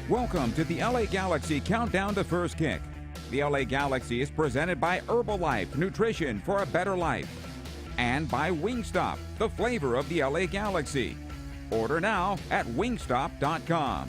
Welcome to the LA Galaxy Countdown to First Kick. The LA Galaxy is presented by Herbalife, nutrition for a better life. And by Wingstop, the flavor of the LA Galaxy. Order now at wingstop.com.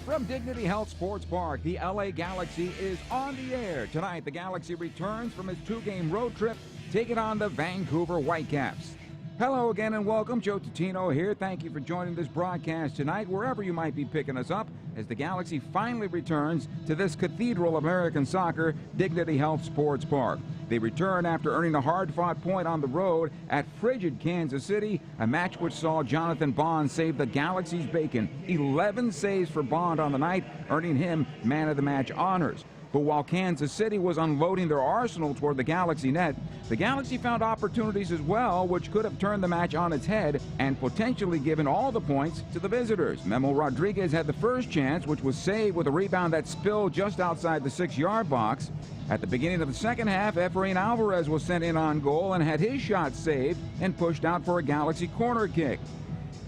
From Dignity Health Sports Park, the LA Galaxy is on the air. Tonight, the Galaxy returns from its two-game road trip, taking on the Vancouver Whitecaps. Hello again and welcome. Joe Tutino here. Thank you for joining this broadcast tonight, wherever you might be picking us up, as the Galaxy finally returns to this cathedral of American soccer, Dignity Health Sports Park. They return after earning a hard-fought point on the road at frigid Kansas City, a match which saw Jonathan Bond save the Galaxy's bacon. 11 saves for Bond on the night, earning him man of the match honors. But while Kansas City was unloading their arsenal toward the Galaxy net, the Galaxy found opportunities as well, which could have turned the match on its head and potentially given all the points to the visitors. Memo Rodriguez had the first chance, which was saved with a rebound that spilled just outside the 6-yard box. At the beginning of the second half, Efrain Alvarez was sent in on goal and had his shot saved and pushed out for a Galaxy corner kick.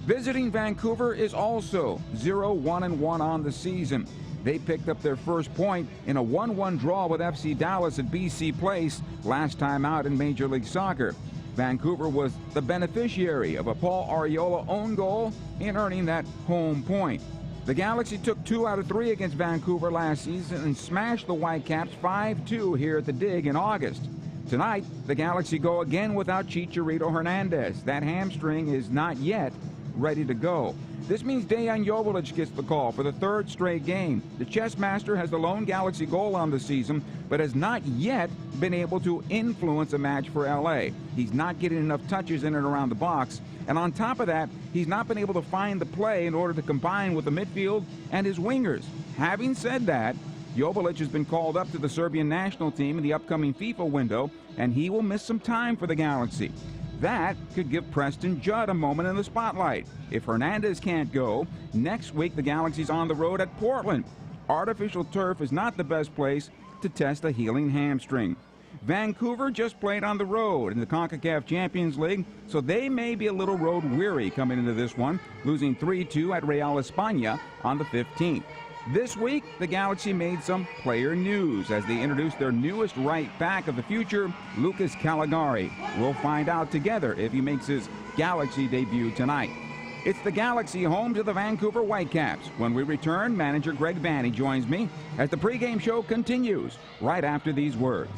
Visiting Vancouver is also 0-1-1 on the season. They picked up their first point in a 1-1 draw with FC Dallas at BC Place last time out in Major League Soccer. Vancouver was the beneficiary of a Paul Arriola own goal in earning that home point. The Galaxy took 2 out of 3 against Vancouver last season and smashed the Whitecaps 5-2 here at the Dig in August. Tonight, the Galaxy go again without Chicharito Hernandez. That hamstring is not yet ready to go. This means Dejan Joveljic gets the call for the 3rd straight game. The chess master has the lone Galaxy goal on the season, but has not yet been able to influence a match for LA. He's not getting enough touches in and around the box, and on top of that, he's not been able to find the play in order to combine with the midfield and his wingers. Having said that, Joveljic has been called up to the Serbian national team in the upcoming FIFA window, and he will miss some time for the Galaxy. That could give Preston Judd a moment in the spotlight. If Hernandez can't go, next week the Galaxy's on the road at Portland. Artificial turf is not the best place to test a healing hamstring. Vancouver just played on the road in the CONCACAF Champions League, so they may be a little road weary coming into this one, losing 3-2 at Real España on the 15th. This week, the Galaxy made some player news as they introduced their newest right back of the future, Lucas Caligari. We'll find out together if he makes his Galaxy debut tonight. It's the Galaxy home to the Vancouver Whitecaps. When we return, manager Greg Vanney joins me as the pregame show continues right after these words.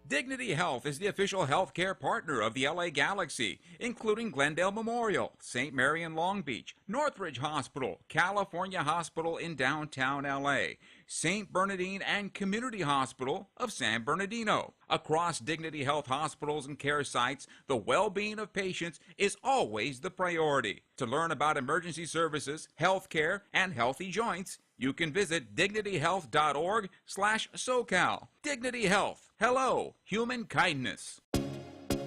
Dignity Health is the official healthcare partner of the LA Galaxy, including Glendale Memorial, St. Mary in Long Beach, Northridge Hospital, California Hospital in downtown LA, St. Bernardine and Community Hospital of San Bernardino. Across Dignity Health hospitals and care sites, the well-being of patients is always the priority. To learn about emergency services, healthcare, and healthy joints, you can visit dignityhealth.org/SoCal. Dignity Health. Hello, human kindness.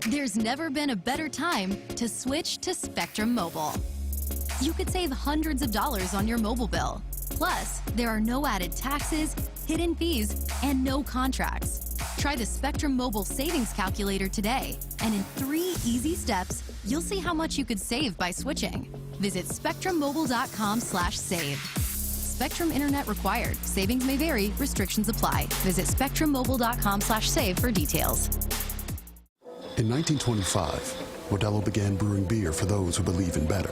There's never been a better time to switch to Spectrum Mobile. You could save hundreds of dollars on your mobile bill. Plus, there are no added taxes, hidden fees, and no contracts. Try the Spectrum Mobile Savings Calculator today, and in 3 easy steps, you'll see how much you could save by switching. Visit spectrummobile.com/save. Spectrum Internet required. Savings may vary. Restrictions apply. Visit spectrummobile.com/save for details. In 1925, Modelo began brewing beer for those who believe in better.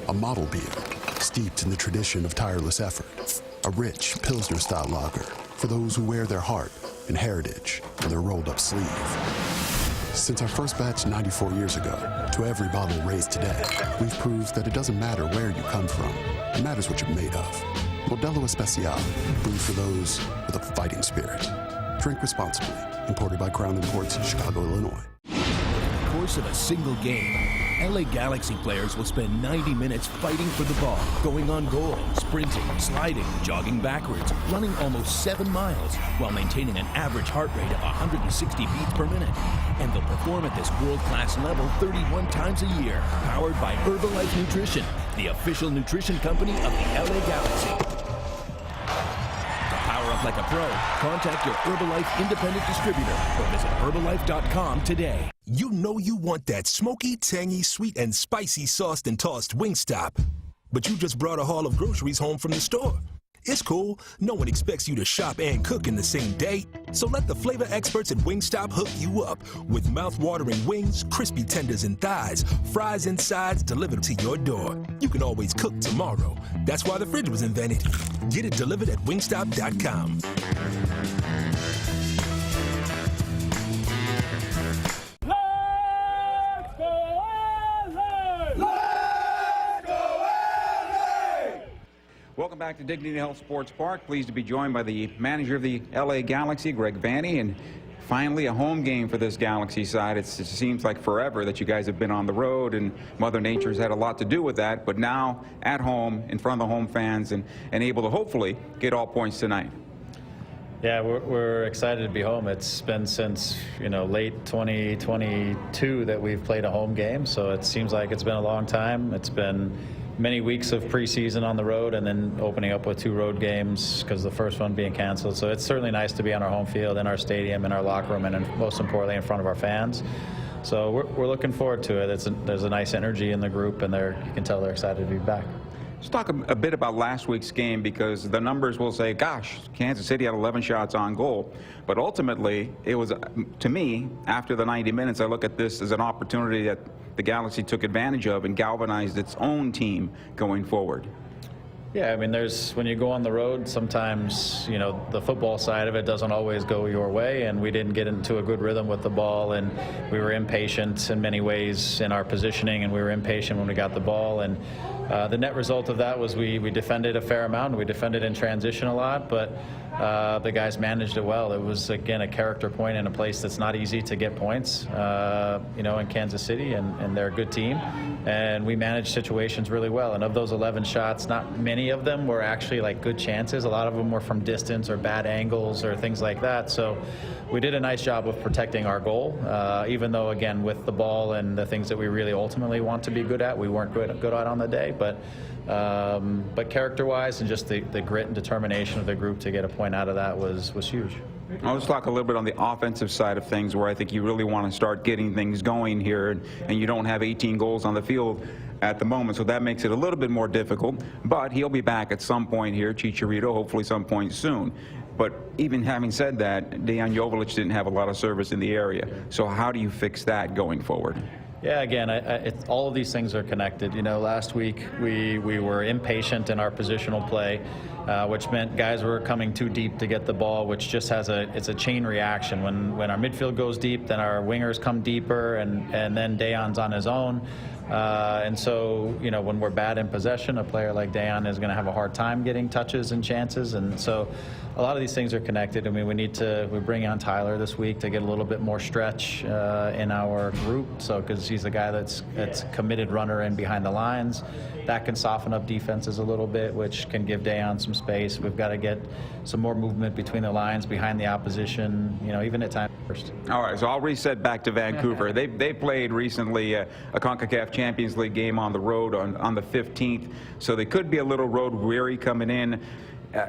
A model beer, steeped in the tradition of tireless effort. A rich Pilsner-style lager for those who wear their heart and heritage on their rolled-up sleeve. Since our first batch 94 years ago, to every bottle raised today, we've proved that it doesn't matter where you come from. It matters what you're made of. Modelo Especial, brewed for those with a fighting spirit. Drink responsibly. Imported by Crown Imports, Chicago, Illinois. Over the course of a single game, LA Galaxy players will spend 90 minutes fighting for the ball, going on goal, sprinting, sliding, jogging backwards, running almost 7 miles, while maintaining an average heart rate of 160 beats per minute. And they'll perform at this world-class level 31 times a year, powered by Herbalife Nutrition, the official nutrition company of the LA Galaxy. To power up like a pro, contact your Herbalife independent distributor or visit Herbalife.com today. You know you want that smoky, tangy, sweet, and spicy sauced and tossed Wingstop. But you just brought a haul of groceries home from the store. It's cool. No one expects you to shop and cook in the same day. So let the flavor experts at Wingstop hook you up with mouth-watering wings, crispy tenders and thighs, fries and sides delivered to your door. You can always cook tomorrow. That's why the fridge was invented. Get it delivered at wingstop.com. Welcome back to Dignity Health Sports Park. Pleased to be joined by the manager of the LA Galaxy, Greg Vanney, and finally a home game for this Galaxy side. It seems like forever that you guys have been on the road, and Mother Nature's had a lot to do with that, but now at home, in front of the home fans, and able to hopefully get all points tonight. Yeah, we're excited to be home. It's been since, late 2022 that we've played a home game, so it seems like it's been a long time. It's been many weeks of preseason on the road and then opening up with 2 road games because the first one being canceled. So it's certainly nice to be on our home field, in our stadium, in our locker room, and most importantly in front of our fans. So we're looking forward to it. There's a nice energy in the group, and you can tell they're excited to be back. Let's talk a bit about last week's game, because the numbers will say, gosh, Kansas City had 11 shots on goal. But ultimately, it was, to me, after the 90 minutes, I look at this as an opportunity that the Galaxy took advantage of and galvanized its own team going forward. Yeah, I mean, when you go on the road, sometimes, the football side of it doesn't always go your way, and we didn't get into a good rhythm with the ball, and we were impatient in many ways in our positioning, and we were impatient when we got the ball, and the net result of that was we defended a fair amount, and we defended in transition a lot, but the guys managed it well. It was, again, a character point in a place that's not easy to get points, in Kansas City, and they're a good team, and we managed situations really well. And of those 11 shots, not many of them were actually like good chances. A lot of them were from distance or bad angles or things like that. So we did a nice job of protecting our goal, even though, again, with the ball and the things that we really ultimately want to be good at, we weren't good at on the day. But character-wise and just the grit and determination of the group to get a point out of that was huge. Let's talk a little bit on the offensive side of things, where I think you really want to start getting things going here, and you don't have 18 goals on the field at the moment, so that makes it a little bit more difficult. But he'll be back at some point here, Chicharito, hopefully some point soon. But even having said that, Dejan Joveljic didn't have a lot of service in the area. So how do you fix that going forward? Yeah, again, all of these things are connected. Last week we were impatient in our positional play, which meant guys were coming too deep to get the ball, which just it's a chain reaction. When our midfield goes deep, then our wingers come deeper, and then Dejan's on his own. And so, when we're bad in possession, a player like Dejan is going to have a hard time getting touches and chances. And so a lot of these things are connected. I mean, we bring on Tyler this week to get a little bit more stretch in our group. So, because he's the guy that's committed runner in behind the lines. That can soften up defenses a little bit, which can give Dejan some space. We've got to get some more movement between the lines, behind the opposition, even at times first. All right, so I'll reset back to Vancouver. They played recently a CONCACAF Champions League game on the road on the 15th, so they could be a little road weary coming in.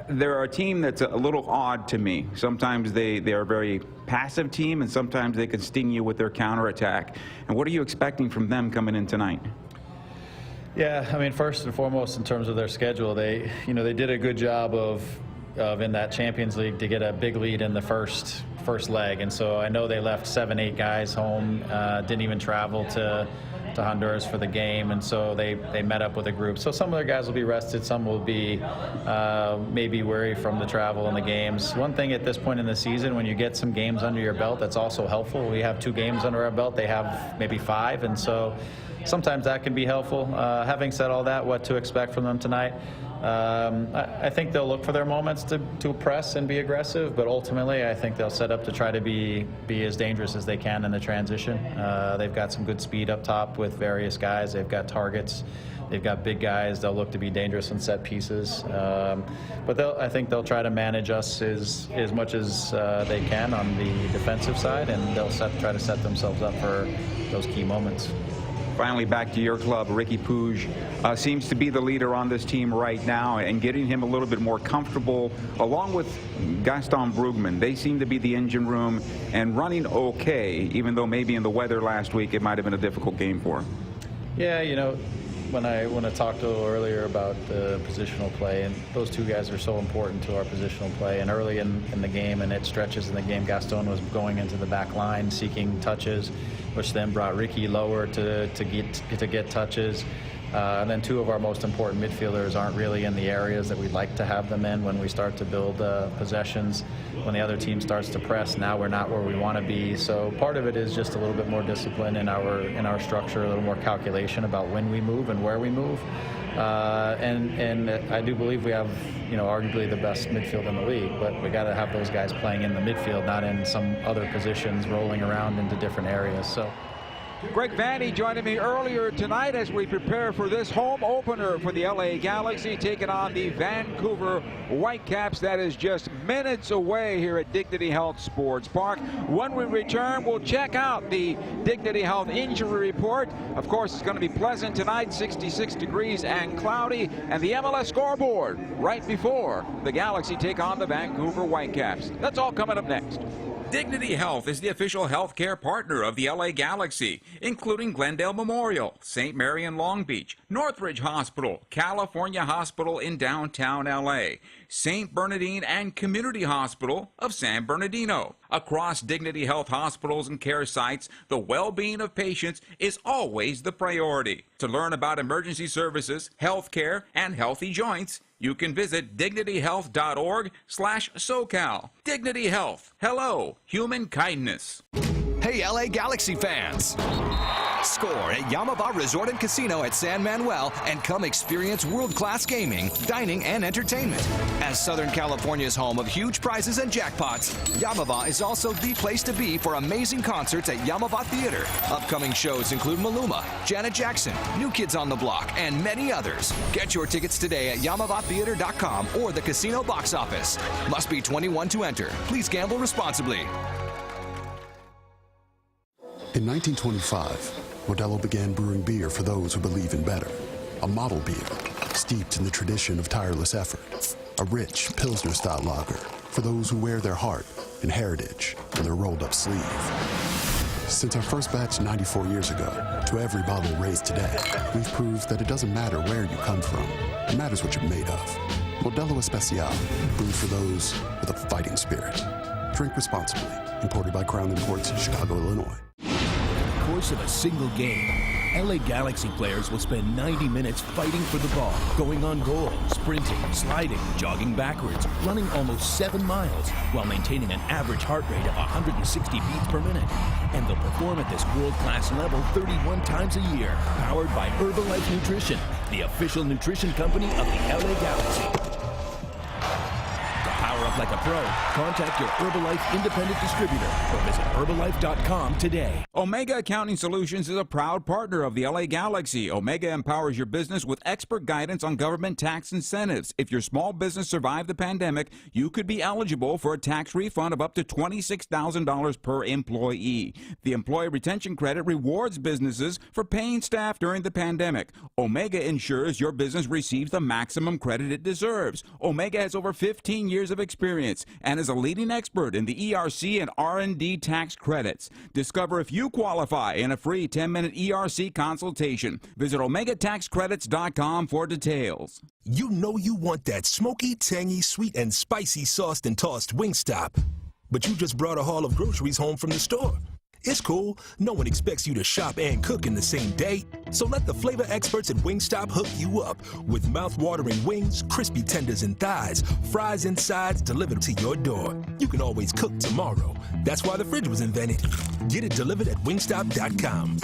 They're a team that's a little odd to me. Sometimes they're a very passive team, and sometimes they can sting you with their counterattack. And what are you expecting from them coming in tonight? Yeah, I mean, first and foremost, in terms of their schedule, they did a good job of in that Champions League to get a big lead in the first leg, and so I know they left 7-8 guys home, didn't even travel to Honduras for the game, and so they met up with a group. So some of their guys will be rested, some will be maybe weary from the travel and the games. One thing at this point in the season, when you get some games under your belt, that's also helpful. We have 2 games under our belt, they have maybe 5, and so sometimes that can be helpful. Having said all that, what to expect from them tonight? I think they'll look for their moments to press and be aggressive, but ultimately I think they'll set up to try to be as dangerous as they can in the transition. They've got some good speed up top with various guys. They've got targets. They've got big guys. They'll look to be dangerous in set pieces. But I think they'll try to manage us as much as they can on the defensive side, and they'll try to set themselves up for those key moments. finally back to your club, Ricky Puig seems to be the leader on this team right now, and getting him a little bit more comfortable, along with Gaston Brugman. They seem to be the engine room and running okay, even though maybe in the weather last week it might have been a difficult game for him. Yeah, you know, when I talked a little earlier about the positional play, and those two guys are so important to our positional play. And early in the game, and it stretches in the game, Gaston was going into the back line seeking touches, which then brought Ricky lower to get touches. And then two of our most important midfielders aren't really in the areas that we'd like to have them in when we start to build possessions. When the other team starts to press, now we're not where we want to be. So part of it is just a little bit more discipline in our structure, a little more calculation about when we move and where we move. And I do believe we have, you know, arguably the best midfield in the league, but we got to have those guys playing in the midfield, not in some other positions, rolling around into different areas. So. Greg Vanney joining me earlier tonight as we prepare for this home opener for the LA Galaxy, taking on the Vancouver Whitecaps. That is just minutes away here at Dignity Health Sports Park. When we return, we'll check out the Dignity Health injury report. Of course, it's going to be pleasant tonight, 66 degrees and cloudy, and the MLS scoreboard right before the Galaxy take on the Vancouver Whitecaps. That's all coming up next. Dignity Health is the official healthcare partner of the LA Galaxy, including Glendale Memorial, St. Mary in Long Beach, Northridge Hospital, California Hospital in downtown LA, St. Bernardine and Community Hospital of San Bernardino. Across Dignity Health hospitals and care sites, the well-being of patients is always the priority. To learn about emergency services, health care, and healthy joints, you can visit dignityhealth.org/SoCal. Dignity Health. Hello, human kindness. Hey, LA Galaxy fans! Score at Yamava Resort and Casino at San Manuel and come experience world-class gaming, dining, and entertainment. As Southern California's home of huge prizes and jackpots, Yamava is also the place to be for amazing concerts at Yamava Theater. Upcoming shows include Maluma, Janet Jackson, New Kids on the Block, and many others. Get your tickets today at YamavaTheater.com or the casino box office. Must be 21 to enter. Please gamble responsibly. In 1925, Modelo began brewing beer for those who believe in better. A model beer, steeped in the tradition of tireless effort. A rich Pilsner-style lager for those who wear their heart and heritage in their rolled-up sleeve. Since our first batch 94 years ago, to every bottle raised today, we've proved that it doesn't matter where you come from. It matters what you're made of. Modelo Especial, brewed for those with a fighting spirit. Drink responsibly. Imported by Crown Imports, Chicago, Illinois. Course of a single game, LA Galaxy players will spend 90 minutes fighting for the ball, going on goal, sprinting, sliding, jogging backwards, running almost 7 miles, while maintaining an average heart rate of 160 beats per minute. And they'll perform at this world-class level 31 times a year, powered by Herbalife Nutrition, the official nutrition company of the LA Galaxy. Power up like a pro. Contact your Herbalife independent distributor or visit Herbalife.com today. Omega Accounting Solutions is a proud partner of the LA Galaxy. Omega empowers your business with expert guidance on government tax incentives. If your small business survived the pandemic, you could be eligible for a tax refund of up to $26,000 per employee. The Employee Retention Credit rewards businesses for paying staff during the pandemic. Omega ensures your business receives the maximum credit it deserves. Omega has over 15 years of experience and is a leading expert in the ERC and R&D tax credits. Discover if you qualify in a free 10-minute ERC consultation. Visit OmegaTaxCredits.com for details. You know you want that smoky, tangy, sweet, and spicy sauced and tossed Wingstop. But you just brought a haul of groceries home from the store. It's cool. No one expects you to shop and cook in the same day. So let the flavor experts at Wingstop hook you up with mouth-watering wings, crispy tenders and thighs, fries and sides delivered to your door. You can always cook tomorrow. That's why the fridge was invented. Get it delivered at Wingstop.com.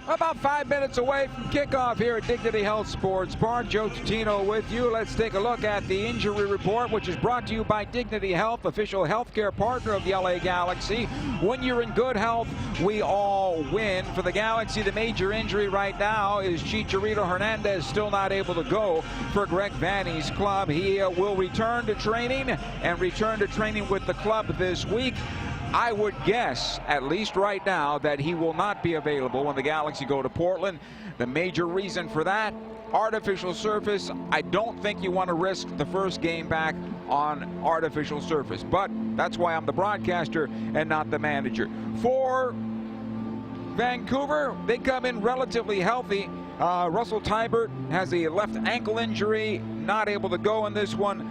About 5 minutes away from kickoff here at Dignity Health Sports Park. Joe Tutino with you. Let's take a look at the injury report, which is brought to you by Dignity Health, official healthcare partner of the LA Galaxy. When you're in good health, we all win. For the Galaxy, the major injury right now is Chicharito Hernandez, still not able to go for Greg Vanney's club. He will return to training with the club this week. I would guess, at least right now, that he will not be available when the Galaxy go to Portland. The major reason for that, artificial surface. I don't think you want to risk the first game back on artificial surface, but that's why I'm the broadcaster and not the manager. For Vancouver, they come in relatively healthy. Russell Tybert has a left ankle injury, not able to go in this one.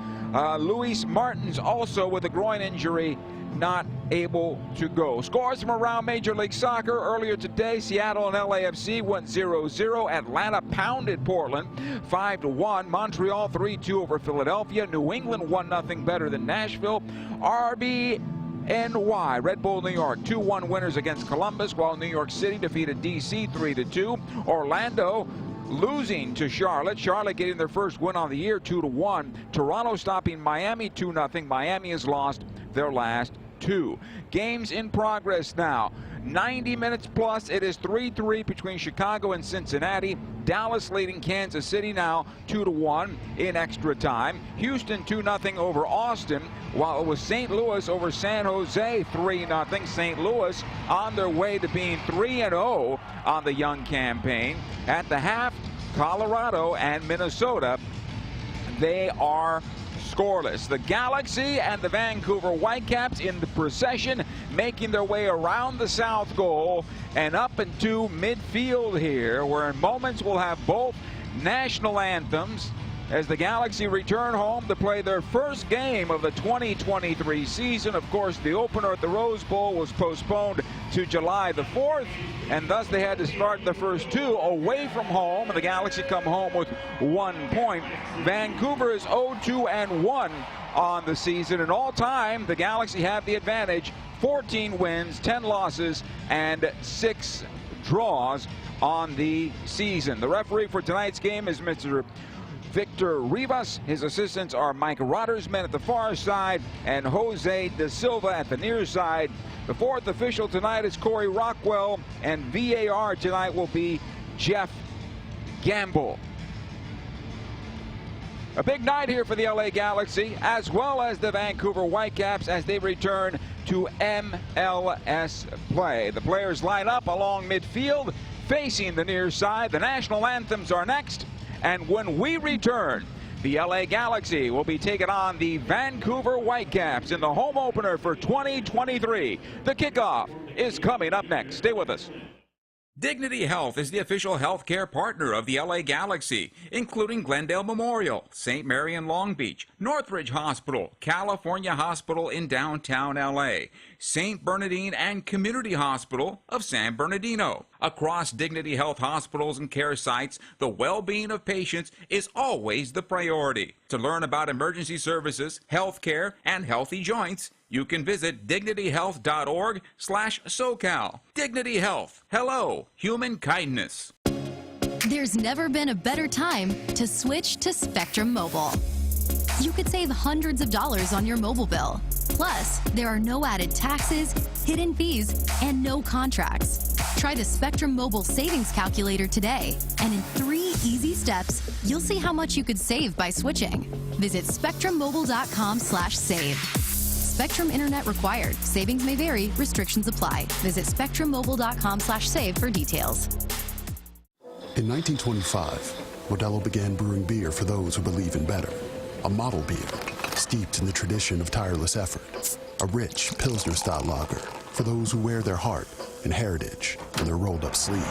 Luis Martins also with a groin injury, not able to go. Scores from around Major League Soccer earlier today. Seattle and LAFC went 0-0. Atlanta pounded Portland 5-1. Montreal 3-2 over Philadelphia. New England 1-0 better than Nashville. RBNY, Red Bull New York, 2-1 winners against Columbus, while New York City defeated DC 3-2. Orlando losing to Charlotte. Charlotte getting their first win on the year, 2-1. Toronto stopping Miami 2-0. Miami has lost their last two. Games in progress now. 90 minutes plus. It is 3-3 between Chicago and Cincinnati. Dallas leading Kansas City now 2-1 in extra time. Houston 2-0 over Austin, while it was St. Louis over San Jose 3-0. St. Louis on their way to being 3-0 on the young campaign. At the half, Colorado and Minnesota, they are scoreless. The Galaxy and the Vancouver Whitecaps in the procession, making their way around the south goal and up into midfield here, where in moments we'll have both national anthems as the Galaxy return home to play their first game of the 2023 season. Of course, the opener at the Rose Bowl was postponed to July the 4th, and thus they had to start the first two away from home, and the Galaxy come home with 1 point. Vancouver is 0-2-1 on the season, and all time the Galaxy have the advantage. 14 wins, 10 losses, and 6 draws on the season. The referee for tonight's game is Mr. Victor Rivas. His assistants are Mike Rottersman at the far side and Jose De Silva at the near side. The fourth official tonight is Corey Rockwell, and VAR tonight will be Jeff Gamble. A big night here for the LA Galaxy, as well as the Vancouver Whitecaps, as they return to MLS play. The players line up along midfield, facing the near side. The national anthems are next. And when we return, the LA Galaxy will be taking on the Vancouver Whitecaps in the home opener for 2023. The kickoff is coming up next. Stay with us. Dignity Health is the official healthcare partner of the LA Galaxy, including Glendale Memorial, St. Mary in Long Beach, Northridge Hospital, California Hospital in downtown LA, St. Bernardine and Community Hospital of San Bernardino. Across Dignity Health hospitals and care sites, the well-being of patients is always the priority. To learn about emergency services, health care, and healthy joints, you can visit dignityhealth.org/SoCal. Dignity Health. Hello, human kindness. There's never been a better time to switch to Spectrum Mobile. You could save hundreds of dollars on your mobile bill. Plus, there are no added taxes, hidden fees, and no contracts. Try the Spectrum Mobile Savings Calculator today, and in 3 easy steps, you'll see how much you could save by switching. Visit spectrummobile.com/save. Spectrum Internet required. Savings may vary. Restrictions apply. Visit spectrummobile.com/save for details. In 1925, Modelo began brewing beer for those who believe in better. A model beer, steeped in the tradition of tireless effort. A rich Pilsner-style lager for those who wear their heart and heritage in their rolled-up sleeve.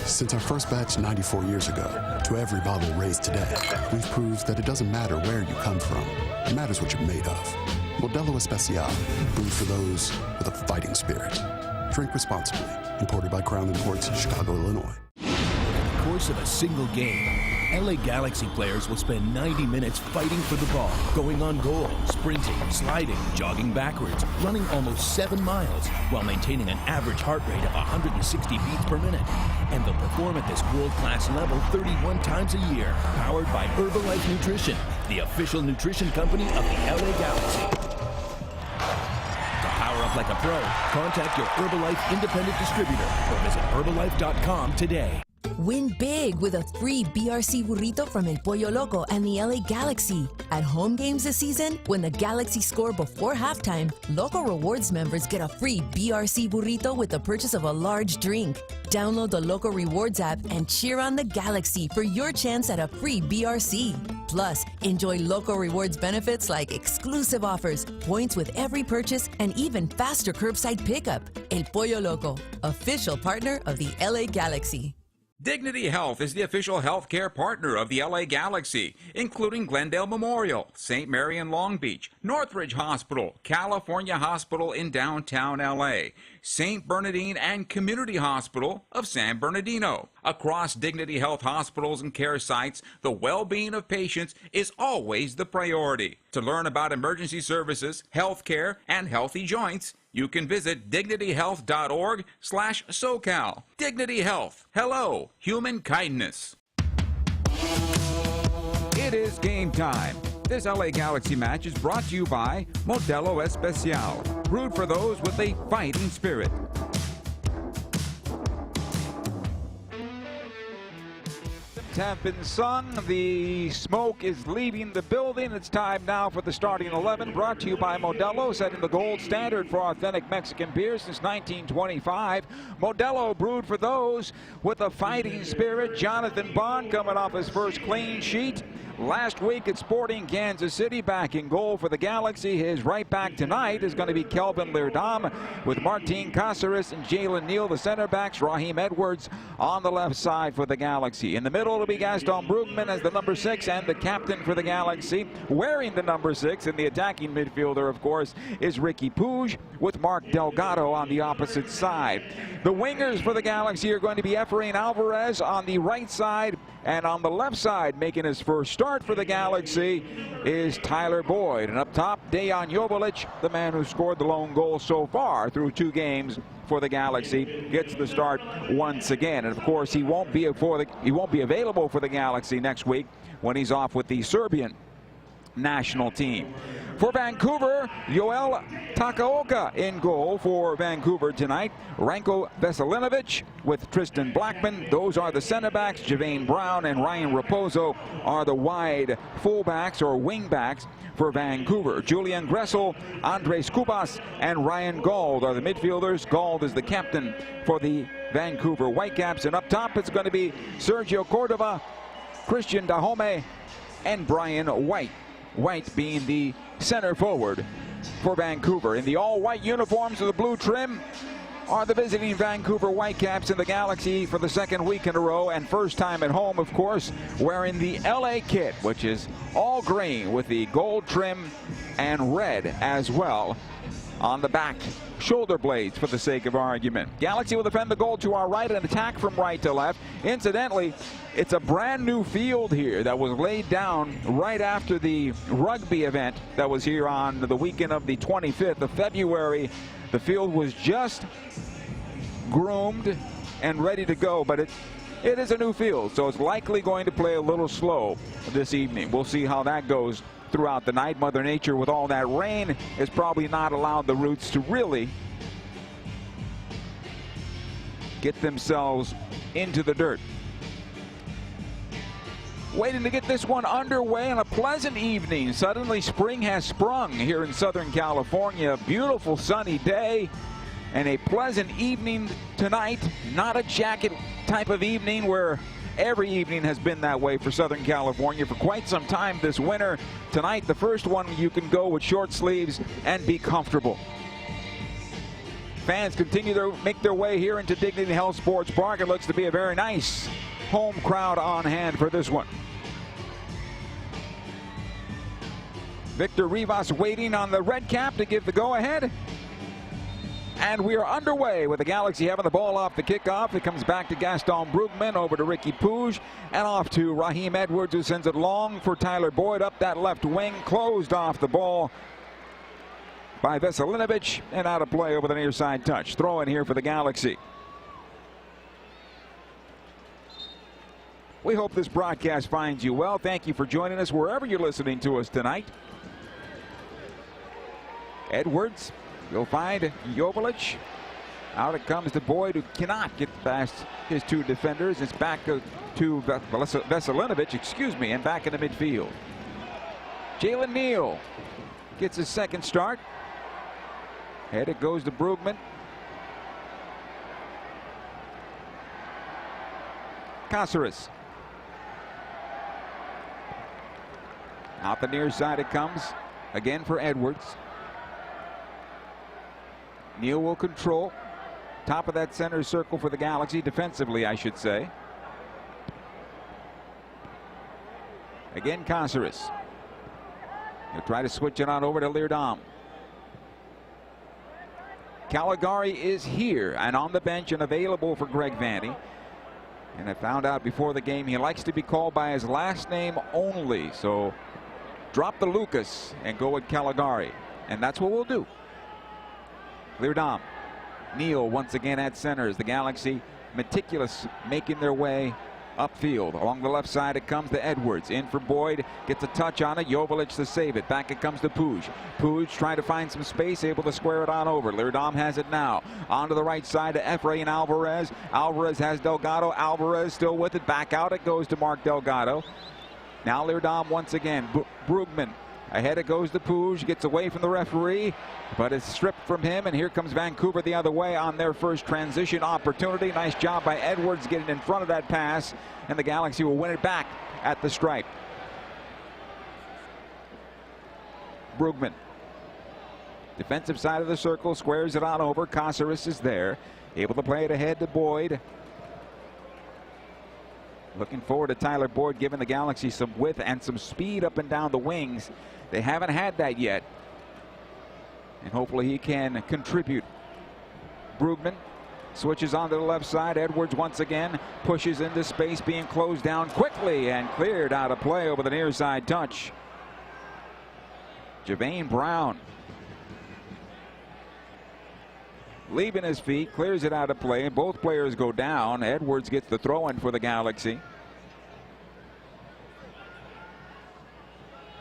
Since our first batch 94 years ago, to every bottle raised today, we've proved that it doesn't matter where you come from. It matters what you're made of. Modelo Especial, brewed for those with a fighting spirit. Drink responsibly. Imported by Crown Imports, Chicago, Illinois. Over the course of a single game, LA Galaxy players will spend 90 minutes fighting for the ball, going on goal, sprinting, sliding, jogging backwards, running almost 7 miles, while maintaining an average heart rate of 160 beats per minute. And they'll perform at this world-class level 31 times a year, powered by Herbalife Nutrition, the official nutrition company of the LA Galaxy. To power up like a pro, contact your Herbalife independent distributor or visit Herbalife.com today. Win big with a free BRC burrito from El Pollo Loco and the LA Galaxy. At home games this season, when the Galaxy score before halftime, Loco Rewards members get a free BRC burrito with the purchase of a large drink. Download the Loco Rewards app and cheer on the Galaxy for your chance at a free BRC. Plus, enjoy Loco Rewards benefits like exclusive offers, points with every purchase, and even faster curbside pickup. El Pollo Loco, official partner of the LA Galaxy. Dignity Health is the official healthcare partner of the LA Galaxy, including Glendale Memorial, St. Mary in Long Beach, Northridge Hospital, California Hospital in downtown LA, St. Bernardine and Community Hospital of San Bernardino. Across Dignity Health hospitals and care sites, the well-being of patients is always the priority. To learn about emergency services, health care, and healthy joints, you can visit dignityhealth.org/SoCal. Dignity Health. Hello, human kindness. It is game time. This LA Galaxy match is brought to you by Modelo Especial, brewed for those with a fighting spirit. Have been sung. The smoke is leaving the building. It's time now for the starting 11, brought to you by Modelo, setting the gold standard for authentic Mexican beer since 1925. Modelo, brewed for those with a fighting spirit. Jonathan Bond coming off his first clean sheet last week at Sporting Kansas City, back in goal for the Galaxy. His right back tonight is going to be Kelvin Leerdam, with Martin Caceres and Jalen Neal, the center backs. Raheem Edwards on the left side for the Galaxy. In the middle, it'll be Gaston Brugman as the number 6 and the captain for the Galaxy. Wearing the number 6, and the attacking midfielder, of course, is Ricky Puig, with Mark Delgado on the opposite side. The wingers for the Galaxy are going to be Efrain Alvarez on the right side, and on the left side, making his first start for the Galaxy, is Tyler Boyd. And up top, Dejan Joveljic, the man who scored the lone goal so far through 2 games for the Galaxy, gets the start once again. And of course, he won't be available for the Galaxy next week when he's off with the Serbian national team. For Vancouver, Yoel Takaoka in goal for Vancouver tonight. Ranko Veselinovic with Tristan Blackman. Those are the center backs. Javane Brown and Ryan Raposo are the wide fullbacks or wingbacks for Vancouver. Julian Gressel, Andres Cubas, and Ryan Gauld are the midfielders. Gauld is the captain for the Vancouver Whitecaps. And up top, it's going to be Sergio Cordova, Christian Dahome, and Brian White. White being the center forward for Vancouver. In the all-white uniforms with the blue trim are the visiting Vancouver Whitecaps in the Galaxy for the 2nd week in a row, and first time at home, of course, wearing the LA kit, which is all green with the gold trim and red as well on the back shoulder blades, for the sake of argument. Galaxy will defend the goal to our right and attack from right to left. Incidentally, it's a brand new field here that was laid down right after the rugby event that was here on the weekend of the 25th of February. The field was just groomed and ready to go, but it is a new field, so it's likely going to play a little slow this evening. We'll see how that goes throughout the night. Mother Nature, with all that rain, has probably not allowed the roots to really get themselves into the dirt. Waiting to get this one underway on a pleasant evening. Suddenly spring has sprung here in Southern California. Beautiful sunny day and a pleasant evening tonight. Not a jacket type of evening, where every evening has been that way for Southern California for quite some time this winter. Tonight, the first one, you can go with short sleeves and be comfortable. Fans continue to make their way here into Dignity Health Sports Park. It looks to be a very nice home crowd on hand for this one. Victor Rivas waiting on the red cap to give the go-ahead. And we are underway with the Galaxy having the ball off the kickoff. It comes back to Gaston Brugman, over to Ricky Puig, and off to Raheem Edwards, who sends it long for Tyler Boyd up that left wing. Closed off the ball by Veselinovic, and out of play over the near side touch. Throw in here for the Galaxy. We hope this broadcast finds you well. Thank you for joining us wherever you're listening to us tonight. Edwards, you'll find Joveljic. Out it comes to Boyd, who cannot get past his two defenders. It's back to Veselinovic, and back into midfield. Jalen Neal gets his second start. Head it goes to Brugman. Caceres. Out the near side it comes. Again for Edwards. Neal will control. Top of that center circle for the Galaxy, defensively, I should say. Again, Caceres. He'll try to switch it on over to Leerdam. Caligari is here and on the bench and available for Greg Vanney. And I found out before the game he likes to be called by his last name only. So drop the Lucas and go with Caligari. And that's what we'll do. Leerdam. Neal once again at center as the Galaxy meticulous making their way upfield. Along the left side it comes to Edwards. In for Boyd. Gets a touch on it. Joveljic to save it. Back it comes to Puig. Puig trying to find some space. Able to square it on over. Leerdam has it now. On to the right side to Efrain Alvarez. Alvarez has Delgado. Alvarez still with it. Back out it goes to Mark Delgado. Now Leerdam once again. Brugman. Ahead it goes to Puig. Gets away from the referee, but it's stripped from him, and here comes Vancouver the other way on their first transition opportunity. Nice job by Edwards getting in front of that pass, and the Galaxy will win it back at the stripe. Brugman. Defensive side of the circle, squares it on over. Caceres is there. Able to play it ahead to Boyd. Looking forward to Tyler Boyd giving the Galaxy some width and some speed up and down the wings. They haven't had that yet. And hopefully he can contribute. Brugman switches onto the left side. Edwards once again pushes into space, being closed down quickly and cleared out of play over the near side touch. Javane Brown leaving his feet, clears it out of play. Both players go down. Edwards gets the throw in for the Galaxy.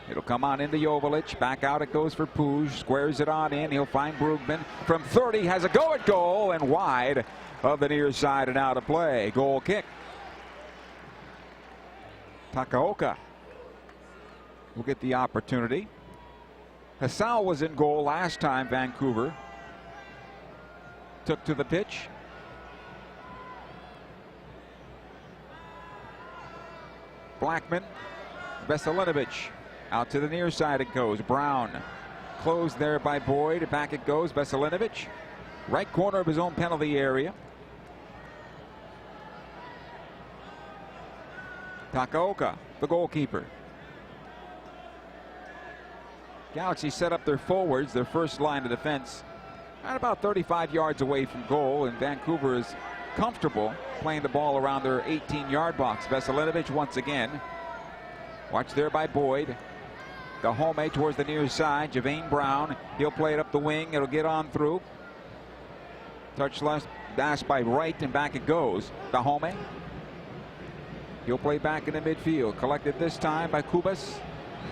It'll come on into Joveljic. Back out it goes for Puig. Squares it on in. He'll find Brugman. From 30 has a go at goal and wide of the near side and out of play. Goal kick. Takaoka will get the opportunity. Hasal was in goal last time Vancouver took to the pitch. Blackman. Veselinovic. Out to the near side it goes. Brown closed there by Boyd. Back it goes. Veselinovic. Right corner of his own penalty area. Takaoka, the goalkeeper. Galaxy set up their forwards, their first line of defense, at about 35 yards away from goal, and Vancouver is comfortable playing the ball around their 18-yard box. Veselinovic once again. Watched there by Boyd. Gahome towards the near side. Javane Brown. He'll play it up the wing. It'll get on through. Touch left dash by Wright, and back it goes. Gahome. He'll play back into midfield. Collected this time by Kubas.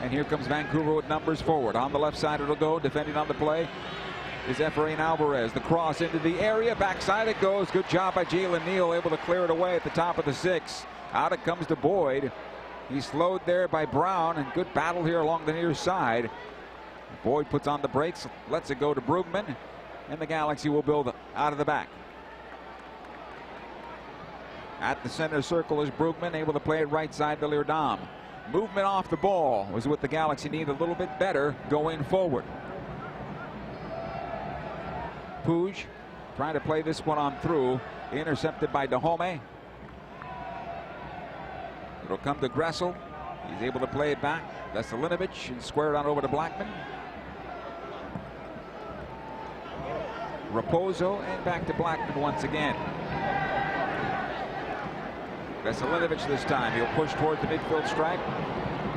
And here comes Vancouver with numbers forward. On the left side it'll go. Defending on the play is Efrain Alvarez. The cross into the area. Backside it goes. Good job by Jalen Neal. Able to clear it away at the top of the 6. Out it comes to Boyd. He's slowed there by Brown, and good battle here along the near side. Boyd puts on the brakes, lets it go to Brugman, and the Galaxy will build out of the back. At the center circle is Brugman, able to play it right side to Leerdam. Movement off the ball was what the Galaxy need a little bit better going forward. Puig trying to play this one on through, intercepted by Dahome. It'll come to Gressel. He's able to play it back. Veselinovic and square it on over to Blackman. Raposo and back to Blackman once again. Veselinovic this time. He'll push toward the midfield stripe.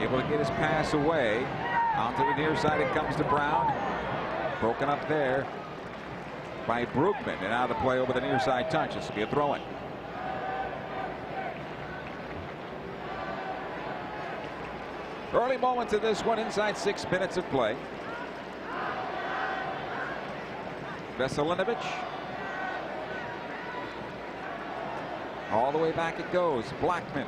Able to get his pass away. Onto the near side it comes to Brown. Broken up there by Brugman, and out of play over the near side touch. This will be a throw-in. Early moments of this one inside 6 minutes of play. Veselinovic All the way back it goes. Blackman.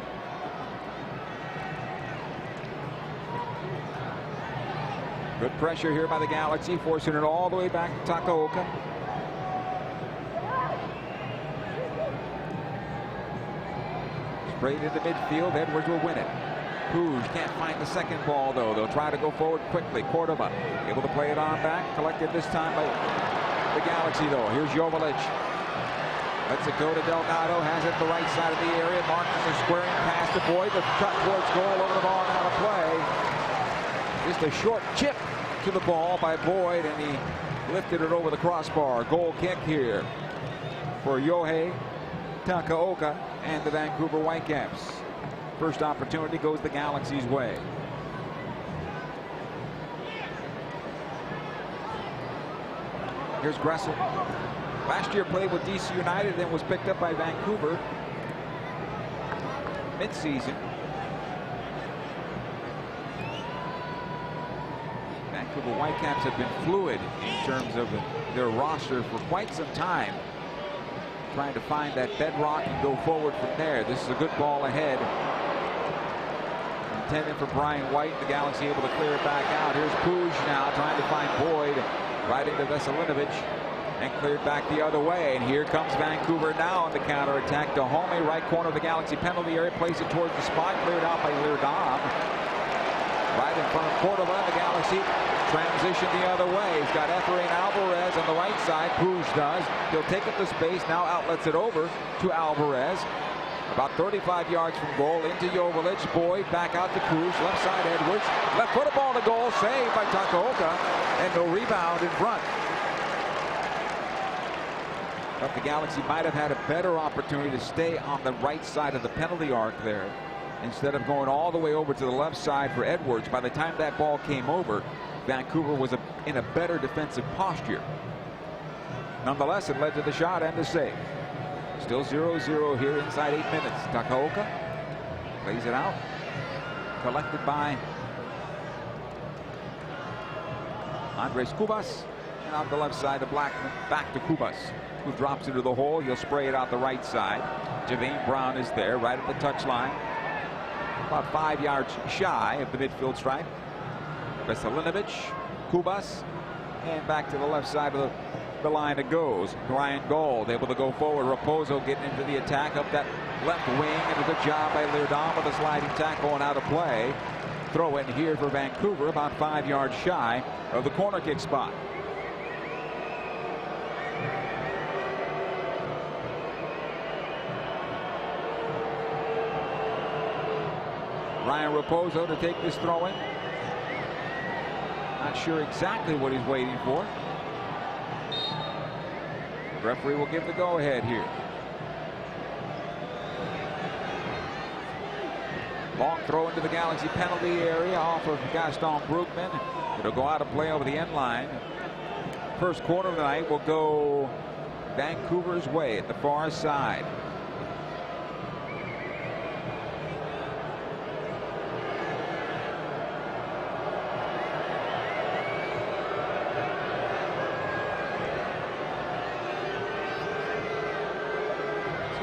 Good pressure here by the Galaxy, forcing it all the way back to Takaoka. Sprayed into midfield. Edwards will win it. Puig can't find the second ball, though. They'll try to go forward quickly. Cordova able to play it on back. Collected this time by the Galaxy, though. Here's Joveljic. Lets it go to Delgado. Has it the right side of the area. Martins are squaring past the Boyd. The cut towards goal over the ball and out of play. Just a short chip to the ball by Boyd, and he lifted it over the crossbar. Goal kick here for Yohei Takaoka and the Vancouver Whitecaps. First opportunity goes the Galaxy's way. Here's Gressel. Last year played with DC United, then was picked up by Vancouver mid-season. Vancouver Whitecaps have been fluid in terms of their roster for quite some time, trying to find that bedrock and go forward from there. This is a good ball ahead. Intended for Brian White. The Galaxy able to clear it back out. Here's Puig now trying to find Boyd right into Veselinovic and cleared back the other way. And here comes Vancouver now on the counterattack. Dahomey, right corner of the Galaxy penalty area, plays it towards the spot, cleared out by Leerdam. Right in front of Cordova. The Galaxy transition the other way. He's got Efrain Alvarez on the right side. Puig does. He'll take it to space. Now outlets it over to Alvarez. About 35 yards from goal into Joveljic. Boyd back out to Puig. Left side Edwards. Left foot ball to goal. Saved by Takaoka. And no rebound in front. But the Galaxy might have had a better opportunity to stay on the right side of the penalty arc there, instead of going all the way over to the left side for Edwards. By the time that ball came over, Vancouver was in a better defensive posture. Nonetheless, it led to the shot and the save. Still 0-0 here inside 8 minutes. Takaoka plays it out. Collected by Andres Cubas. And out the left side to Blackman. Back to Cubas, who drops into the hole. He'll spray it out the right side. Javane Brown is there right at the touchline. About 5 yards shy of the midfield stripe. Veselinovic, Cubas, and back to the left side of the line it goes. Brian Gold able to go forward. Raposo getting into the attack up that left wing, and a good job by Leerdam with a sliding tackle and out of play. Throw in here for Vancouver, about 5 yards shy of the corner kick spot. Ryan Raposo to take this throw in. Not sure exactly what he's waiting for. The referee will give the go-ahead here. Long throw into the Galaxy penalty area off of Gaston Brugman. It'll go out of play over the end line. First quarter of the night will go Vancouver's way at the far side.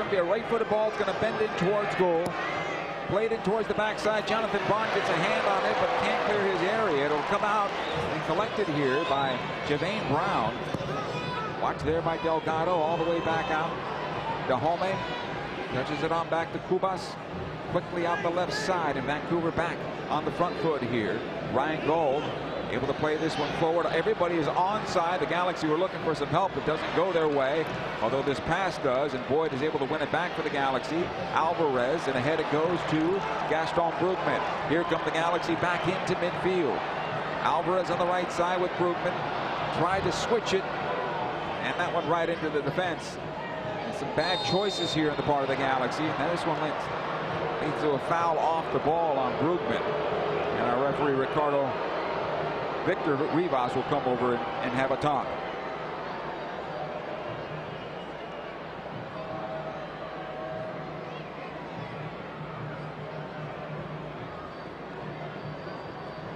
Be a right-footed ball. It's going to bend in towards goal. Played in towards the backside. Jonathan Bond gets a hand on it, but can't clear his area. It'll come out and collected here by Javane Brown. Watch there by Delgado all the way back out. Dahomey touches it on back to Cubas. Quickly out the left side, and Vancouver back on the front foot here. Ryan Gold able to play this one forward. Everybody is onside. The Galaxy were looking for some help. It doesn't go their way, although this pass does, and Boyd is able to win it back for the Galaxy. Alvarez, and ahead it goes to Gaston Brugman. Here come the Galaxy back into midfield. Alvarez on the right side with Brugman. Tried to switch it, and that one right into the defense. And some bad choices here in the part of the Galaxy. Now this one leads to a foul off the ball on Brugman. And our referee, Ricardo Victor Rivas, will come over and have a talk.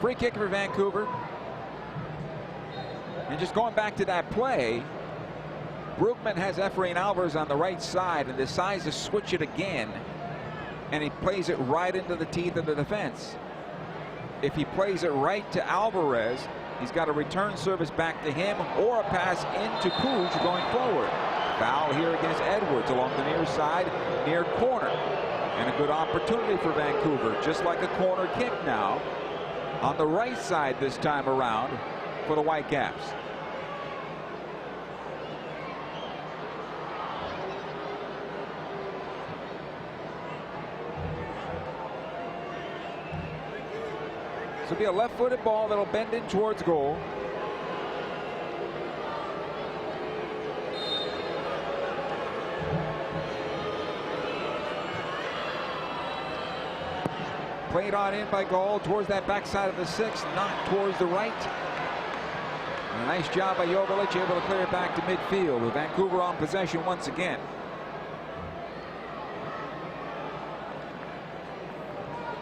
Free kick for Vancouver. And just going back to that play, Brugman has Efrain Alvarez on the right side and decides to switch it again, and he plays it right into the teeth of the defense. If he plays it right to Alvarez, he's got a return service back to him or a pass into Puig going forward. Foul here against Edwards along the near side, near corner. And a good opportunity for Vancouver, just like a corner kick now on the right side this time around for the Whitecaps. This will be a left-footed ball that'll bend in towards goal. Played on in by Gall towards that backside of the 6, not towards the right. And a nice job by Joveljic, able to clear it back to midfield with Vancouver on possession once again.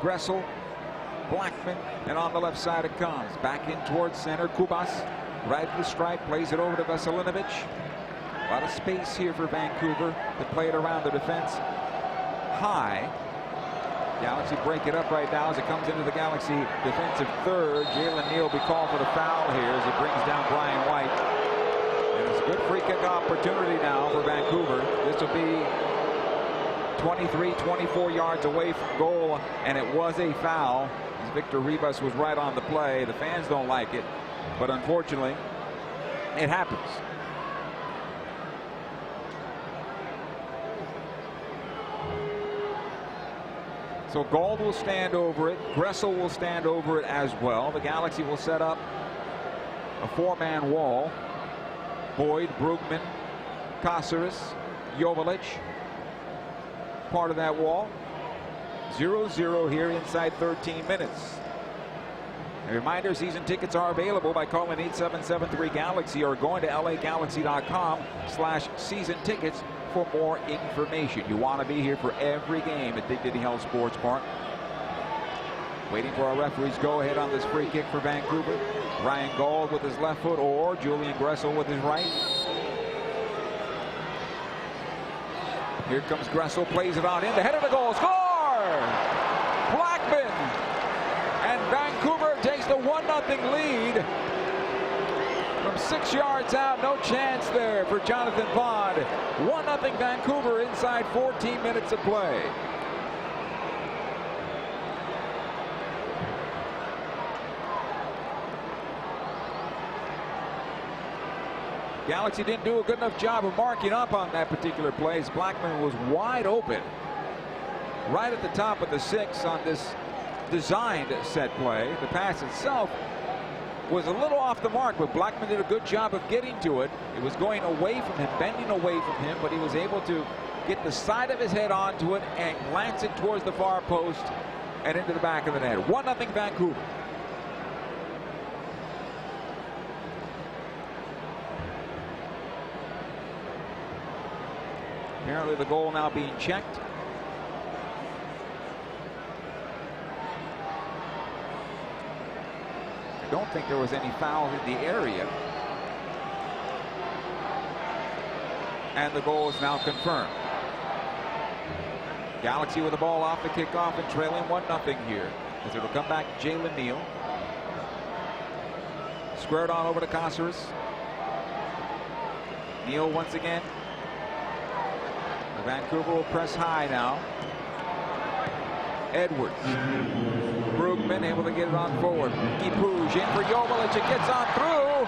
Gressel, Blackman, and on the left side it comes. Back in towards center. Kubas, right at the stripe, plays it over to Veselinovic. A lot of space here for Vancouver to play it around the defense. High. Galaxy break it up right now as it comes into the Galaxy defensive third. Jalen Neal will be called for the foul here as it brings down Brian White. And it's a good free kick opportunity now for Vancouver. This will be 23, 24 yards away from goal, and it was a foul. As Victor Ribas was right on the play. The fans don't like it, but unfortunately, it happens. So Gold will stand over it. Gressel will stand over it as well. The Galaxy will set up a four-man wall. Boyd, Brugman, Caceres, Joveljic, part of that wall. 0-0 here inside 13 minutes. A reminder, season tickets are available by calling 8773-GALAXY or going to lagalaxy.com/season tickets for more information. You want to be here for every game at Dignity Health Sports Park. Waiting for our referee's go-ahead on this free kick for Vancouver. Ryan Gauld with his left foot or Julian Gressel with his right. Here comes Gressel, plays it on in, the head of the goal, score! Blackman! And Vancouver takes the 1-0 lead. From 6 yards out, no chance there for Jonathan Bond. 1-0 Vancouver inside 14 minutes of play. Galaxy didn't do a good enough job of marking up on that particular play as Blackman was wide open right at the top of the 6 on this designed set play. The pass itself was a little off the mark, but Blackman did a good job of getting to it. It was going away from him, bending away from him, but he was able to get the side of his head onto it and glance it towards the far post and into the back of the net. 1-0 Vancouver. Apparently the goal now being checked. I don't think there was any foul in the area. And the goal is now confirmed. Galaxy with the ball off the kickoff and trailing 1-0 here. As it'll come back to Jalen Neal. Squared on over to Caceres. Neal once again. Vancouver will press high now. Edwards. Brugman able to get it on forward. Puig in for Joveljic. It gets on through.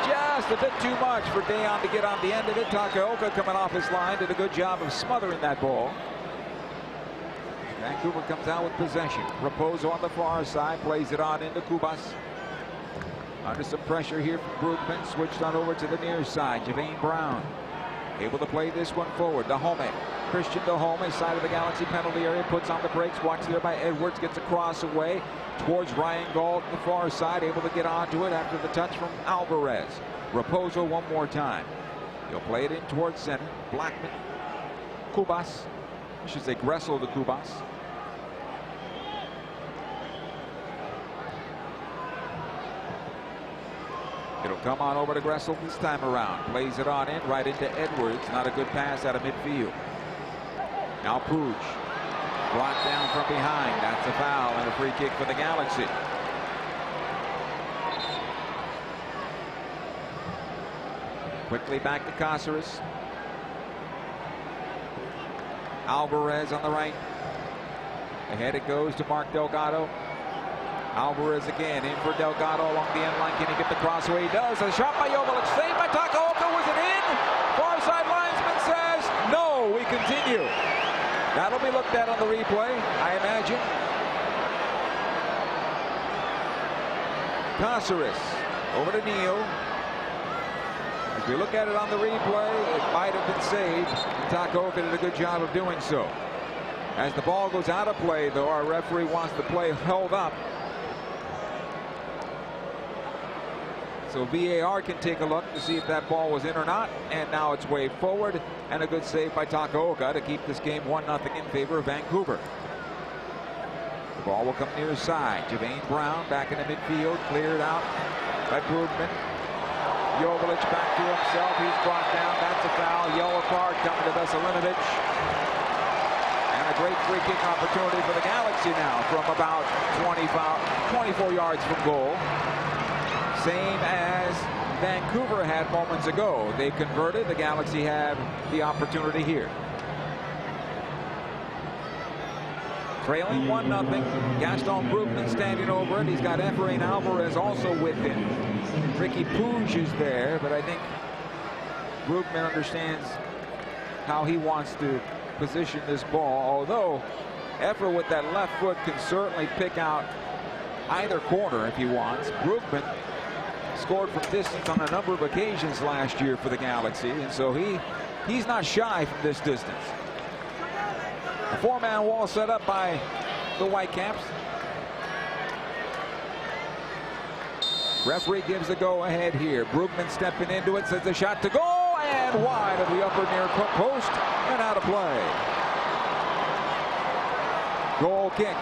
Just a bit too much for Dayon to get on the end of it. Takaoka coming off his line did a good job of smothering that ball. Vancouver comes out with possession. Raposo on the far side plays it on into Kubas. Under some pressure here from Brugman. Switched on over to the near side. Javane Brown able to play this one forward. Dahome. Christian Dahome, side of the Galaxy penalty area, puts on the brakes. Watched there by Edwards, gets a cross away towards Ryan Gauld on the far side, able to get onto it after the touch from Alvarez. Raposo one more time. He'll play it in towards center. Blackman. Kubas. I should say Gressel to Kubas. It'll come on over to Gressel this time around. Plays it on in, right into Edwards. Not a good pass out of midfield. Now Puig. Brought down from behind. That's a foul and a free kick for the Galaxy. Quickly back to Cáceres. Alvarez on the right. Ahead it goes to Mark Delgado. Alvarez again in for Delgado along the end line. Can he get the crossway? He does. A shot by Joveljic. Saved by Takaoka. Was it in? Far side linesman says no. We continue. That'll be looked at on the replay, I imagine. Cáceres over to Neal. If we look at it on the replay, it might have been saved. Takaoka did a good job of doing so. As the ball goes out of play, though, our referee wants the play held up. So VAR can take a look to see if that ball was in or not. And now it's waved forward. And a good save by Takaoka to keep this game 1-0 in favor of Vancouver. The ball will come near side. Jermaine Brown back in the midfield. Cleared out by Brugman. Joveljic back to himself. He's brought down. That's a foul. Yellow card coming to Veselinovic. And a great free kick opportunity for the Galaxy now from about 24 yards from goal. Same as Vancouver had moments ago. They converted. The Galaxy have the opportunity here. Trailing 1-0. Gaston Brugman standing over it. He's got Efrain Alvarez also with him. Ricky Puig is there, but I think Brugman understands how he wants to position this ball. Although Efra with that left foot can certainly pick out either corner if he wants. Brugman scored from distance on a number of occasions last year for the Galaxy, and so he's not shy from this distance. A four-man wall set up by the Whitecaps. Referee gives the go-ahead here. Brugman stepping into it, sends a shot to goal, and wide of the upper near post and out of play. Goal kick.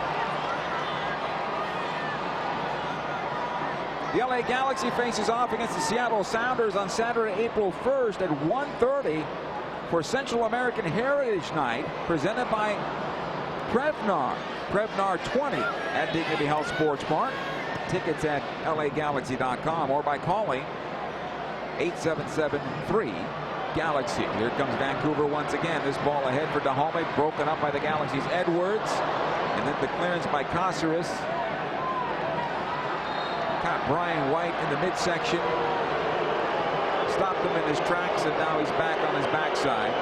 The LA Galaxy faces off against the Seattle Sounders on Saturday, April 1st at 1:30 for Central American Heritage Night, presented by Prevnar. Prevnar 20 at Dignity Health Sports Park. Tickets at lagalaxy.com or by calling 877-3-GALAXY. Here comes Vancouver once again. This ball ahead for Dahomey, broken up by the Galaxy's Edwards. And then the clearance by Cáceres. Caught Brian White in the midsection. Stopped him in his tracks, and now he's back on his backside.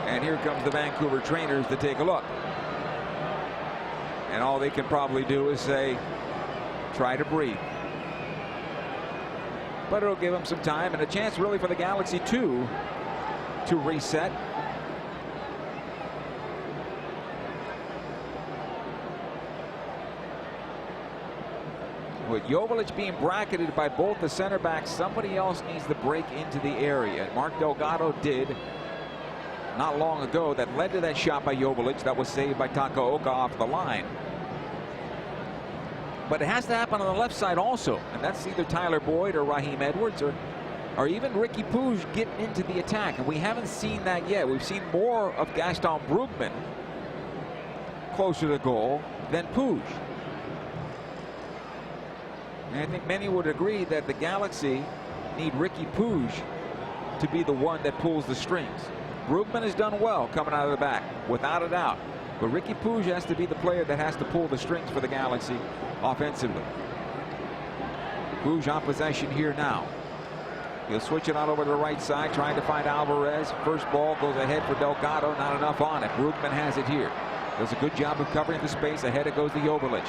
And here comes the Vancouver trainers to take a look. And all they can probably do is say, try to breathe. But it'll give them some time and a chance really for the Galaxy too to reset. With Joveljic being bracketed by both the center backs, somebody else needs to break into the area. And Mark Delgado did not long ago. That led to that shot by Joveljic that was saved by Takaoka off the line. But it has to happen on the left side also, and that's either Tyler Boyd or Raheem Edwards or even Ricky Puig getting into the attack, and we haven't seen that yet. We've seen more of Gaston Brugman closer to goal than Puig. And I think many would agree that the Galaxy need Ricky Puig to be the one that pulls the strings. Brugman has done well coming out of the back, without a doubt. But Ricky Puig has to be the player that has to pull the strings for the Galaxy offensively. Puig on possession here now. He'll switch it on over to the right side, trying to find Alvarez. First ball goes ahead for Delgado, not enough on it. Brugman has it here. Does a good job of covering the space. Ahead it goes to Joveljic.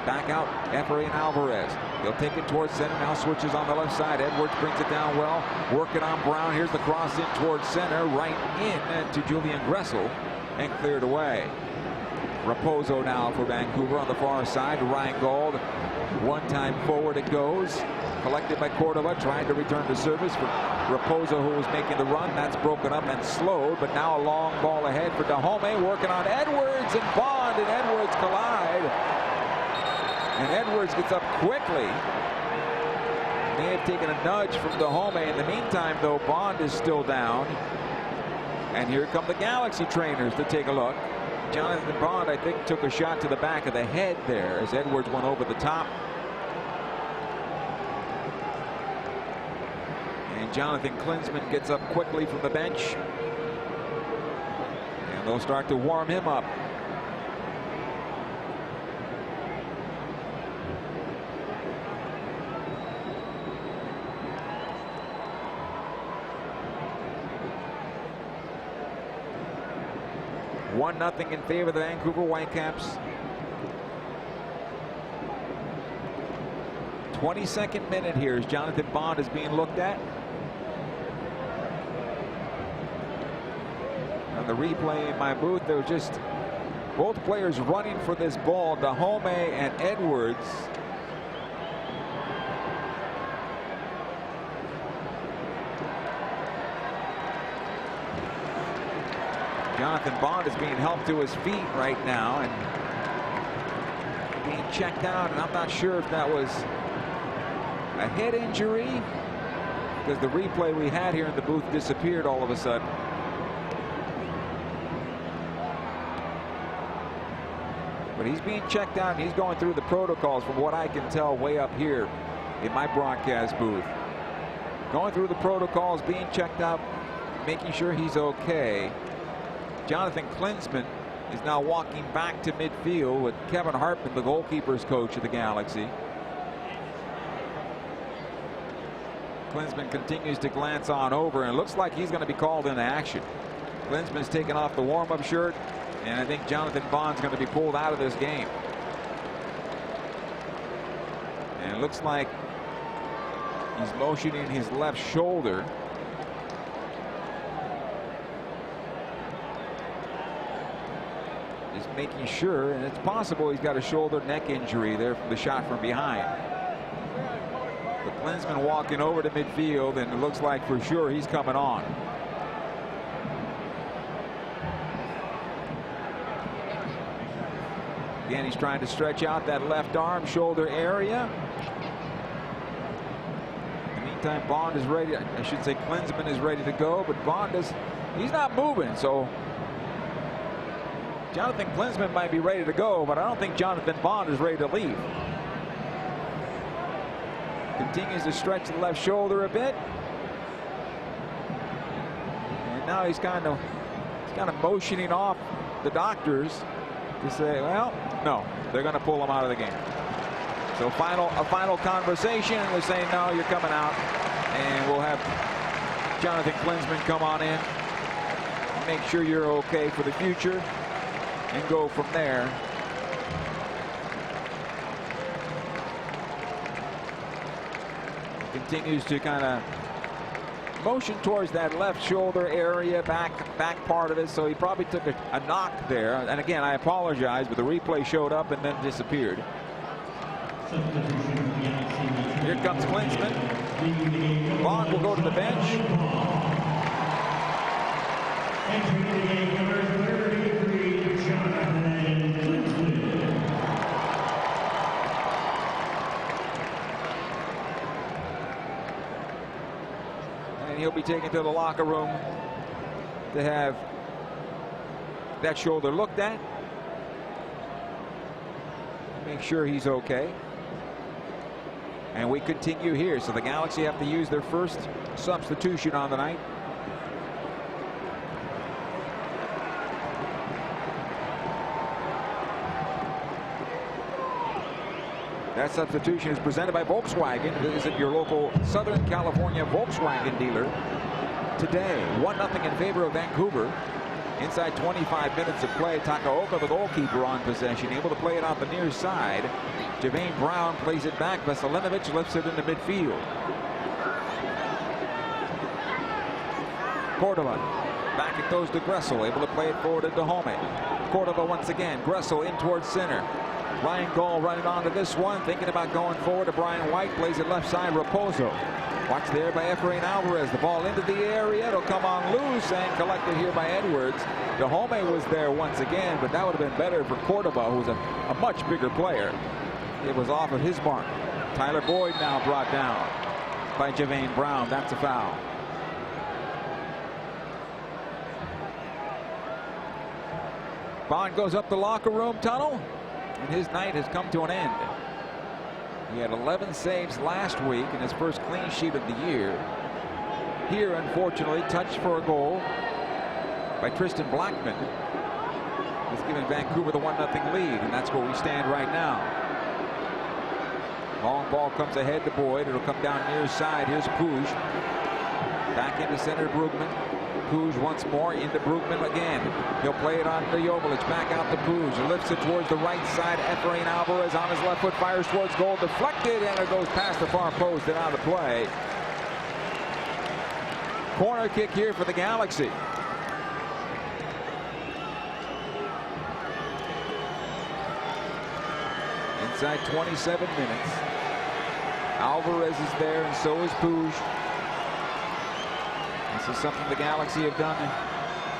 Back out, Efrain Alvarez. He'll take it towards center, now switches on the left side. Edwards brings it down well, working on Brown. Here's the cross in towards center, right in to Julian Gressel, and cleared away. Raposo now for Vancouver on the far side. Ryan Gauld, one time forward it goes. Collected by Cordova, trying to return to service for Raposo, who was making the run. That's broken up and slowed, but now a long ball ahead for Dahomey, working on Edwards and Bond, and Edwards collide. And Edwards gets up quickly. May have taken a nudge from Dahomey. In the meantime, though, Bond is still down. And here come the Galaxy trainers to take a look. Jonathan Bond, I think, took a shot to the back of the head there as Edwards went over the top. And Jonathan Klinsmann gets up quickly from the bench. And they'll start to warm him up. One nothing in favor of the Vancouver Whitecaps. 22nd minute here as Jonathan Bond is being looked at. On the replay in my booth, there was just both players running for this ball, Dahomey and Edwards. Jonathan Bond is being helped to his feet right now and being checked out, and I'm not sure if that was a head injury because the replay we had here in the booth disappeared all of a sudden. But he's being checked out, and he's going through the protocols from what I can tell way up here in my broadcast booth. Going through the protocols, being checked out, making sure he's okay. Jonathan Klinsmann is now walking back to midfield with Kevin Hartman, the goalkeepers coach of the Galaxy. Klinsmann continues to glance on over, and it looks like he's going to be called into action. Klinsmann's taken off the warm-up shirt, and I think Jonathan Bond's going to be pulled out of this game. And it looks like he's motioning his left shoulder. Just making sure, and it's possible he's got a shoulder neck injury there from the shot from behind. The Klinsmann walking over to midfield, and it looks like for sure he's coming on. Again, he's trying to stretch out that left arm shoulder area. In the meantime, Bond is ready. I should say Klinsmann is ready to go, but Bond is, he's not moving, so Jonathan Klinsmann might be ready to go, but I don't think Jonathan Bond is ready to leave. Continues to stretch the left shoulder a bit. And now he's kind of motioning off the doctors to say, well, no, they're going to pull him out of the game. So a final conversation, and they're saying, no, you're coming out. And we'll have Jonathan Klinsmann come on in, make sure you're okay for the future, and go from there. Continues to kind of motion towards that left shoulder area, back part of it, so he probably took a knock there. And again, I apologize, but the replay showed up and then disappeared. Here comes Klinsmann. Bond will go to the bench. He'll be taken to the locker room to have that shoulder looked at. Make sure he's okay. And we continue here. So the Galaxy have to use their first substitution on the night. That substitution is presented by Volkswagen. Visit your local Southern California Volkswagen dealer today. 1-0 in favor of Vancouver. Inside 25 minutes of play, Takaoka, the goalkeeper, on possession, able to play it out the near side. Jermaine Brown plays it back. Veselinovic lifts it into midfield. Cordova. Back it goes to Gressel, able to play it forward to Dahomey. Cordova once again. Gressel in towards center. Ryan Gall running onto this one, thinking about going forward to Brian White, plays it left side, Raposo. Watched there by Efrain Alvarez. The ball into the area. It'll come on loose and collected here by Edwards. Dahomey was there once again, but that would have been better for Cordova, who's a much bigger player. It was off of his mark. Tyler Boyd now brought down by Javane Brown. That's a foul. Bond goes up the locker room tunnel, and his night has come to an end. He had 11 saves last week in his first clean sheet of the year. Here, unfortunately, touched for a goal by Tristan Blackman. He's giving Vancouver the 1-0 lead, and that's where we stand right now. Long ball comes ahead to Boyd. It'll come down near side. Here's Puig. Back into center, Brugman. Puig once more into Brugman again. He'll play it on to Joveljic. Back out to Puig. He lifts it towards the right side. Efrain Alvarez on his left foot. Fires towards goal. Deflected, and it goes past the far post and out of play. Corner kick here for the Galaxy. Inside 27 minutes. Alvarez is there, and so is Puig. This is something the Galaxy have done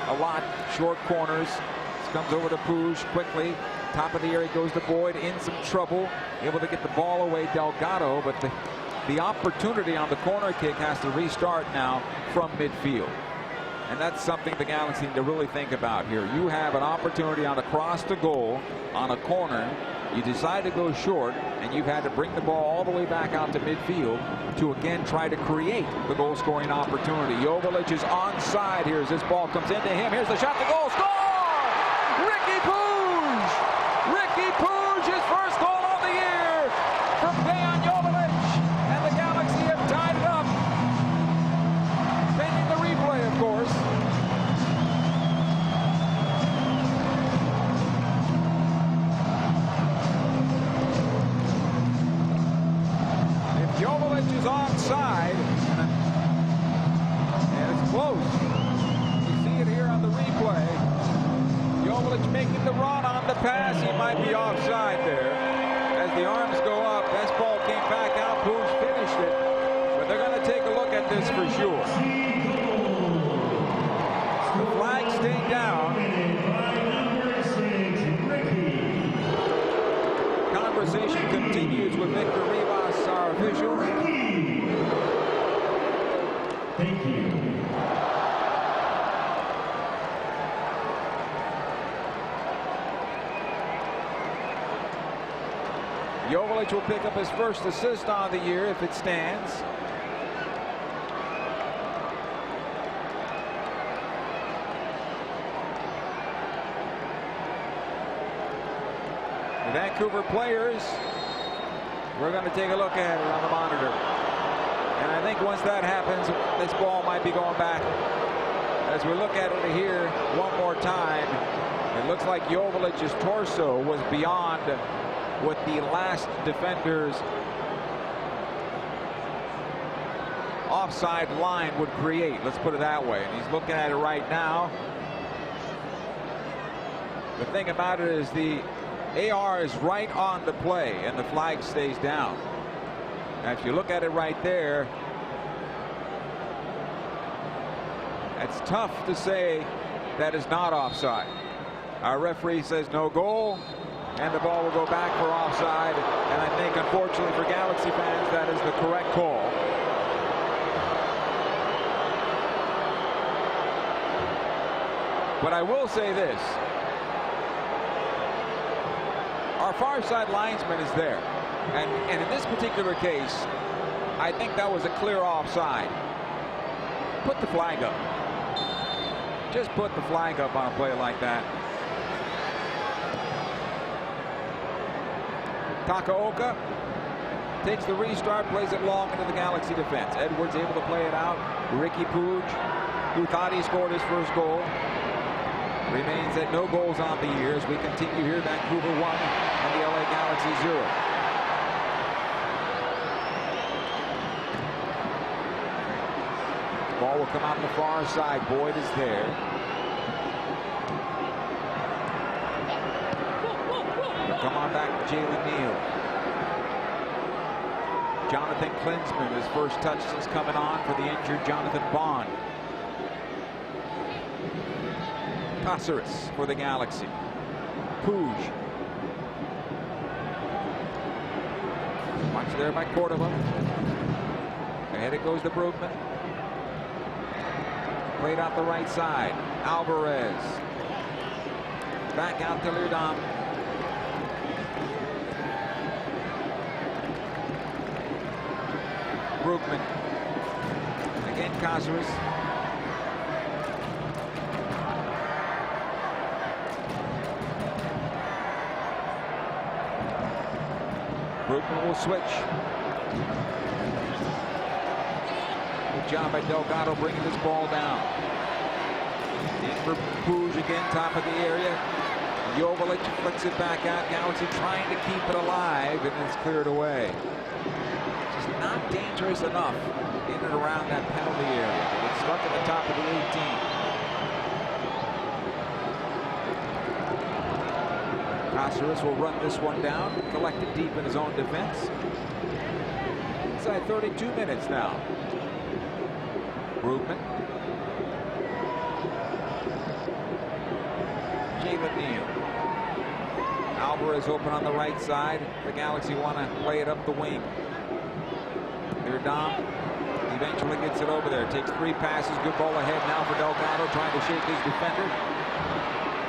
a lot. Short corners. This comes over to Puig quickly. Top of the area goes to Boyd. In some trouble. Able to get the ball away, Delgado, but the opportunity on the corner kick has to restart now from midfield. And that's something the Galaxy need to really think about here. You have an opportunity on a cross to goal on a corner. You decide to go short, and you've had to bring the ball all the way back out to midfield to again try to create the goal scoring opportunity. Joveljic is onside here as this ball comes into him. Here's the shot to goal. Score! Ricky Puig! Ricky Puig, his first goal of the year from Dejan Joveljic, and the Galaxy have tied it up. Pending the replay, of course. Joveljic is onside, and it's close. You see it here on the replay. Joveljic making the run on the pass. He might be offside there. As the arms go up, this ball came back out. Puig finished it, but they're going to take a look at this for sure. The flag stayed down. Conversation continues with Victor Rivas, our official. Thank you. Joveljic will pick up his first assist on the year if it stands. The Vancouver players, we're going to take a look at it on the monitor. And I think once that happens, this ball might be going back. As we look at it here one more time, it looks like Joveljic's torso was beyond what the last defender's offside line would create. Let's put it that way. And he's looking at it right now. The thing about it is the AR is right on the play, and the flag stays down. Now, if you look at it right there, it's tough to say that is not offside. Our referee says no goal, and the ball will go back for offside. And I think, unfortunately for Galaxy fans, that is the correct call. But I will say this. Our far side linesman is there. And in this particular case, I think that was a clear offside. Put the flag up. Just put the flag up on a play like that. Takaoka takes the restart, plays it long into the Galaxy defense. Edwards able to play it out. Ricky Puig, who thought he scored his first goal, remains at no goals on the year as we continue here. Vancouver 1 and the LA Galaxy 0. Ball will come out on the far side. Boyd is there. He'll come on back to Jalen Neal. Jonathan Klinsmann, his first touch since coming on for the injured Jonathan Bond. Caceres for the Galaxy. Puig. there by Cordova. Ahead it goes to Brugman. Played out the right side. Alvarez. Back out to Leerdam. Brugman. Again, Caceres. Brugman will switch. Good job by Delgado bringing this ball down. In for Puig again, top of the area. Joveljic flicks it back out. Galaxy trying to keep it alive, and it's cleared away. Just not dangerous enough in and around that penalty area. It's stuck at the top of the 18. Caceres will run this one down, collect it deep in his own defense. Inside 32 minutes now. Brugman. JLAB. Alvarez open on the right side. The Galaxy want to play it up the wing. Leerdam eventually gets it over there. Takes 3 passes. Good ball ahead now for Delgado, trying to shake his defender.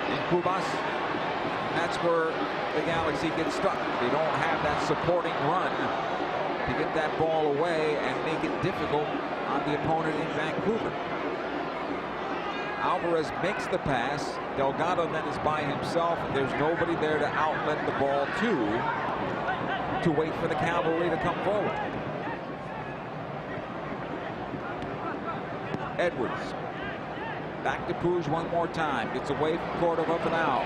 And Cubas. That's where the Galaxy gets stuck. They don't have that supporting run to get that ball away and make it difficult on the opponent in Vancouver. Alvarez makes the pass. Delgado then is by himself, and there's nobody there to outlet the ball to wait for the cavalry to come forward. Edwards. Back to Puig one more time. Gets away from Cordova for now.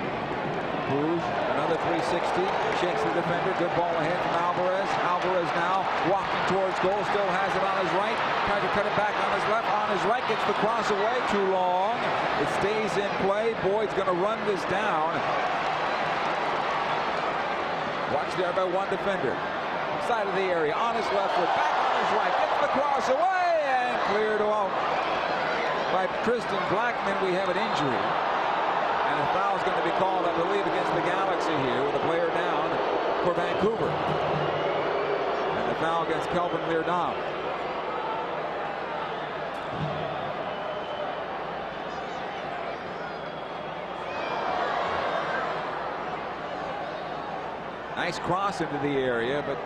Puig, another 360. Shakes the defender. Good ball ahead from Alvarez. Alvarez now walking towards goal. Still has it on his right. Tries to cut it back on his left. On his right. Gets the cross away. Too long. It stays in play. Boyd's going to run this down. Watched there by one defender. Side of the area. On his left foot. Back on his right. Gets the cross away. And cleared out by Tristan Blackman. We have an injury. And a foul is going to be called, I believe, against the Galaxy here with a player down for Vancouver. And the foul against Kelvin Leerdam. Nice cross into the area, but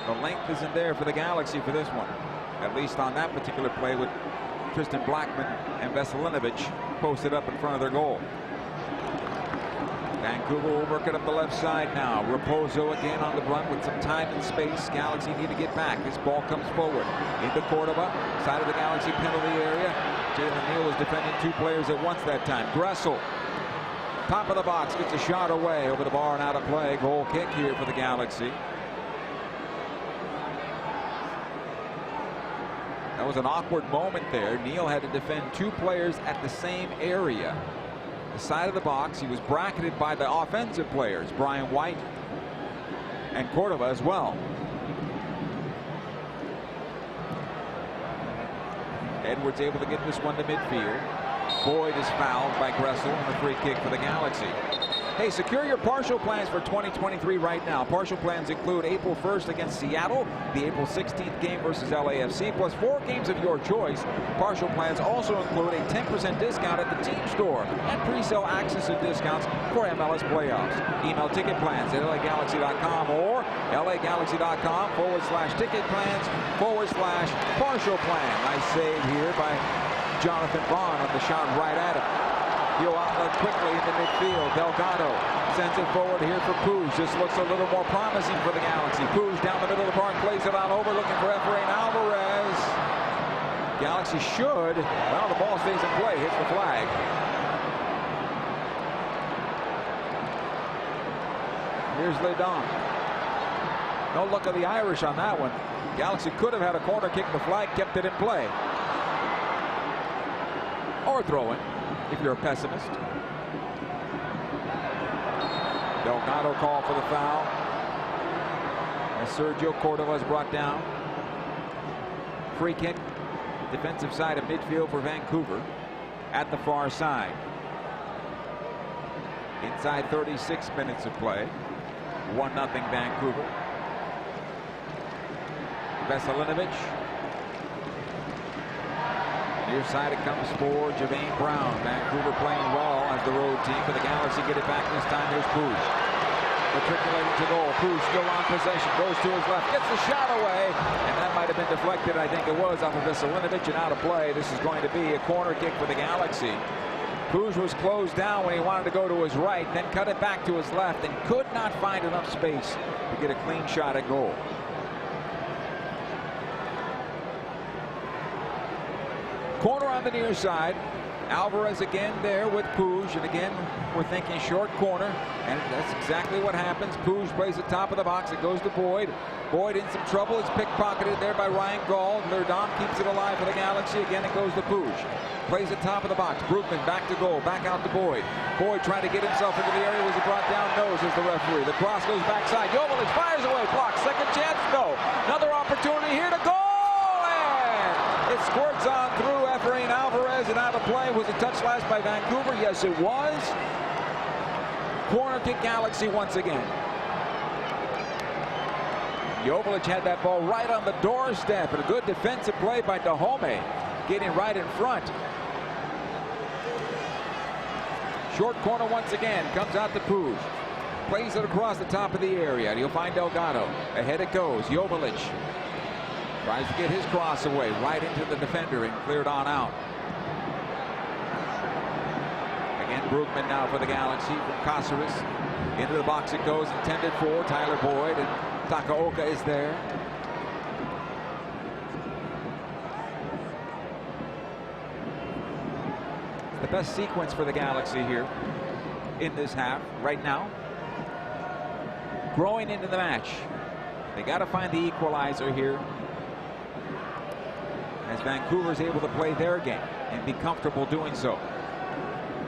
the length isn't there for the Galaxy for this one. At least on that particular play with Tristan Blackman and Veselinovic posted up in front of their goal. Vancouver will work it up the left side now. Raposo again on the run with some time and space. Galaxy need to get back. This ball comes forward into Cordova, side of the Galaxy penalty area. Jalen Neal was defending 2 players at once that time. Gressel, top of the box, gets a shot away over the bar and out of play. Goal kick here for the Galaxy. That was an awkward moment there. Neal had to defend 2 players at the same area. The side of the box, he was bracketed by the offensive players, Brian White and Cordova as well. Edwards able to get this one to midfield. Boyd is fouled by Gressel on a free kick for the Galaxy. Hey, secure your partial plans for 2023 right now. Partial plans include April 1st against Seattle, the April 16th game versus LAFC, plus 4 games of your choice. Partial plans also include a 10% discount at the team store and pre-sale access and discounts for MLS playoffs. Email ticket plans at LAGalaxy.com or LAGalaxy.com/ticket plans/partial plan. Nice save here by Jonathan Vaughn on the shot right at him. He'll outlet quickly into midfield. Delgado sends it forward here for Puig. This looks a little more promising for the Galaxy. Puig down the middle of the park, plays it on over, looking for Efrain Alvarez. Galaxy should. Well, the ball stays in play, hits the flag. Here's Leerdam. No look of the Irish on that one. Galaxy could have had a corner kick. The flag kept it in play. Or throw it, if you're a pessimist. Delgado called for the foul. As Sergio Cordova is brought down. Free kick, defensive side of midfield for Vancouver at the far side. Inside 36 minutes of play. 1-0 Vancouver. Veselinovic. Near side it comes for Javane Brown. Vancouver playing well as the road team, but the Galaxy get it back this time. Here's Puig. Matriculating to goal. Puig still on possession. Goes to his left. Gets the shot away. And that might have been deflected. I think it was off of Veselinovic and out of play. This is going to be a corner kick for the Galaxy. Puig was closed down when he wanted to go to his right, then cut it back to his left and could not find enough space to get a clean shot at goal. Corner on the near side. Alvarez again there with Puig, and again we're thinking short corner, and that's exactly what happens. Puig plays the top of the box. It goes to Boyd. Boyd in some trouble. It's pickpocketed there by Ryan Gaul. Lerdam keeps it alive for the Galaxy. Again it goes to Puig. Plays the top of the box. Brugman back to goal. Back out to Boyd. Boyd trying to get himself into the area. Was it brought down? No, says the referee. The cross goes backside. Joveljic fires away. Blocked. Second chance? No. Another opportunity here to goal. It squirts on through Efrain Alvarez and out of play. Was it touched last by Vancouver? Yes, it was. Corner kick Galaxy once again. Joveljic had that ball right on the doorstep, and a good defensive play by Dahomey, getting right in front. Short corner once again. Comes out to Puig. Plays it across the top of the area. He'll find Delgado. Ahead it goes. Joveljic tries to get his cross away, right into the defender and cleared on out. Again, Brugman now for the Galaxy from Cáceres. Into the box it goes, intended for Tyler Boyd, and Takaoka is there. It's the best sequence for the Galaxy here in this half right now. Growing into the match. They got to find the equalizer here, as Vancouver is able to play their game and be comfortable doing so.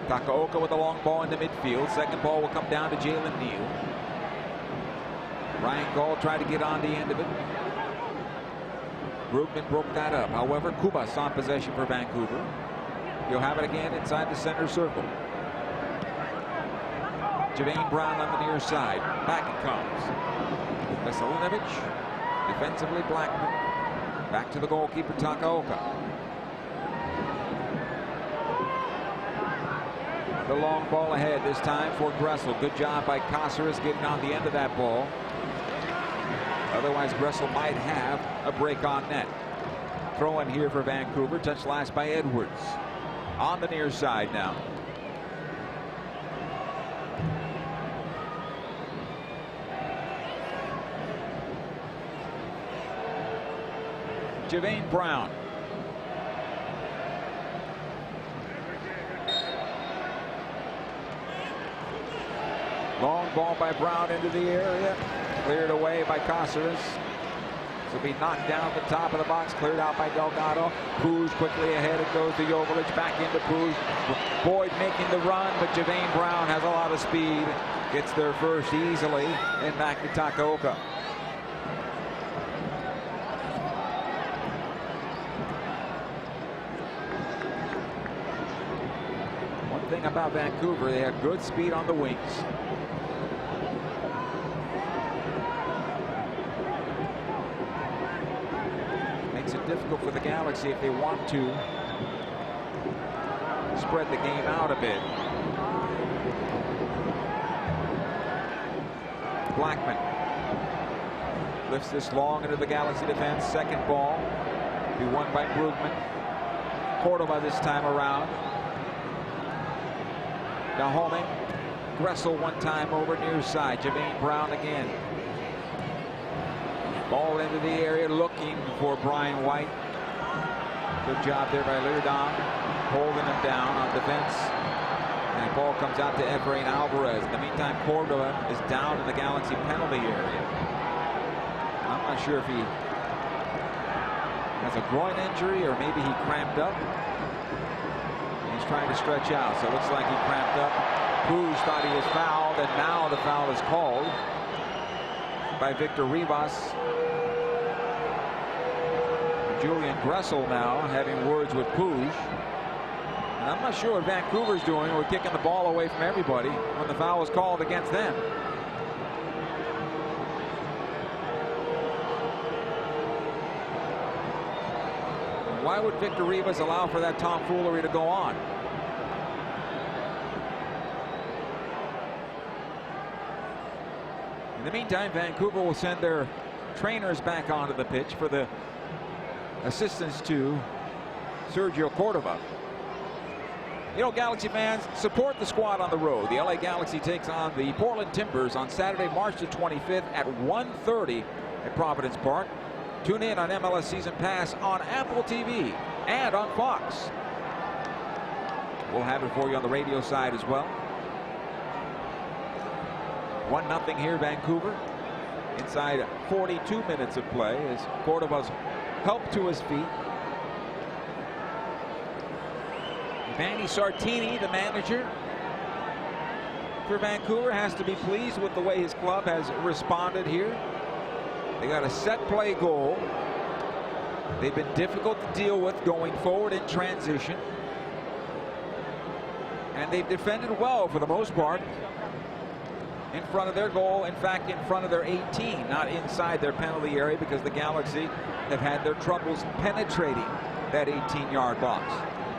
Takaoka with a long ball into midfield. Second ball will come down to Jalen Neal. Ryan Gaul tried to get on the end of it. Brugman broke that up. However, Kubas on possession for Vancouver. He'll have it again inside the center circle. Javane Brown on the near side. Back it comes. Veselinovic. Defensively, Blackman. Back to the goalkeeper, Takaoka. The long ball ahead this time for Gressel. Good job by Cáceres getting on the end of that ball. Otherwise, Gressel might have a break on net. Throw in here for Vancouver. Touched last by Edwards. On the near side now. Javane Brown. Long ball by Brown into the area. Cleared away by Cáceres. This will be knocked down at the top of the box. Cleared out by Delgado. Puig quickly ahead. It goes to Joveljic. Back into Puig. Boyd making the run, but Javane Brown has a lot of speed. Gets there first easily. And back to Takaoka. Thing about Vancouver, they have good speed on the wings. Makes it difficult for the Galaxy if they want to spread the game out a bit. Blackman lifts this long into the Galaxy defense. Second ball be won by Brugman. Cordova this time around. Dahomey. Gressel one time over near side. Javane Brown again. Ball into the area looking for Brian White. Good job there by Lerdam, holding him down on defense. And the ball comes out to Efrain Alvarez. In the meantime, Cordova is down in the Galaxy penalty area. I'm not sure if he has a groin injury or maybe he cramped up. He's trying to stretch out, so it looks like he cramped up. Puig thought he was fouled, and now the foul is called by Victor Rivas. Julian Gressel now having words with Puig. And I'm not sure what Vancouver's doing. We're kicking the ball away from everybody when the foul was called against them. Why would Victor Rivas allow for that tomfoolery to go on? In the meantime, Vancouver will send their trainers back onto the pitch for the assistance to Sergio Cordova. You know, Galaxy fans, support the squad on the road. The LA Galaxy takes on the Portland Timbers on Saturday, March the 25th at 1:30 at Providence Park. Tune in on MLS Season Pass on Apple TV and on Fox. We'll have it for you on the radio side as well. 1-0 here, Vancouver. Inside 42 minutes of play as Cordova's helped to his feet. Manny Sartini, the manager for Vancouver, has to be pleased with the way his club has responded here. They got a set play goal. They've been difficult to deal with going forward in transition. And they've defended well for the most part in front of their goal. In fact, in front of their 18, not inside their penalty area, because the Galaxy have had their troubles penetrating that 18-yard box.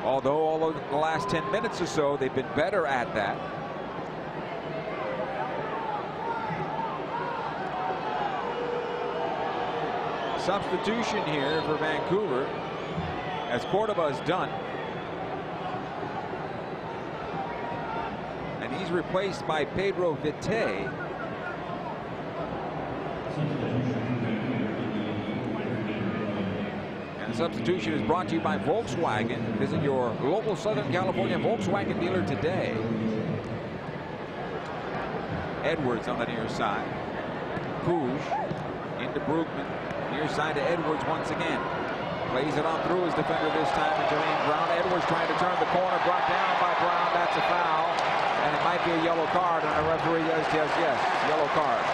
Although all of the last 10 minutes or so, they've been better at that. Substitution here for Vancouver, as Cordova is done. And he's replaced by Pedro Vite. And the substitution is brought to you by Volkswagen. Visit your local Southern California Volkswagen dealer today. Edwards on the near side. Puig into Brugman. Near side to Edwards once again. Plays it on through his defender this time to Jermaine Brown. Edwards trying to turn the corner, brought down by Brown. That's a foul. And it might be a yellow card, and the referee says yes, yellow card.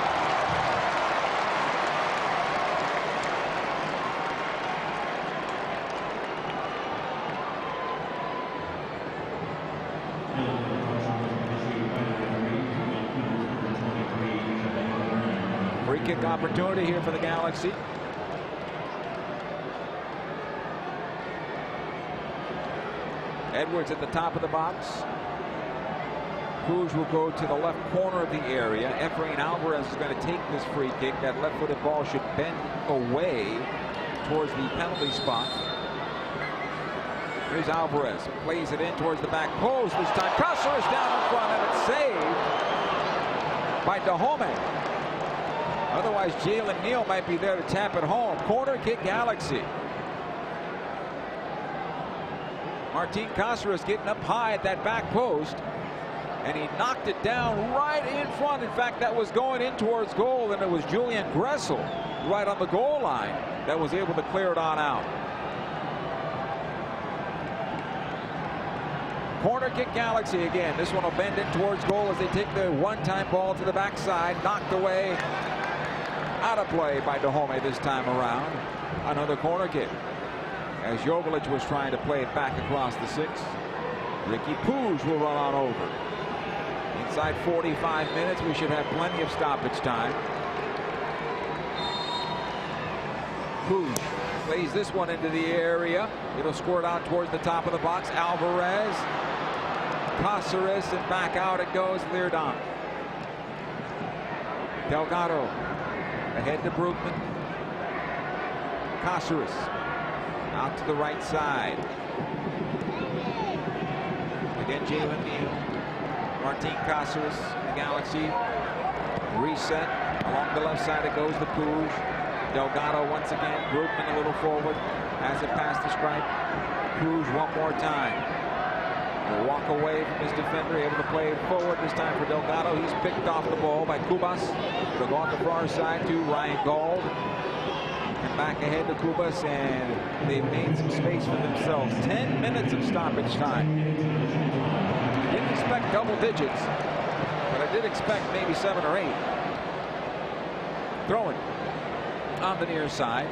Free kick opportunity here for the Galaxy. Edwards at the top of the box. Puig will go to the left corner of the area. Efrain Alvarez is going to take this free kick. That left-footed ball should bend away towards the penalty spot. Here's Alvarez. Plays it in towards the back post this time. Cáceres down in front, and it's saved by Dahome. Otherwise, Jalen Neal might be there to tap it home. Corner kick, Galaxy. Martin Cáceres getting up high at that back post, and he knocked it down right in front. In fact, that was going in towards goal, and it was Julian Gressel right on the goal line that was able to clear it on out. Corner kick, Galaxy again. This one will bend in towards goal as they take the one-time ball to the backside. Knocked away, out of play by Dahome this time around. Another corner kick, as Joveljic was trying to play it back across the 6. Ricky Puig will run on over. Inside 45 minutes, we should have plenty of stoppage time. Puig plays this one into the area. It'll squirt out towards the top of the box. Alvarez, Cáceres, and back out it goes. Cleared on. Delgado ahead to Brugman. Cáceres out to the right side. Again, Jalen Neal. Martin Cáceres, the Galaxy. Reset. Along the left side it goes to Puig. Delgado once again. Brugman a little forward. Has it past the stripe. Puig one more time. Will walk away from his defender. Able to play it forward this time for Delgado. He's picked off the ball by Cubas. It'll go on the far side to Ryan Gauld. And back ahead to Cubas, and they've made some space for themselves. 10 minutes of stoppage time. Didn't expect double digits, but I did expect maybe 7 or 8. Throwing on the near side.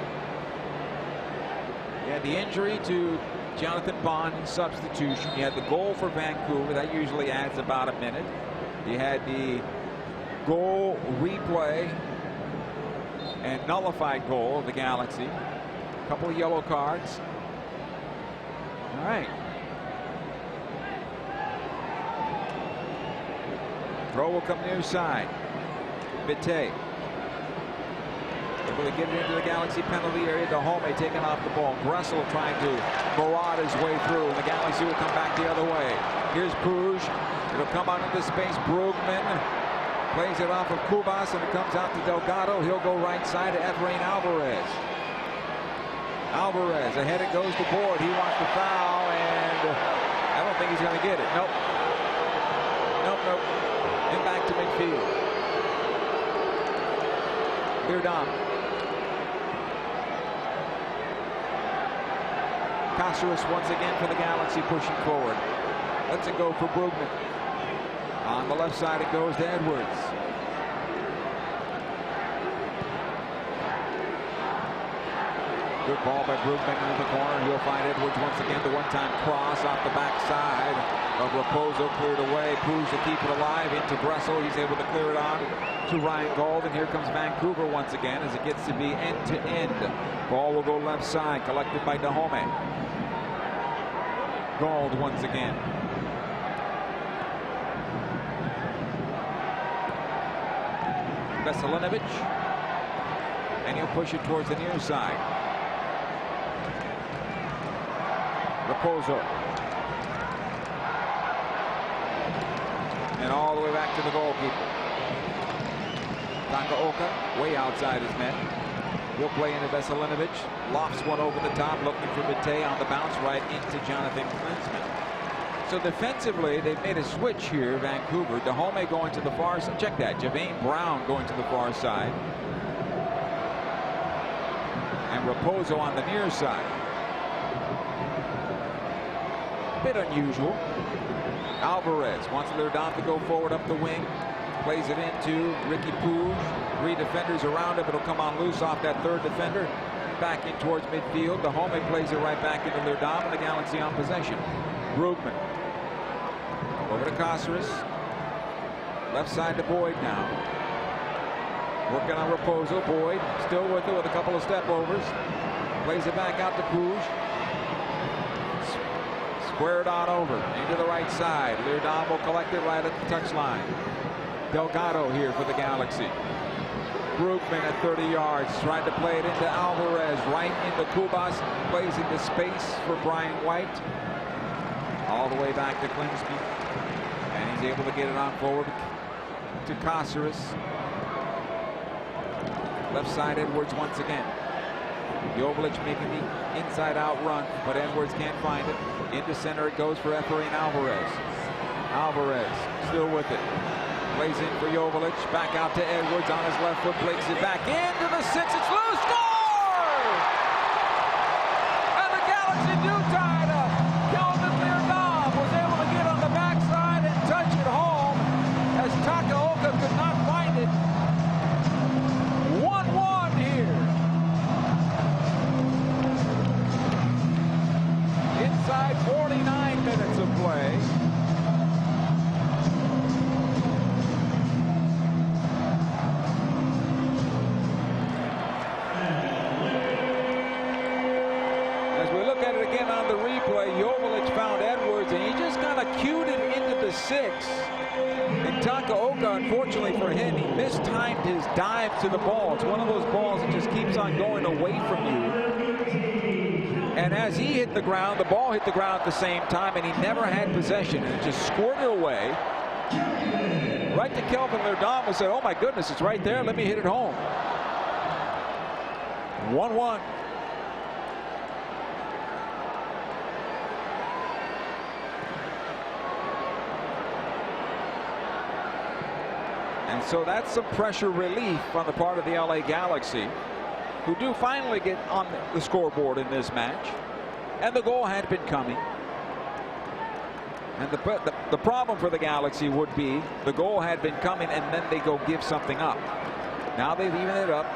You had the injury to Jonathan Bond in substitution. You had the goal for Vancouver. That usually adds about a minute. You had the goal replay and nullified goal of the Galaxy. A couple of yellow cards. All right. Throw will come near side. Vite. Able to get it into the Galaxy penalty area. Dahome taking off the ball. Gressel trying to barrage his way through, and the Galaxy will come back the other way. Here's Puig. It'll come out into space. Brugman plays it off of Kubas, and it comes out to Delgado. He'll go right side to Efrain Alvarez. Alvarez, ahead it goes to Board. He wants the foul, and I don't think he's going to get it. Nope. Nope. And back to midfield. Leerdam. Caceres once again for the Galaxy, pushing forward. Lets it go for Brugman. On the left side it goes to Edwards. Good ball by Brugman into the corner. He'll find Edwards once again. The one-time cross off the backside of Raposo, cleared away. Puig to keep it alive into Gressel. He's able to clear it on to Ryan Gauld. And here comes Vancouver once again as it gets to be end-to-end. Ball will go left side, collected by Dahome. Gauld once again. Veselinovic. And he'll push it towards the near side. Raposo. And all the way back to the goalkeeper. Takaoka way outside his net. He'll play into Veselinovic. Lofts one over the top, looking for Vite on the bounce right into Jonathan Klinsmann. So defensively, they've made a switch here, Vancouver. Dahome going to the far side. Check that. Javane Brown going to the far side. And Raposo on the near side. Bit unusual. Alvarez wants Leerdam to go forward up the wing. Plays it into Ricky Puig. 3 defenders around him. It'll come on loose off that 3rd defender. Back in towards midfield. Dahome plays it right back into Leerdam, and the Galaxy on possession. Brugman. Over to Caceres. Left side to Boyd now. Working on Raposo. Boyd still with it with a couple of step overs. Plays it back out to Puig. Squared on over into the right side. Leerdam will collect it right at the touchline. Delgado here for the Galaxy. Brugman at 30 yards, trying to play it into Alvarez, right into Kubas, plays into space for Brian White. All the way back to Klinsmann. And he's able to get it on forward to Caceres. Left side, Edwards once again. Joveljic making the inside-out run, but Edwards can't find it. Into center it goes for Efrain Alvarez. Alvarez still with it. Plays in for Joveljic. Back out to Edwards on his left foot. Plays it back into the 6. It's loose. Score! And the Galaxy do tie it up. Kelvin Leerdam was able to get on the backside and touch it home as Takaoka could not find it. 1-1 here. Inside 49 minutes of play. As we look at it again on the replay, Joveljic found Edwards, and he just kind of cued it into the 6. And Takaoka, unfortunately for him, he mistimed his dive to the ball. It's one of those balls that just keeps on going away from you. And as he hit the ground, the ball hit the ground at the same time, and he never had possession. And it just squirted away right to Kelvin Leerdam, who said, oh my goodness, it's right there. Let me hit it home. 1-1. And so that's some pressure relief on the part of the LA Galaxy, who do finally get on the scoreboard in this match. And the goal had been coming. And the problem for the Galaxy would be the goal had been coming, and then they go give something up. Now they've evened it up.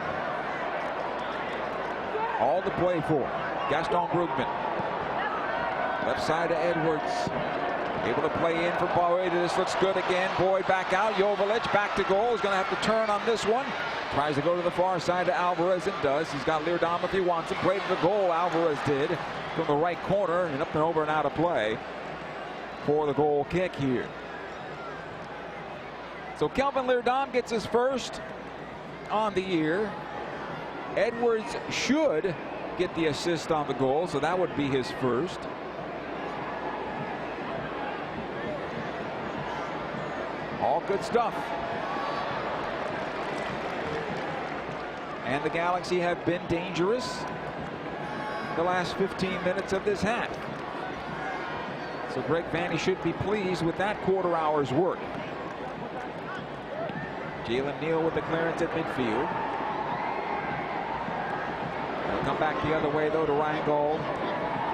All to play for. Gaston Brugman. Left side to Edwards. Able to play in for Boyd. This looks good again. Boyd back out. Joveljic back to goal. He's going to have to turn on this one. Tries to go to the far side to Alvarez and does. He's got Leerdam if he wants him. Played to the goal. Alvarez did from the right corner and up and over and out of play for the goal kick here. So Kelvin Leerdam gets his first on the year. Edwards should get the assist on the goal, so that would be his first. All good stuff. And the Galaxy have been dangerous the last 15 minutes of this half. So Greg Vanney should be pleased with that quarter hour's work. Jalen Neal with the clearance at midfield. They'll come back the other way though to Ryan Gauld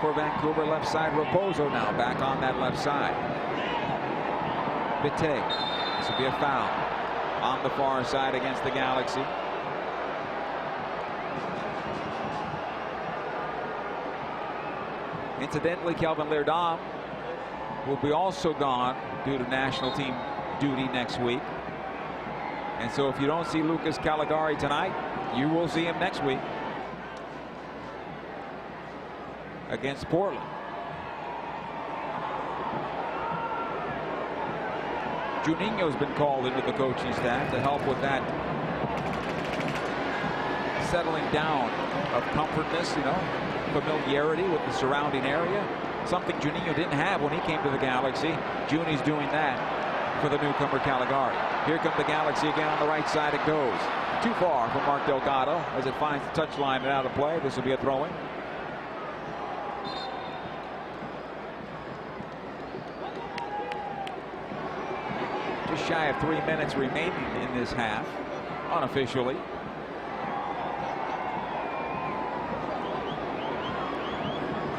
for Vancouver. Left side, Raposo now back on that left side. Bite. This will be a foul on the far side against the Galaxy. Incidentally, Kelvin Leerdam will be also gone due to national team duty next week. And so if you don't see Lucas Caligari tonight, you will see him next week against Portland. Juninho's been called into the coaching staff to help with that settling down of comfortness, familiarity with the surrounding area. Something Juninho didn't have when he came to the Galaxy. Juni's doing that for the newcomer Caligari. Here come the Galaxy again on the right side. It goes too far for Mark Delgado as it finds the touchline and out of play. This will be a throw-in. Just shy of 3 minutes remaining in this half, unofficially.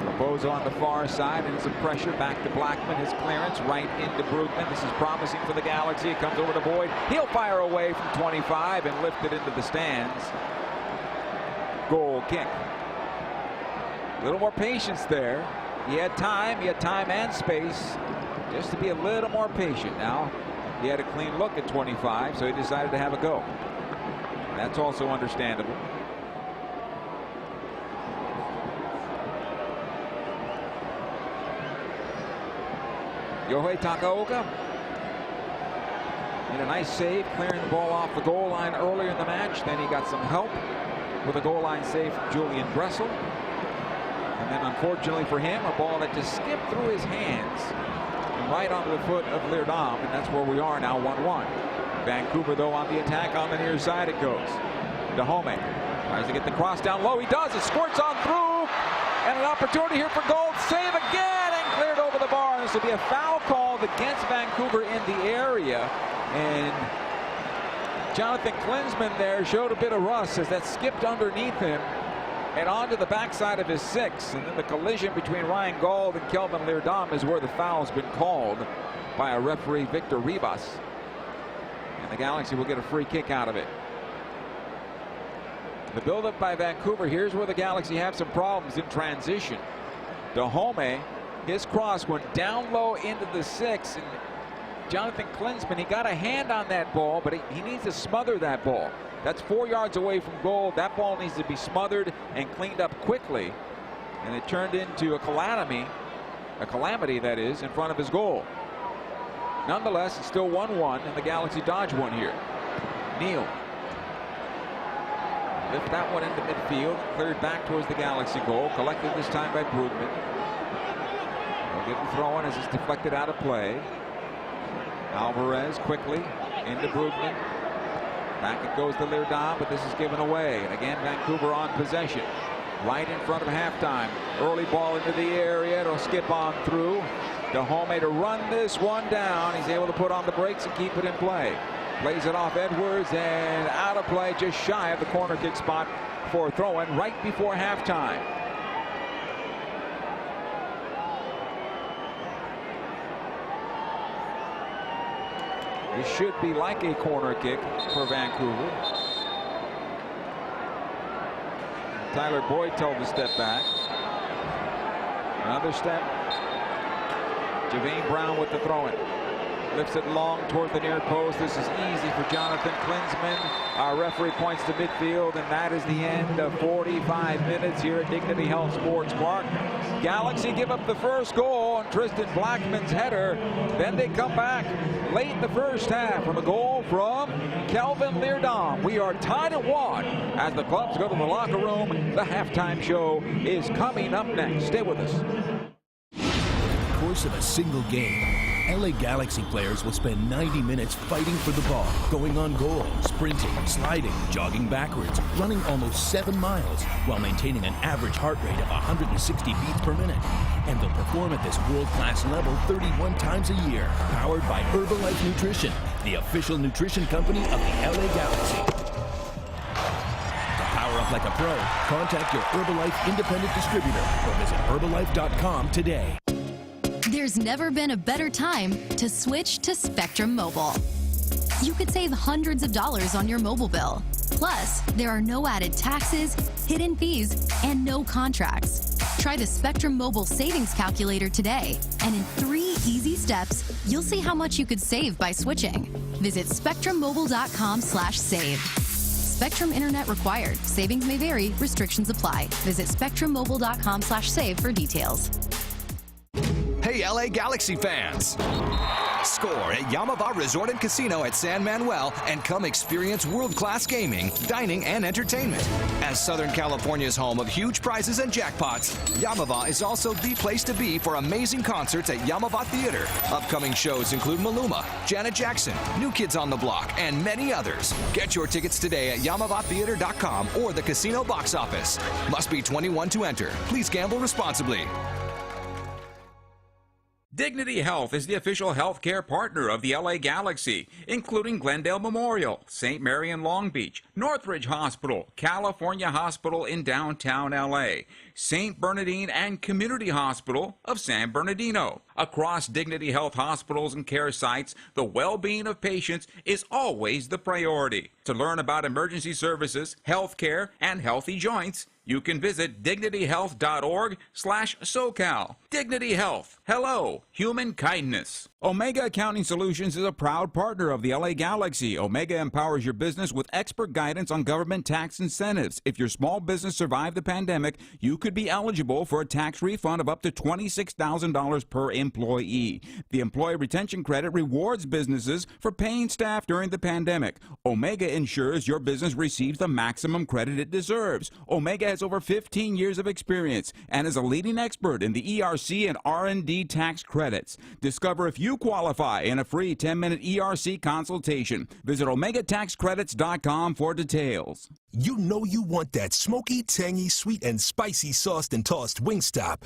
Raposo on the far side and some pressure back to Blackman. His clearance right into Brugman. This is promising for the Galaxy. It comes over to Boyd. He'll fire away from 25 and lift it into the stands. Goal kick. A little more patience there. He had time and space just to be a little more patient. Now he had a clean look at 25, so he decided to have a go. That's also understandable. Yohei Takaoka made a nice save, clearing the ball off the goal line earlier in the match. Then he got some help with a goal line save from Julian Gressel. And then unfortunately for him, a ball that just skipped through his hands and right onto the foot of Leerdam, and that's where we are now, 1-1. Vancouver though on the attack on the near side it goes. Dahome tries to get the cross down low. He does. It squirts on through. And an opportunity here for Gauld. Save again and cleared over the bar. This will be a foul called against Vancouver in the area. And Jonathan Klinsmann there showed a bit of rust as that skipped underneath him and onto the backside of his six. And then the collision between Ryan Gauld and Kelvin Leerdam is where the foul's been called by a referee, Victor Ribas. And the Galaxy will get a free kick out of it. The buildup by Vancouver. Here's where the Galaxy have some problems in transition. Dahome, his cross went down low into the six, and Jonathan Klinsmann, he got a hand on that ball, but he needs to smother that ball. That's 4 yards away from goal. That ball needs to be smothered and cleaned up quickly, and it turned into a calamity that is, in front of his goal. Nonetheless, it's still 1-1, and the Galaxy dodge one here. Neal. Lift that one into midfield, cleared back towards the Galaxy goal, collected this time by Brugman. They'll get the throw in as it's deflected out of play. Alvarez quickly into Brugman. Back it goes to Leerdam, but this is given away. And again, Vancouver on possession. Right in front of halftime. Early ball into the area. It'll skip on through. Dahome to run this one down. He's able to put on the brakes and keep it in play. Plays it off Edwards and out of play, just shy of the corner kick spot for a throw-in right before halftime. This should be like a corner kick for Vancouver. Tyler Boyd told to step back. Another step. Javane Brown with the throw-in. Lifts it long toward the near post. This is easy for Jonathan Klinsman. Our referee points to midfield, and that is the end of 45 minutes here at Dignity Health Sports Park. Galaxy give up the first goal on Tristan Blackman's header. Then they come back late in the first half from a goal from Kelvin Leardom. We are tied at 1 as the clubs go to the locker room. The halftime show is coming up next. Stay with us. In the course of a single game, LA Galaxy players will spend 90 minutes fighting for the ball, going on goal, sprinting, sliding, jogging backwards, running almost 7 miles, while maintaining an average heart rate of 160 beats per minute. And they'll perform at this world-class level 31 times a year, powered by Herbalife Nutrition, the official nutrition company of the LA Galaxy. To power up like a pro, contact your Herbalife independent distributor or visit Herbalife.com today. There's never been a better time to switch to Spectrum Mobile. You could save hundreds of dollars on your mobile bill. Plus, there are no added taxes, hidden fees, and no contracts. Try the Spectrum Mobile Savings Calculator today, and in 3 easy steps, you'll see how much you could save by switching. Visit spectrummobile.com/save. Spectrum Internet required. Savings may vary. Restrictions apply. Visit spectrummobile.com/save for details. Hey, LA Galaxy fans! Score at Yamava Resort and Casino at San Manuel and come experience world-class gaming, dining, and entertainment. As Southern California's home of huge prizes and jackpots, Yamava is also the place to be for amazing concerts at Yamava Theater. Upcoming shows include Maluma, Janet Jackson, New Kids on the Block, and many others. Get your tickets today at YamavaTheater.com or the casino box office. Must be 21 to enter. Please gamble responsibly. Dignity Health is the official healthcare partner of the LA Galaxy, including Glendale Memorial, St. Mary in Long Beach, Northridge Hospital, California Hospital in downtown LA, St. Bernardine and Community Hospital of San Bernardino. Across Dignity Health hospitals and care sites, the well-being of patients is always the priority. To learn about emergency services, healthcare, and healthy joints, you can visit dignityhealth.org/SoCal. Dignity Health. Hello, human kindness. Omega Accounting Solutions is a proud partner of the LA Galaxy. Omega empowers your business with expert guidance on government tax incentives. If your small business survived the pandemic, you could be eligible for a tax refund of up to $26,000 per employee. The Employee Retention Credit rewards businesses for paying staff during the pandemic. Omega ensures your business receives the maximum credit it deserves. Omega has over 15 years of experience and is a leading expert in the ERC and R&D tax credits. Discover if you qualify in a free 10-minute ERC consultation. Visit OmegaTaxCredits.com for details. You know you want that smoky, tangy, sweet, and spicy sauced and tossed Wingstop.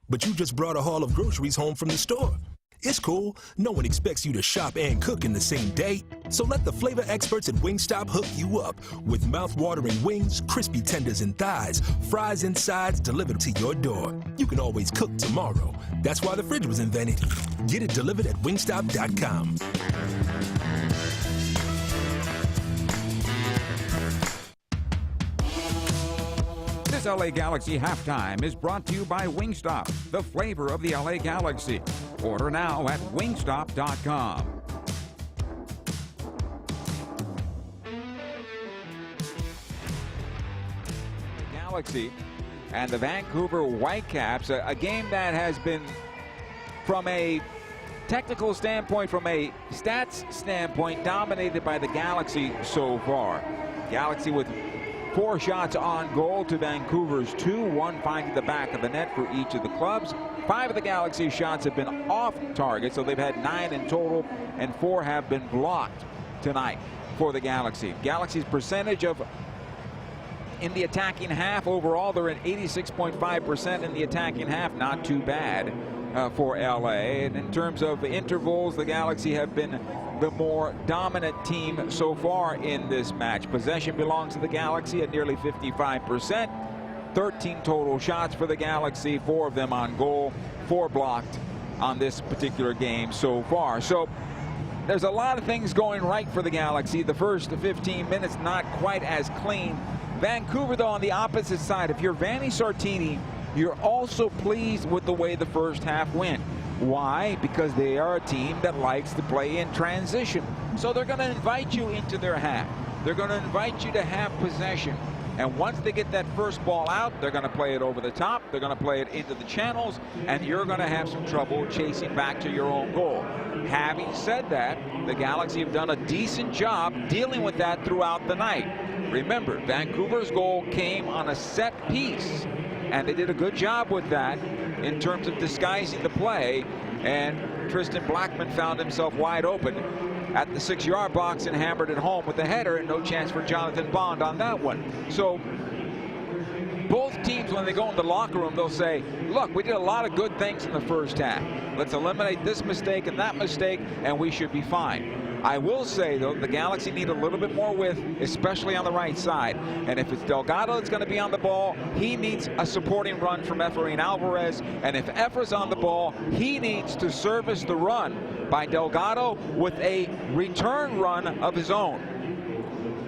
But you just brought a haul of groceries home from the store. It's cool. No one expects you to shop and cook in the same day. So let the flavor experts at Wingstop hook you up with mouth-watering wings, crispy tenders and thighs, fries and sides delivered to your door. You can always cook tomorrow. That's why the fridge was invented. Get it delivered at wingstop.com. This LA Galaxy halftime is brought to you by Wingstop, the flavor of the LA Galaxy. Order now at wingstop.com. Galaxy and the Vancouver Whitecaps, a game that has been, from a technical standpoint, from a stats standpoint, dominated by the Galaxy so far. Galaxy with 4 shots on goal to Vancouver's 2, 1 finding the back of the net for each of the clubs. 5 of the Galaxy shots have been off target, so they've had 9 in total, and 4 have been blocked tonight for the Galaxy. Galaxy's percentage of in the attacking half overall, they're at 86.5% in the attacking half. Not too bad for LA. And in terms of intervals, the Galaxy have been the more dominant team so far in this match. Possession belongs to the Galaxy at nearly 55%. 13 total shots for the Galaxy, 4 of them on goal, 4 blocked on this particular game so far. So there's a lot of things going right for the Galaxy. The first 15 minutes not quite as clean. Vancouver, though, on the opposite side, if you're Vanni Sartini, you're also pleased with the way the first half went. Why? Because they are a team that likes to play in transition. So they're going to invite you into their half. They're going to invite you to have possession. And once they get that first ball out, they're going to play it over the top. They're going to play it into the channels, and you're going to have some trouble chasing back to your own goal. Having said that, the Galaxy have done a decent job dealing with that throughout the night. Remember, Vancouver's goal came on a set piece, and they did a good job with that in terms of disguising the play, and Tristan Blackman found himself wide open at the 6-yard box and hammered it home with a header, and no chance for Jonathan Bond on that one. So both teams, when they go in the locker room, they'll say, look, we did a lot of good things in the first half. Let's eliminate this mistake and that mistake, and we should be fine. I will say, though, the Galaxy need a little bit more width, especially on the right side. And if it's Delgado that's going to be on the ball, he needs a supporting run from Efrain Alvarez. And if Efra's on the ball, he needs to service the run by Delgado with a return run of his own.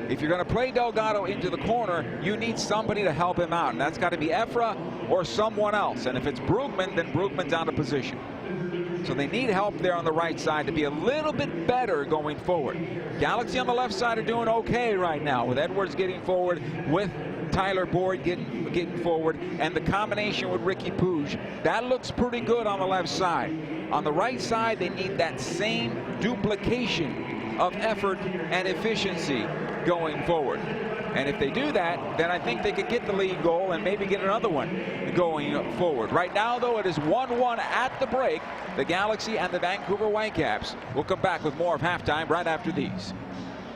If you're going to play Delgado into the corner, you need somebody to help him out. And that's got to be Efra or someone else. And if it's Brugman, then Brugman's out of position. So they need help there on the right side to be a little bit better going forward. Galaxy on the left side are doing okay right now, with Edwards getting forward, with Tyler Boyd getting forward, and the combination with Ricky Puig. That looks pretty good on the left side. On the right side, they need that same duplication of effort and efficiency going forward. And if they do that, then I think they could get the lead goal and maybe get another one going forward. Right now, though, it is 1-1 at the break. The Galaxy and the Vancouver Whitecaps will come back with more of halftime right after these.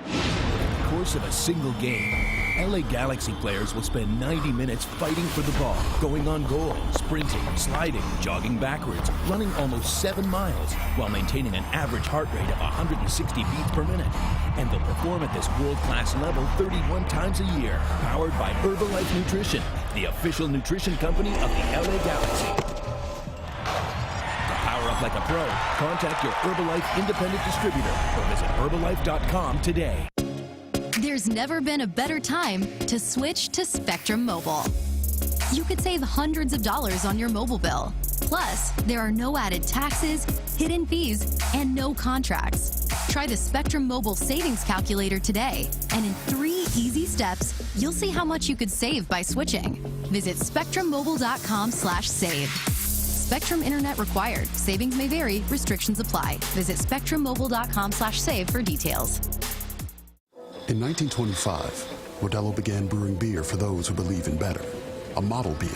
In the course of a single game, LA Galaxy players will spend 90 minutes fighting for the ball, going on goal, sprinting, sliding, jogging backwards, running almost 7 miles, while maintaining an average heart rate of 160 beats per minute. And they'll perform at this world-class level 31 times a year, powered by Herbalife Nutrition, the official nutrition company of the LA Galaxy. To power up like a pro, contact your Herbalife independent distributor or visit Herbalife.com today. There's never been a better time to switch to Spectrum Mobile. You could save hundreds of dollars on your mobile bill. Plus, there are no added taxes, hidden fees, and no contracts. Try the Spectrum Mobile Savings Calculator today, and in 3 easy steps, you'll see how much you could save by switching. Visit spectrummobile.com/save. Spectrum Internet required. Savings may vary. Restrictions apply. Visit spectrummobile.com/save for details. In 1925, Modelo began brewing beer for those who believe in better. A model beer,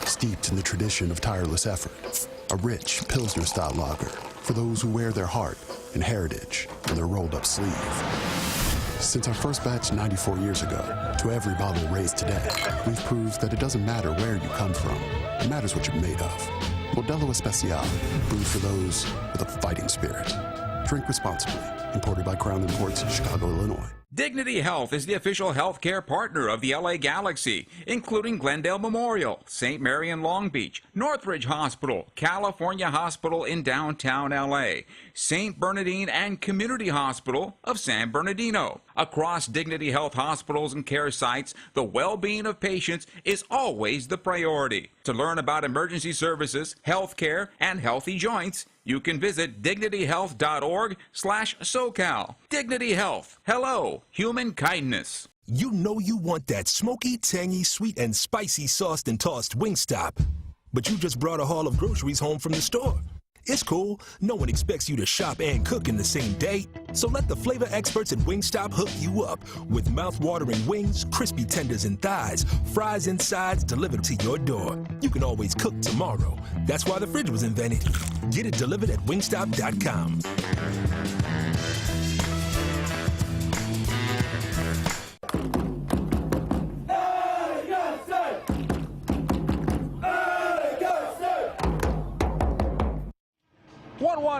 steeped in the tradition of tireless effort. A rich Pilsner-style lager for those who wear their heart and heritage in their rolled-up sleeve. Since our first batch 94 years ago, to every bottle raised today, we've proved that it doesn't matter where you come from. It matters what you're made of. Modelo Especial, brewed for those with a fighting spirit. Drink responsibly. Imported by Crown Imports, Chicago, Illinois. Dignity Health is the official healthcare partner of the LA Galaxy, including Glendale Memorial, St. Mary in Long Beach, Northridge Hospital, California Hospital in downtown LA, St. Bernardine and Community Hospital of San Bernardino. Across Dignity Health hospitals and care sites, the well-being of patients is always the priority. To learn about emergency services, healthcare, and healthy joints, you can visit dignityhealth.org/SoCal. Dignity Health. Hello, human kindness. You know you want that smoky, tangy, sweet, and spicy sauced and tossed Wingstop. But you just brought a haul of groceries home from the store. It's cool. No one expects you to shop and cook in the same day. So let the flavor experts at Wingstop hook you up with mouth-watering wings, crispy tenders and thighs, fries and sides delivered to your door. You can always cook tomorrow. That's why the fridge was invented. Get it delivered at wingstop.com.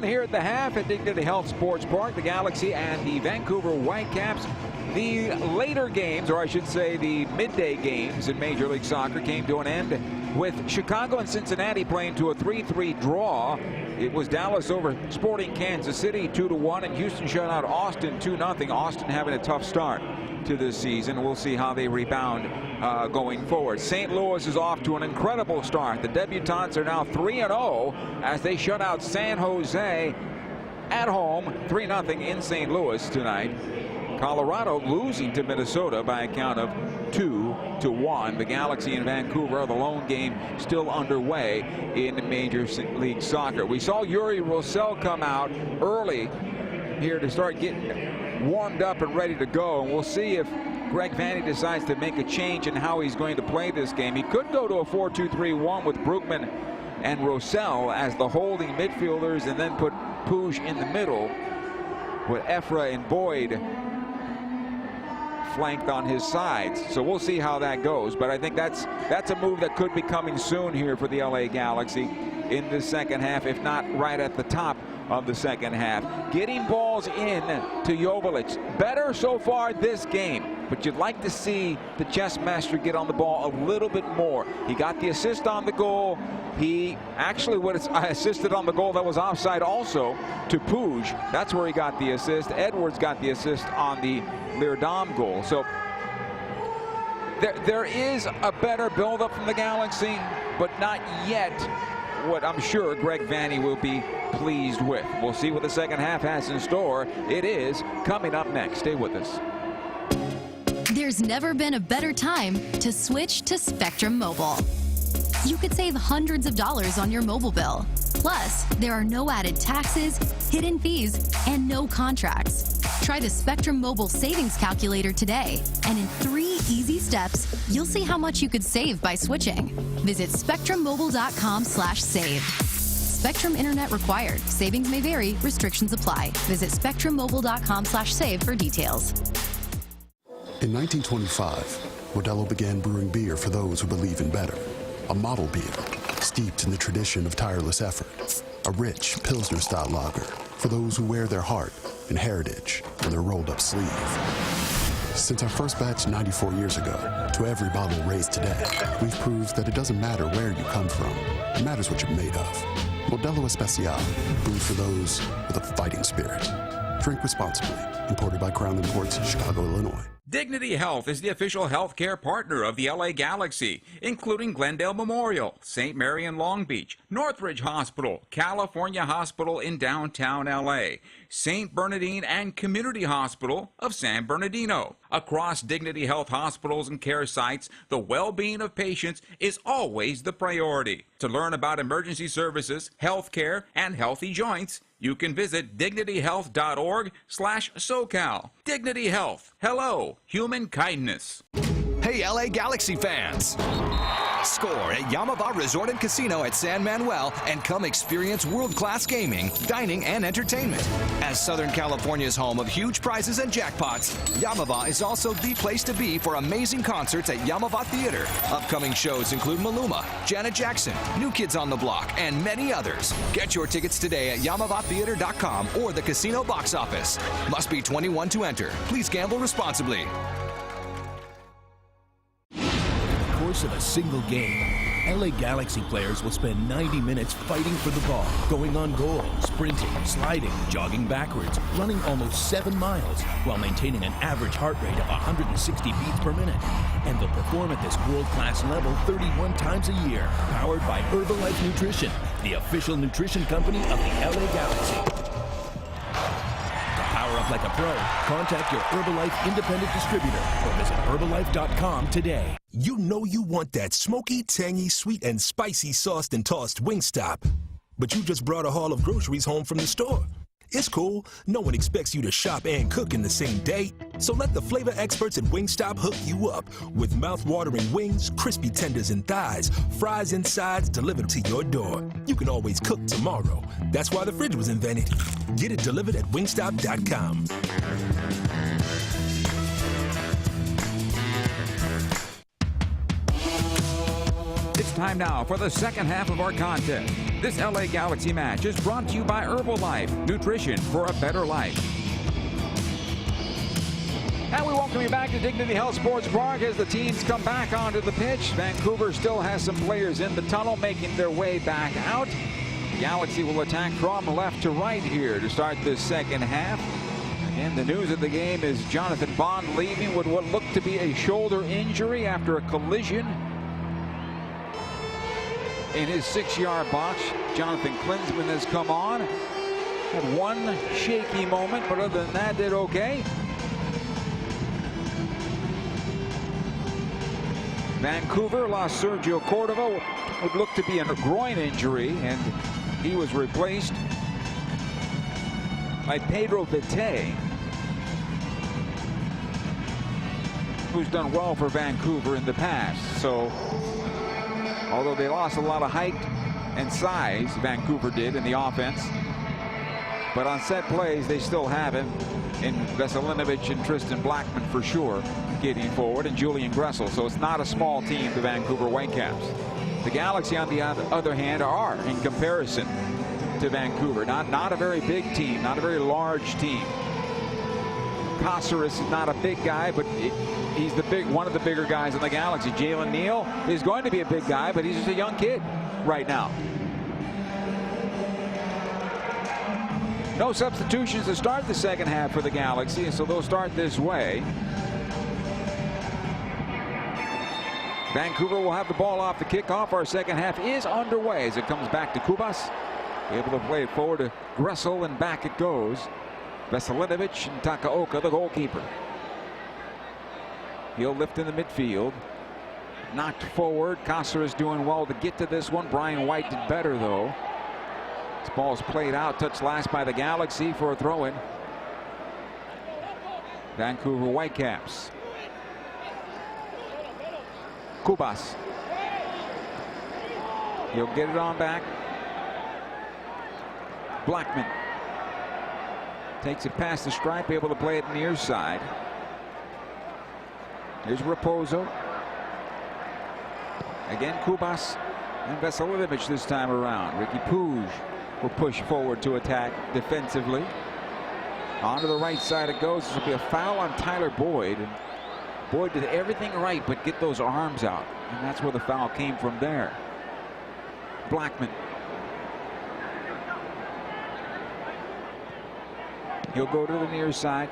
Here at the half at Dignity Health Sports Park, the Galaxy and the Vancouver Whitecaps. The later games, or I should say the midday games in Major League Soccer, came to an end with Chicago and Cincinnati playing to a 3-3 draw. It was Dallas over Sporting Kansas City 2-1, and Houston shut out Austin 2-0. Austin having a tough start to this season. We'll see how they rebound going forward. St. Louis is off to an incredible start. The debutantes are now 3-0 as they shut out San Jose at home, 3-0 in St. Louis tonight. Colorado losing to Minnesota by a count of 2-1. The Galaxy in Vancouver, the lone game still underway in Major League Soccer. We saw Yuri Rosell come out early here to start getting warmed up and ready to go, and we'll see if Greg Vanney decides to make a change in how he's going to play this game. He could go to a 4-2-3-1 with Brugman and Rosell as the holding midfielders, and then put Puig in the middle with Efra and Boyd flanked on his sides. So we'll see how that goes, but I think that's a move that could be coming soon here for the LA Galaxy in the second half, if not right at the top of the second half. Getting balls in to Joveljic. Better so far this game, but you'd like to see the chess master get on the ball a little bit more. He got the assist on the goal. He actually assisted on the goal that was offside also to Puig. That's where he got the assist. Edwards got the assist on the Leerdam goal. So there is a better buildup from the Galaxy, but not yet what I'm sure Greg Vanney will be pleased with. We'll see what the second half has in store. It is coming up next. Stay with us. There's never been a better time to switch to Spectrum Mobile. You could save hundreds of dollars on your mobile bill. Plus, there are no added taxes, hidden fees, and no contracts. Try the Spectrum Mobile Savings Calculator today, and in 3 easy steps, you'll see how much you could save by switching. Visit spectrummobile.com/save. Spectrum Internet required. Savings may vary. Restrictions apply. Visit spectrummobile.com/save for details. In 1925, Modelo began brewing beer for those who believe in better. A model beer, steeped in the tradition of tireless effort. A rich Pilsner-style lager for those who wear their heart and heritage on their rolled-up sleeve. Since our first batch 94 years ago, to every bottle raised today, we've proved that it doesn't matter where you come from. It matters what you're made of. Modelo Especial, brewed for those with a fighting spirit. Drink responsibly. Imported by Crown Imports, Chicago, Illinois. Dignity Health is the official healthcare partner of the LA Galaxy, including Glendale Memorial, St. Mary in Long Beach, Northridge Hospital, California Hospital in downtown LA, St. Bernardine and Community Hospital of San Bernardino. Across Dignity Health hospitals and care sites, the well-being of patients is always the priority. To learn about emergency services, healthcare, and healthy joints, you can visit dignityhealth.org/SoCal. Dignity Health. Hello, human kindness. Hey, LA Galaxy fans! Score at Yamava Resort and Casino at San Manuel and come experience world-class gaming, dining, and entertainment. As Southern California's home of huge prizes and jackpots, Yamava is also the place to be for amazing concerts at Yamava Theater. Upcoming shows include Maluma, Janet Jackson, New Kids on the Block, and many others. Get your tickets today at YamavaTheater.com or the casino box office. Must be 21 to enter. Please gamble responsibly. Course of a single game, LA Galaxy players will spend 90 minutes fighting for the ball, going on goal, sprinting, sliding, jogging backwards, running almost 7 miles, while maintaining an average heart rate of 160 beats per minute. And they'll perform at this world-class level 31 times a year, powered by Herbalife Nutrition, the official nutrition company of the LA Galaxy. Power up like a pro. Contact your Herbalife independent distributor or visit Herbalife.com today. You know you want that smoky, tangy, sweet, and spicy sauced and tossed Wingstop. But you just brought a haul of groceries home from the store. It's cool. No one expects you to shop and cook in the same day. So let the flavor experts at Wingstop hook you up with mouth-watering wings, crispy tenders and thighs, fries and sides delivered to your door. You can always cook tomorrow. That's why the fridge was invented. Get it delivered at Wingstop.com. It's time now for the second half of our contest. This LA Galaxy match is brought to you by Herbalife, nutrition for a better life. And we welcome you back to Dignity Health Sports Park as the teams come back onto the pitch. Vancouver still has some players in the tunnel making their way back out. Galaxy will attack from left to right here to start this second half. And the news of the game is Jonathan Bond leaving with what looked to be a shoulder injury after a collision in his 6-yard box. Jonathan Klinsman has come on. Had one shaky moment, but other than that, did okay. Vancouver lost Sergio Cordova. Would look to be a groin injury, and he was replaced by Pedro Vite, who's done well for Vancouver in the past. So although they lost a lot of height and size, Vancouver did in the offense, but on set plays they still have him in Veselinovic and Tristan Blackman for sure getting forward, and Julian Gressel. So it's not a small team, the Vancouver Whitecaps. The Galaxy, on the other hand, are, in comparison to Vancouver, not a very big team, not a very large team. Caceres is not a big guy, but he's one of the bigger guys in the Galaxy. Jalen Neal is going to be a big guy, but he's just a young kid right now. No substitutions to start the second half for the Galaxy, and so they'll start this way. Vancouver will have the ball off the kickoff. Our second half is underway as it comes back to Kubas. Able to play it forward to Gressel, and back it goes. Veselinovic and Takaoka, the goalkeeper. He'll lift in the midfield. Knocked forward. Caceres doing well to get to this one. Brian White did better, though. This ball's played out, touched last by the Galaxy for a throw-in. Vancouver Whitecaps. Kubas. He'll get it on back. Blackman takes it past the stripe, able to play it near side. Here's Raposo. Again, Kubas and Veselinovic this time around. Ricky Puig will push forward to attack defensively. Onto the right side it goes. This will be a foul on Tyler Boyd. And Boyd did everything right but get those arms out, and that's where the foul came from there. Blackman. He'll go to the near side.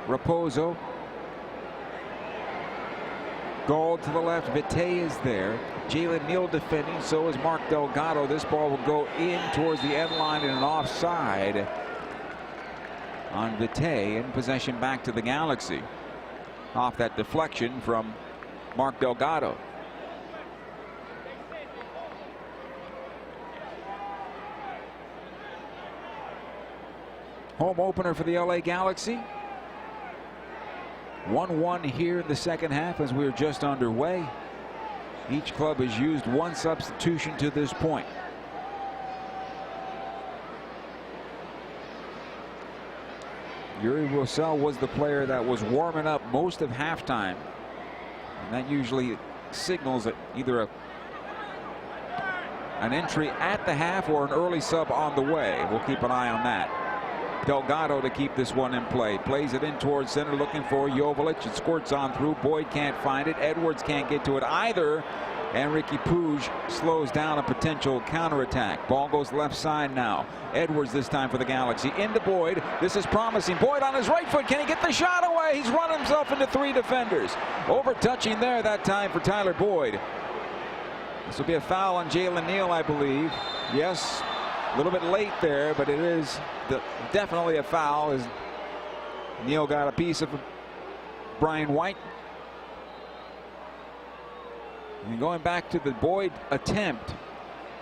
Raposo. Gold to the left. Vite is there. Jalen Neal defending. So is Mark Delgado. This ball will go in towards the end line and an offside on Vite, and possession back to the Galaxy off that deflection from Mark Delgado. Home opener for the LA Galaxy. 1-1 here in the second half as we're just underway. Each club has used one substitution to this point. Yuri Rosell was the player that was warming up most of halftime, and that usually signals that either an entry at the half or an early sub on the way. We'll keep an eye on that. Delgado to keep this one in play. Plays it in towards center, looking for Joveljic. It squirts on through. Boyd can't find it. Edwards can't get to it either. And Ricky Puig slows down a potential counterattack. Ball goes left side now. Edwards this time for the Galaxy. Into Boyd. This is promising. Boyd on his right foot. Can he get the shot away? He's run himself into 3 defenders. Over touching there that time for Tyler Boyd. This will be a foul on Jalen Neal, I believe. Yes, a little bit late there, but it is definitely a foul as Neal got a piece of Brian White. And going back to the Boyd attempt,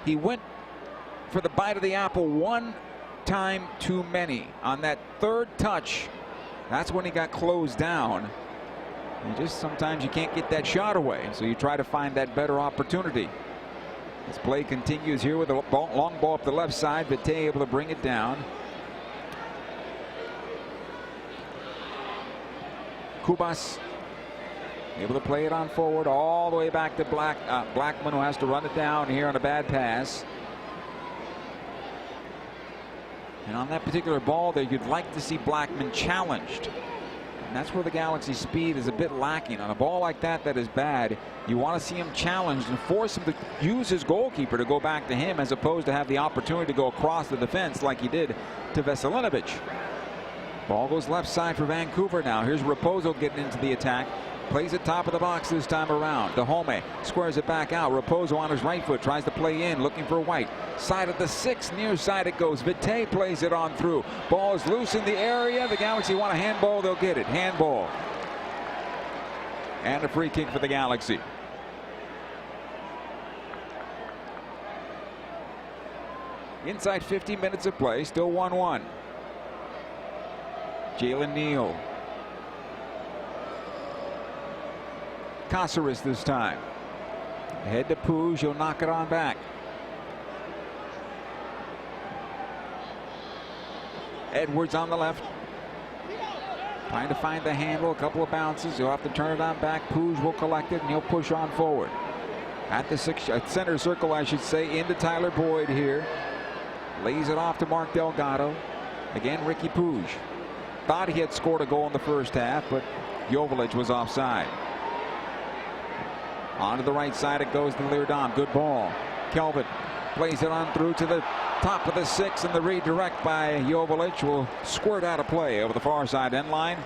he went for the bite of the apple one time too many. On that third touch, that's when he got closed down. Sometimes you can't get that shot away, so you try to find that better opportunity. This play continues here with a long ball up the left side. Vite able to bring it down. Kubas able to play it on forward all the way back to Blackman, who has to run it down here on a bad pass. And on that particular ball there, you'd like to see Blackman challenged. And that's where the Galaxy speed is a bit lacking. On a ball like that is bad, you want to see him challenged and force him to use his goalkeeper to go back to him, as opposed to have the opportunity to go across the defense like he did to Veselinovic. Ball goes left side for Vancouver now. Here's Raposo getting into the attack. Plays it top of the box this time around. Dahome squares it back out. Raposo on his right foot tries to play in, looking for White. Side of the 6, near side it goes. Vite plays it on through. Ball is loose in the area. The Galaxy want a handball. They'll get it. Handball. And a free kick for the Galaxy. Inside 50 minutes of play. Still 1-1. Jalen Neal. Caceres this time. Head to Puig. He'll knock it on back. Edwards on the left. Trying to find the handle. A couple of bounces. He'll have to turn it on back. Puig will collect it and he'll push on forward. At the center circle, I should say, into Tyler Boyd here. Lays it off to Mark Delgado. Again, Ricky Puig. Thought he had scored a goal in the first half, but Joveljic was offside. Onto the right side it goes to Leardom. Good ball. Kelvin plays it on through to the top of the 6, and the redirect by Joveljic will squirt out of play over the far side end line.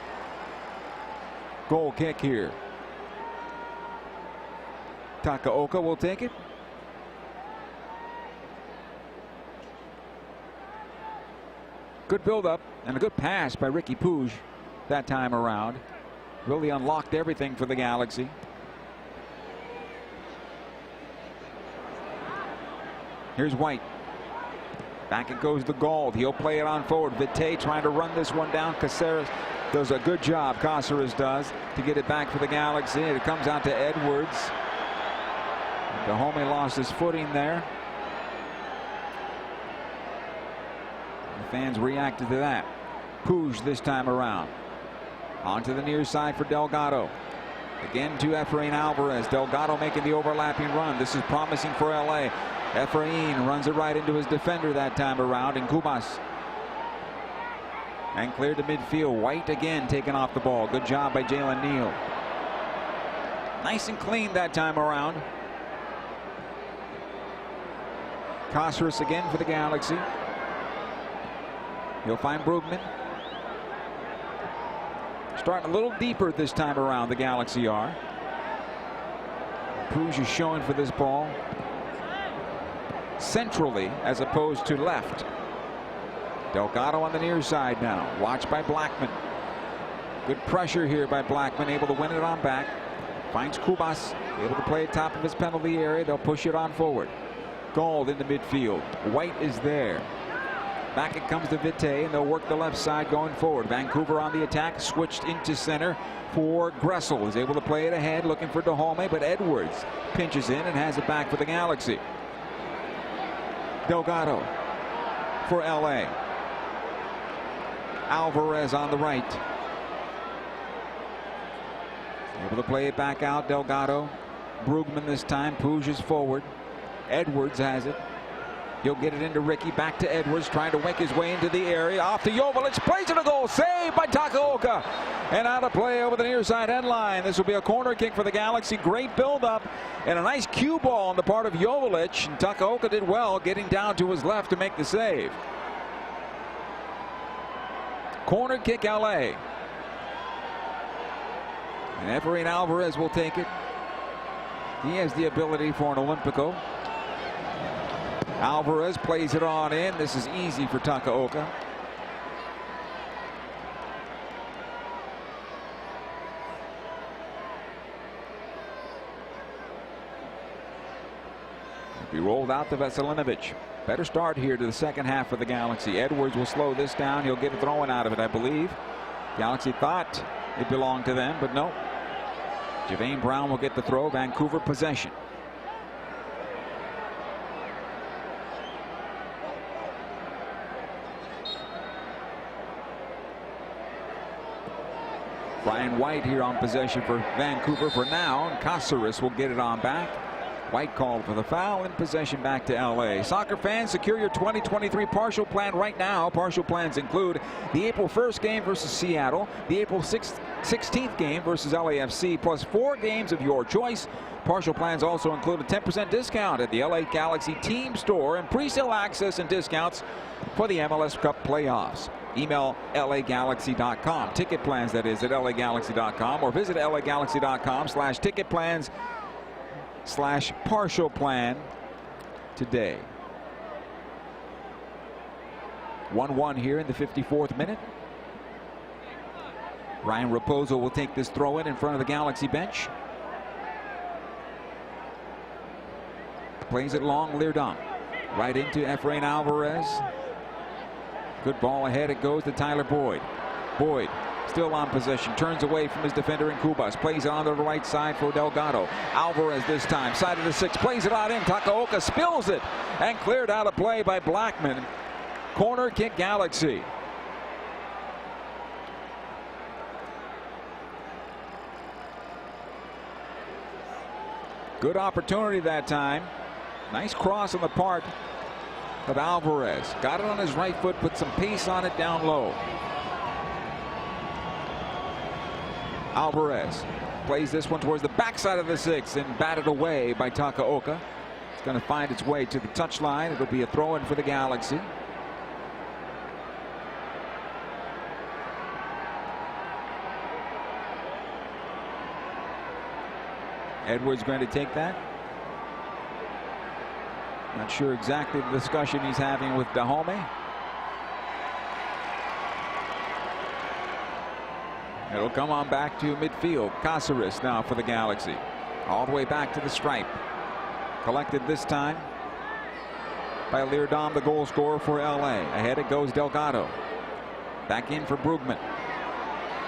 Goal kick here. Takaoka will take it. Good build-up and a good pass by Ricky Puig that time around. Really unlocked everything for the Galaxy. Here's White. Back it goes to Gold. He'll play it on forward. Vite trying to run this one down. Caceres does a good job. Caceres does to get it back for the Galaxy. It comes out to Edwards. Dahome lost his footing there. The fans reacted to that. Puig this time around. Onto the near side for Delgado. Again to Efrain Alvarez. Delgado making the overlapping run. This is promising for LA. Efrain runs it right into his defender that time around, and Kubas. And cleared to midfield. White again taking off the ball. Good job by Jalen Neal. Nice and clean that time around. Caceres again for the Galaxy. He'll find Brugman. Starting a little deeper this time around, the Galaxy are. Puig is showing for this ball. Centrally as opposed to left. Delgado on the near side now. Watched by Blackman. Good pressure here by Blackman. Able to win it on back. Finds Kubas. Able to play top of his penalty area. They'll push it on forward. Gold into midfield. White is there. Back it comes to Vite, and they'll work the left side going forward. Vancouver on the attack, switched into center for Gressel. Is able to play it ahead, looking for Dahome, but Edwards pinches in and has it back for the Galaxy. Delgado for LA. Alvarez on the right. Able to play it back out. Delgado. Brugman this time. Puig is forward. Edwards has it. He'll get it into Ricky. Back to Edwards, trying to make his way into the area. Off to Joveljic. Plays it a goal. Saved by Takaoka. And out of play over the near side end line. This will be a corner kick for the Galaxy. Great build-up and a nice cue ball on the part of Joveljic. And Takaoka did well getting down to his left to make the save. Corner kick LA. And Efrain Alvarez will take it. He has the ability for an Olympico. Alvarez plays it on in. This is easy for Takaoka. He rolled out to Veselinovic. Better start here to the second half for the Galaxy. Edwards will slow this down. He'll get a throw-in out of it, I believe. Galaxy thought it belonged to them, but no. Javane Brown will get the throw. Vancouver possession. Brian White here on possession for Vancouver for now. And Caceres will get it on back. White called for the foul, and possession back to LA. Soccer fans, secure your 2023 partial plan right now. Partial plans include the April 1st game versus Seattle, the April 16th game versus LAFC, plus 4 games of your choice. Partial plans also include a 10% discount at the LA Galaxy team store and pre-sale access and discounts for the MLS Cup playoffs. Email lagalaxy.com. Ticket plans, that is, at lagalaxy.com, or visit lagalaxy.com/ticketplans/partial plan today. 1-1 here in the 54th minute. Ryan Raposo will take this throw in front of the Galaxy bench. Plays it long, Leardom. Right into Efrain Alvarez. Good ball ahead. It goes to Tyler Boyd. Boyd still on possession. Turns away from his defender in Kubas. Plays it on the right side for Delgado. Alvarez this time. Side of the 6. Plays it out in. Takaoka spills it. And cleared out of play by Blackman. Corner kick Galaxy. Good opportunity that time. Nice cross on the part of Alvarez. Got it on his right foot, put some pace on it down low. Alvarez plays this one towards the backside of the 6 and batted away by Takaoka. It's going to find its way to the touchline. It'll be a throw in for the Galaxy. Edwards going to take that. Not sure exactly the discussion he's having with Dahomey. It'll come on back to midfield. Caceres now for the Galaxy. All the way back to the stripe. Collected this time by Leardom, the goal scorer for LA. Ahead it goes Delgado. Back in for Brugman.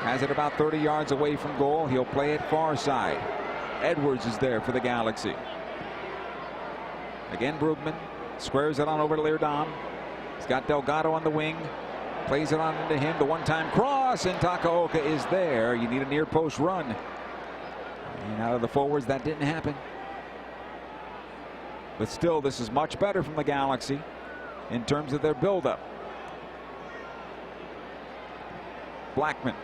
Has it about 30 yards away from goal. He'll play it far side. Edwards is there for the Galaxy. Again, Brugman squares it on over to Leardom. He's got Delgado on the wing. Plays it on into him. The one-time cross, and Takaoka is there. You need a near post run. And out of the forwards, that didn't happen. But still, this is much better from the Galaxy in terms of their buildup. Blackman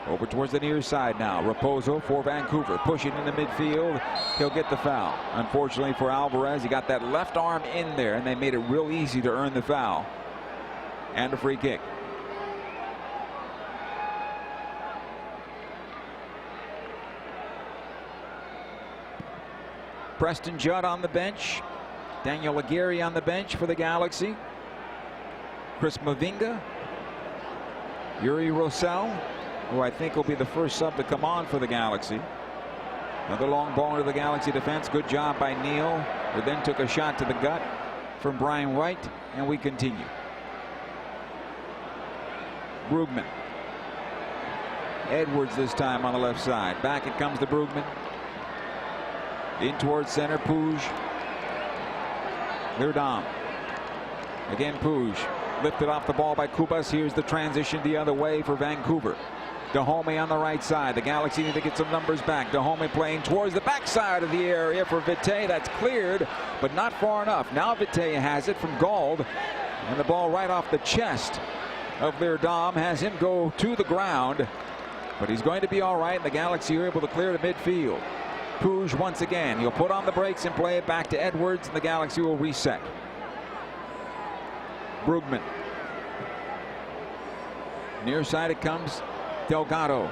over towards the near side now. Raposo for Vancouver, pushing into midfield. He'll get the foul. Unfortunately for Alvarez, he got that left arm in there, and they made it real easy to earn the foul. And a free kick. Preston Judd on the bench. Daniel Aguirre on the bench for the Galaxy. Chris Mavinga. Yuri Rosell, who I think will be the first sub to come on for the Galaxy. Another long ball into the Galaxy defense. Good job by Neal, who then took a shot to the gut from Brian Wright, and we continue. Brugman. Edwards this time on the left side. Back it comes to Brugman. In towards center, Puig. Leardom. Again, Puig. Lifted off the ball by Kubas. Here's the transition the other way for Vancouver. Dahomey on the right side. The Galaxy need to get some numbers back. Dahomey playing towards the backside of the area for Vitae. That's cleared, but not far enough. Now Vitae has it from Gauld, and the ball right off the chest of Leardom has him go to the ground, but he's going to be all right. The Galaxy are able to clear to midfield. Puig once again. He'll put on the brakes and play it back to Edwards, and the Galaxy will reset. Brugman. Near side it comes. Delgado.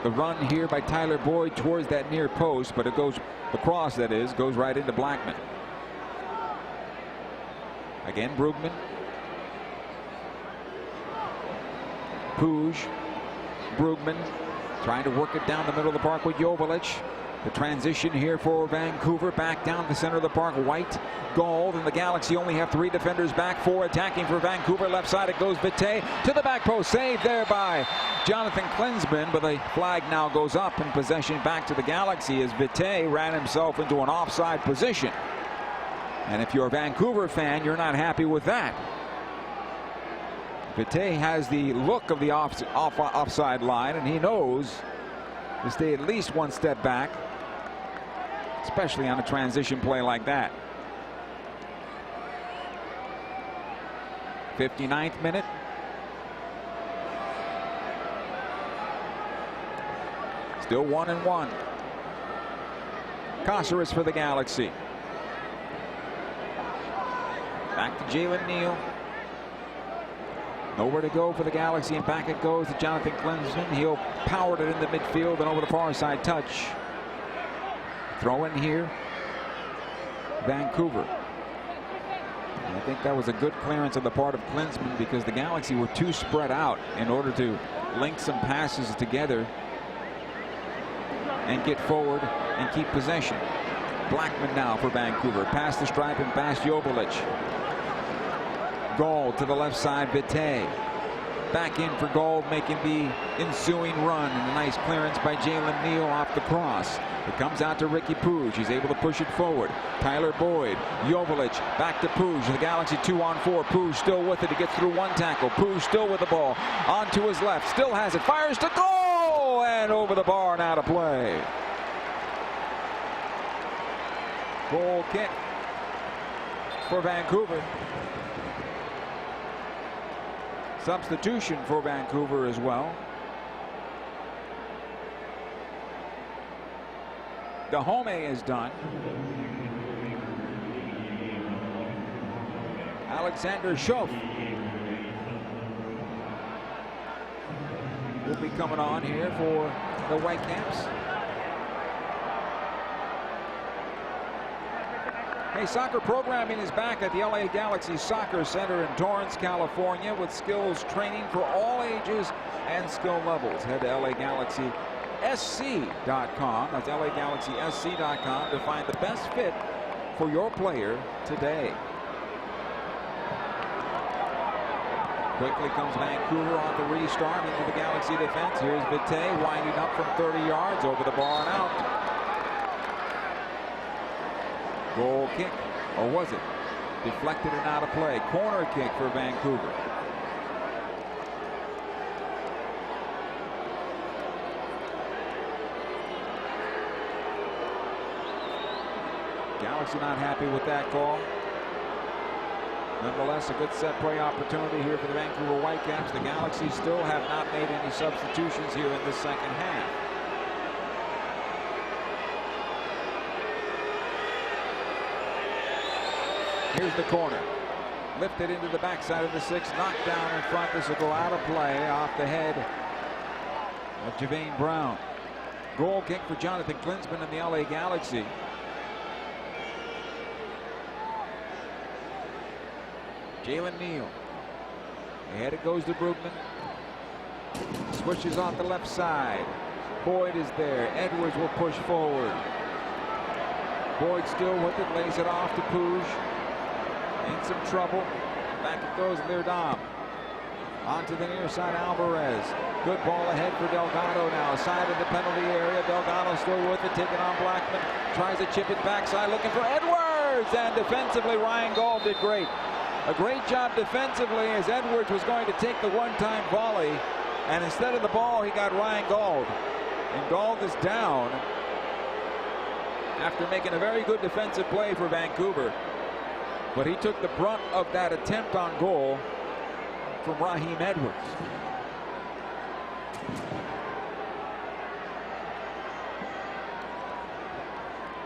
The run here by Tyler Boyd towards that near post, but it goes across, that is, goes right into Blackman. Again, Brugman. Puig. Brugman trying to work it down the middle of the park with Joveljic. The transition here for Vancouver, back down the center of the park. White, Gauld, and the Galaxy only have 3 defenders back. 4 attacking for Vancouver. Left side it goes. Vitae to the back post. Saved there by Jonathan Klinsmann, but the flag now goes up and possession back to the Galaxy as Vitae ran himself into an offside position. And if you're a Vancouver fan, you're not happy with that. Vitae has the look of the offside line, and he knows to stay at least 1 step back, especially on a transition play like that. 59th minute. Still 1-1. Caceres for the Galaxy. Back to Jalen Neal. Nowhere to go for the Galaxy, and back it goes to Jonathan Klinsmann. He'll power it in the midfield and over the far side touch. Throw in here, Vancouver. And I think that was a good clearance on the part of Klinsmann because the Galaxy were too spread out in order to link some passes together and get forward and keep possession. Blackman now for Vancouver. Past the stripe and past Joveljic. Gold to the left side, Vitae. Back in for Gold, making the ensuing run. And a nice clearance by Jalen Neal off the cross. It comes out to Ricky Puig. He's able to push it forward. Tyler Boyd, Joveljic, back to Puig. The Galaxy 2-on-4. Puig still with it. He gets through one tackle. Puig still with the ball. On to his left. Still has it. Fires to goal! And over the bar and out of play. Goal kick for Vancouver. Substitution for Vancouver as well. Dahomey is done. Alexander Schoff will be coming on here for the Whitecaps. Hey, soccer programming is back at the LA Galaxy Soccer Center in Torrance, California, with skills training for all ages and skill levels. Head to LAGalaxySC.com. That's LAGalaxySC.com to find the best fit for your player today. Quickly comes Vancouver on the restart into the Galaxy defense. Here's Vitae winding up from 30 yards over the bar and out. Goal kick, or was it? Deflected and out of play. Corner kick for Vancouver. Galaxy not happy with that call. Nonetheless, a good set play opportunity here for the Vancouver Whitecaps. The Galaxy still have not made any substitutions here in the second half. Here's the corner. Lifted into the backside of the six. Knocked down in front. This will go out of play off the head of Javane Brown. Goal kick for Jonathan Klinsmann in the LA Galaxy. Jalen Neal. Ahead it goes to Brugman. Switches off the left side. Boyd is there. Edwards will push forward. Boyd still with it. Lays it off to Puig. In some trouble. Back it goes Leerdam. Onto the near side, Alvarez. Good ball ahead for Delgado now. Side of the penalty area. Delgado still with it. Taking on Blackman. Tries to chip it backside. Looking for Edwards. And defensively, Ryan Gauld did great. A great job defensively as Edwards was going to take the one-time volley. And instead of the ball, he got Ryan Gauld. And Gauld is down after making a very good defensive play for Vancouver. But he took the brunt of that attempt on goal from Raheem Edwards.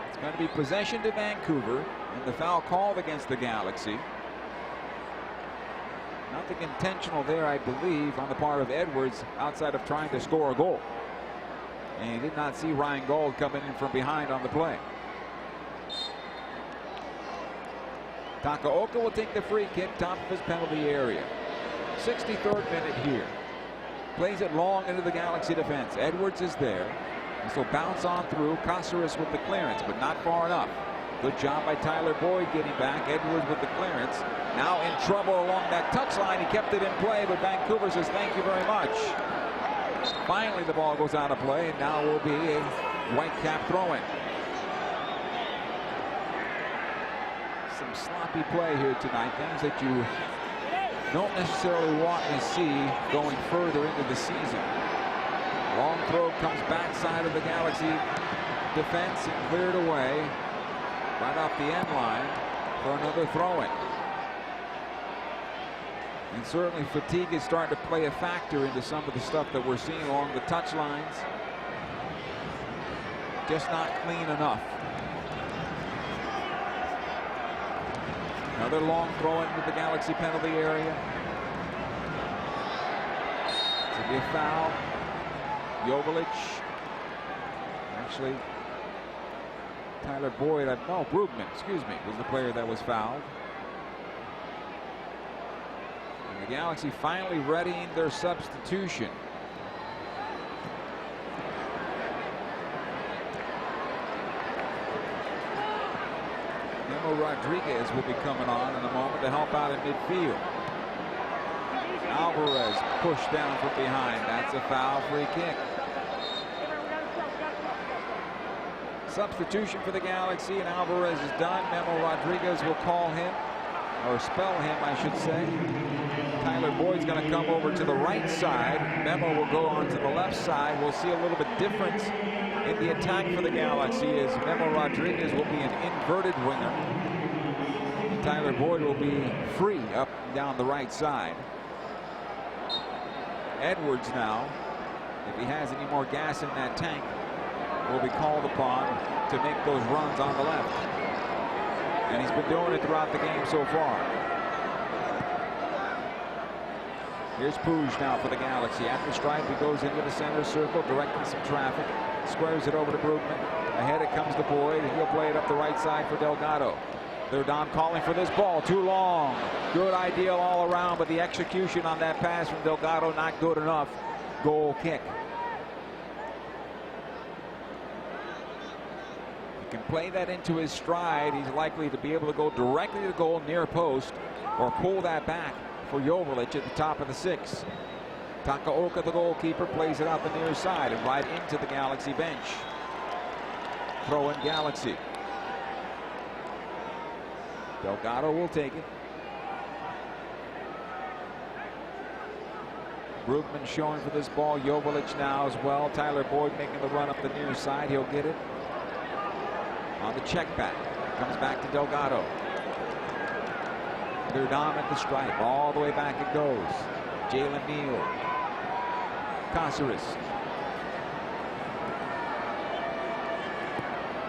It's going to be possession to Vancouver, and the foul called against the Galaxy. Nothing intentional there, I believe, on the part of Edwards outside of trying to score a goal. And he did not see Ryan Gauld coming in from behind on the play. Takaoka will take the free kick, top of his penalty area. 63rd minute here. Plays it long into the Galaxy defense. Edwards is there. This will bounce on through. Caceres with the clearance, but not far enough. Good job by Tyler Boyd getting back. Edwards with the clearance. Now in trouble along that touchline. He kept it in play, but Vancouver says thank you very much. Finally, the ball goes out of play, and now will be a Whitecap throw-in. Some sloppy play here tonight. Things that you don't necessarily want to see going further into the season. Long throw comes backside of the Galaxy defense and cleared away right off the end line for another throw-in. And certainly fatigue is starting to play a factor into some of the stuff that we're seeing along the touch lines. Just not clean enough. Another long throw into the Galaxy penalty area. To be a foul. Joveljic. Actually, Tyler Boyd, no, Brugman, excuse me, was the player that was fouled. And the Galaxy finally readying their substitution. Memo Rodriguez will be coming on in a moment to help out in midfield. Alvarez pushed down from behind. That's a foul, free kick. Substitution for the Galaxy, and Alvarez is done. Memo Rodriguez will call him, or spell him, I should say. Tyler Boyd's going to come over to the right side. Memo will go on to the left side. We'll see a little bit difference in the attack for the Galaxy as Memo Rodriguez will be an inverted winger. Tyler Boyd will be free up and down the right side. Edwards now, if he has any more gas in that tank, will be called upon to make those runs on the left. And he's been doing it throughout the game so far. Here's Puig now for the Galaxy. At the stripe, he goes into the center circle, directing some traffic. Squares it over to Brugman. Ahead it comes to Boyd, and he'll play it up the right side for Delgado. Lerdan calling for this ball. Too long. Good idea all around, but the execution on that pass from Delgado not good enough. Goal kick. Can play that into his stride. He's likely to be able to go directly to goal near post or pull that back for Joveljic at the top of the 6. Takaoka, the goalkeeper, plays it out the near side and right into the Galaxy bench. Throw in Galaxy. Delgado will take it. Brugman showing for this ball. Joveljic now as well. Tyler Boyd making the run up the near side. He'll get it. On the check back. Comes back to Delgado. Lerdan at the stripe. All the way back it goes. Jalen Neal. Caceres.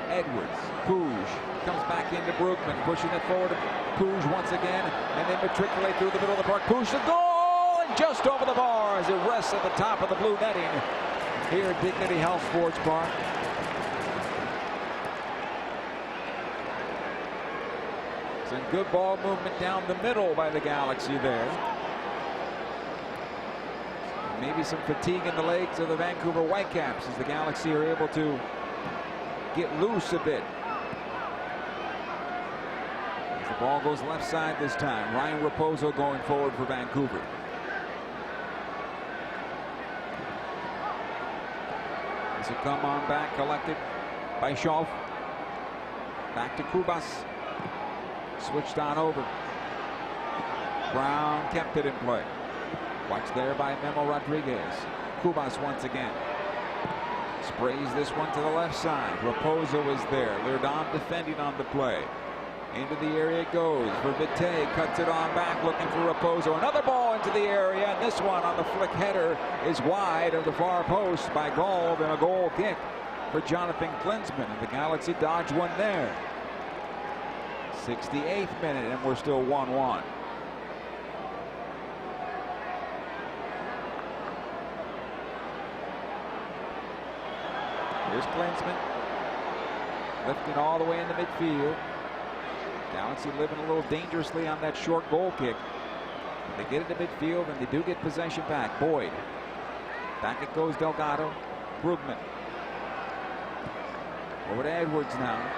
Edwards. Puig. Comes back into Brugman. Pushing it forward to Puig once again. And they matriculate through the middle of the park. Puig the goal! And just over the bar as it rests at the top of the blue netting here at Dignity Health Sports Park. Some good ball movement down the middle by the Galaxy there. Maybe some fatigue in the legs of the Vancouver Whitecaps as the Galaxy are able to get loose a bit. As the ball goes left side this time. Ryan Raposo going forward for Vancouver. This will come on back, collected by Schoff. Back to Kubas. Switched on over. Brown kept it in play. Watched there by Memo Rodriguez. Kubas once again. Sprays this one to the left side. Raposo is there. Lerdan defending on the play. Into the area it goes for Vite. Cuts it on back looking for Raposo. Another ball into the area. And this one on the flick header is wide of the far post by Gall, and a goal kick for Jonathan Klinsmann. And the Galaxy dodged one there. 68th minute, and we're still 1-1. Here's Klinsmann. Lifting all the way into midfield. Galaxy living a little dangerously on that short goal kick. They get into midfield, and they do get possession back. Boyd. Back it goes Delgado. Brugman. Over to Edwards now.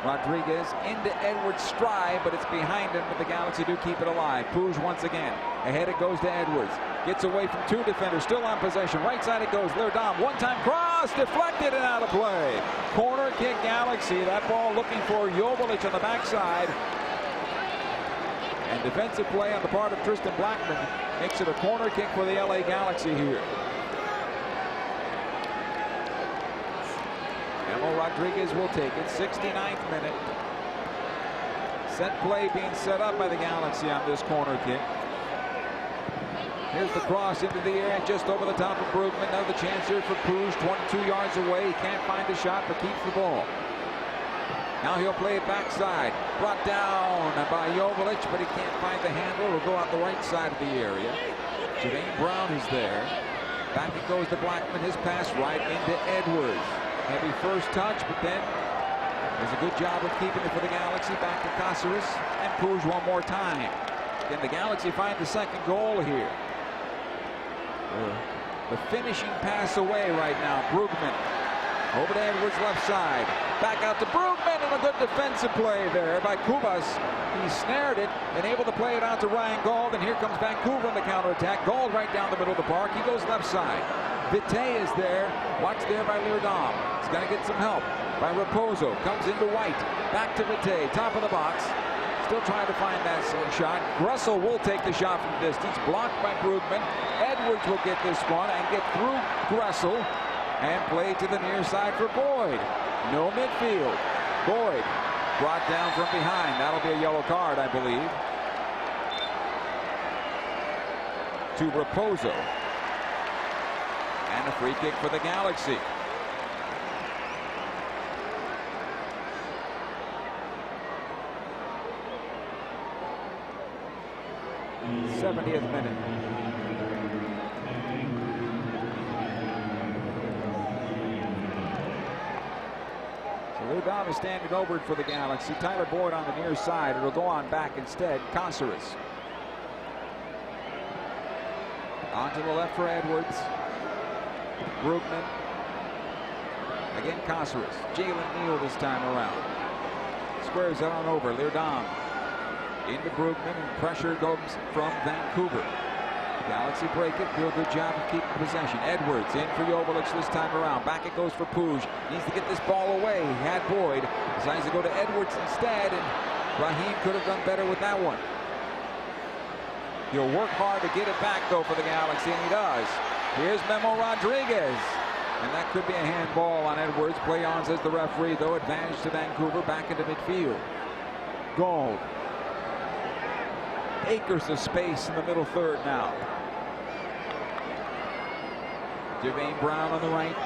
Rodriguez into Edwards' stride, but it's behind him, but the Galaxy do keep it alive. Puig once again. Ahead it goes to Edwards. Gets away from two defenders, still on possession. Right side it goes. Lerdan, one-time cross, deflected and out of play. Corner kick Galaxy. That ball looking for Joveljic on the backside. And defensive play on the part of Tristan Blackman makes it a corner kick for the LA Galaxy here. Memo Rodriguez will take it. 69th minute. Set play being set up by the Galaxy on this corner kick. Here's the cross into the air just over the top of Brugman. Another chance here for Puig. 22 yards away. He can't find the shot but keeps the ball. Now he'll play it backside. Brought down by Joveljic, but he can't find the handle. It'll go out the right side of the area. Jermaine Brown is there. Back it goes to Blackman. His pass right into Edwards. Heavy first touch, but then there's a good job of keeping it for the Galaxy. Back to Caceres and Puig one more time. Can the Galaxy find the second goal here? The finishing pass away right now. Brugman over to Edwards left side. Back out to Brugman, and a good defensive play there by Cubas. He snared it and able to play it out to Ryan Gauld, and here comes Vancouver on the counterattack. Gauld right down the middle of the park. He goes left side. Vite is there. Watched there by Leerdam. He's got to get some help by Raposo. Comes into White. Back to Vite. Top of the box. Still trying to find that shot. Russell will take the shot from distance. Blocked by Brugman. Edwards will get this one and get through Russell and play to the near side for Boyd. No midfield. Boyd brought down from behind. That'll be a yellow card, I believe. To Raposo. And a free kick for the Galaxy. th minute. So Leerdam is standing over it for the Galaxy. Tyler Boyd on the near side. It'll go on back instead. Caceres. On to the left for Edwards. Brugman. Again Caceres. Jalen Neal this time around. Squares it on over. Leerdam. Into Brugman, and pressure goes from Vancouver. Galaxy break it, do a good job of keeping possession. Edwards in for Joveljic this time around. Back it goes for Puig. Needs to get this ball away. He had Boyd. Decides to go to Edwards instead, and Raheem could have done better with that one. He'll work hard to get it back, though, for the Galaxy, and he does. Here's Memo Rodriguez. And that could be a handball on Edwards. Play on, says the referee, though. Advantage to Vancouver. Back into midfield. Gauld. Acres of space in the middle third now. Jermaine Brown on the right.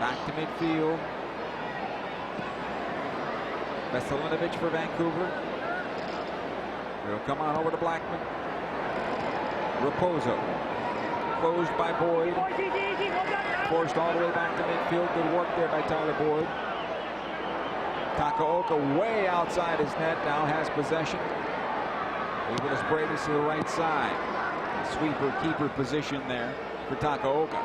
Back to midfield. Veselinovic for Vancouver. It'll come on over to Blackman. Raposo. Closed by Boyd. Forced all the way back to midfield. Good work there by Tyler Boyd. Takaoka way outside his net, now has possession. Able to spray this to the right side. Sweeper keeper position there for Takaoka.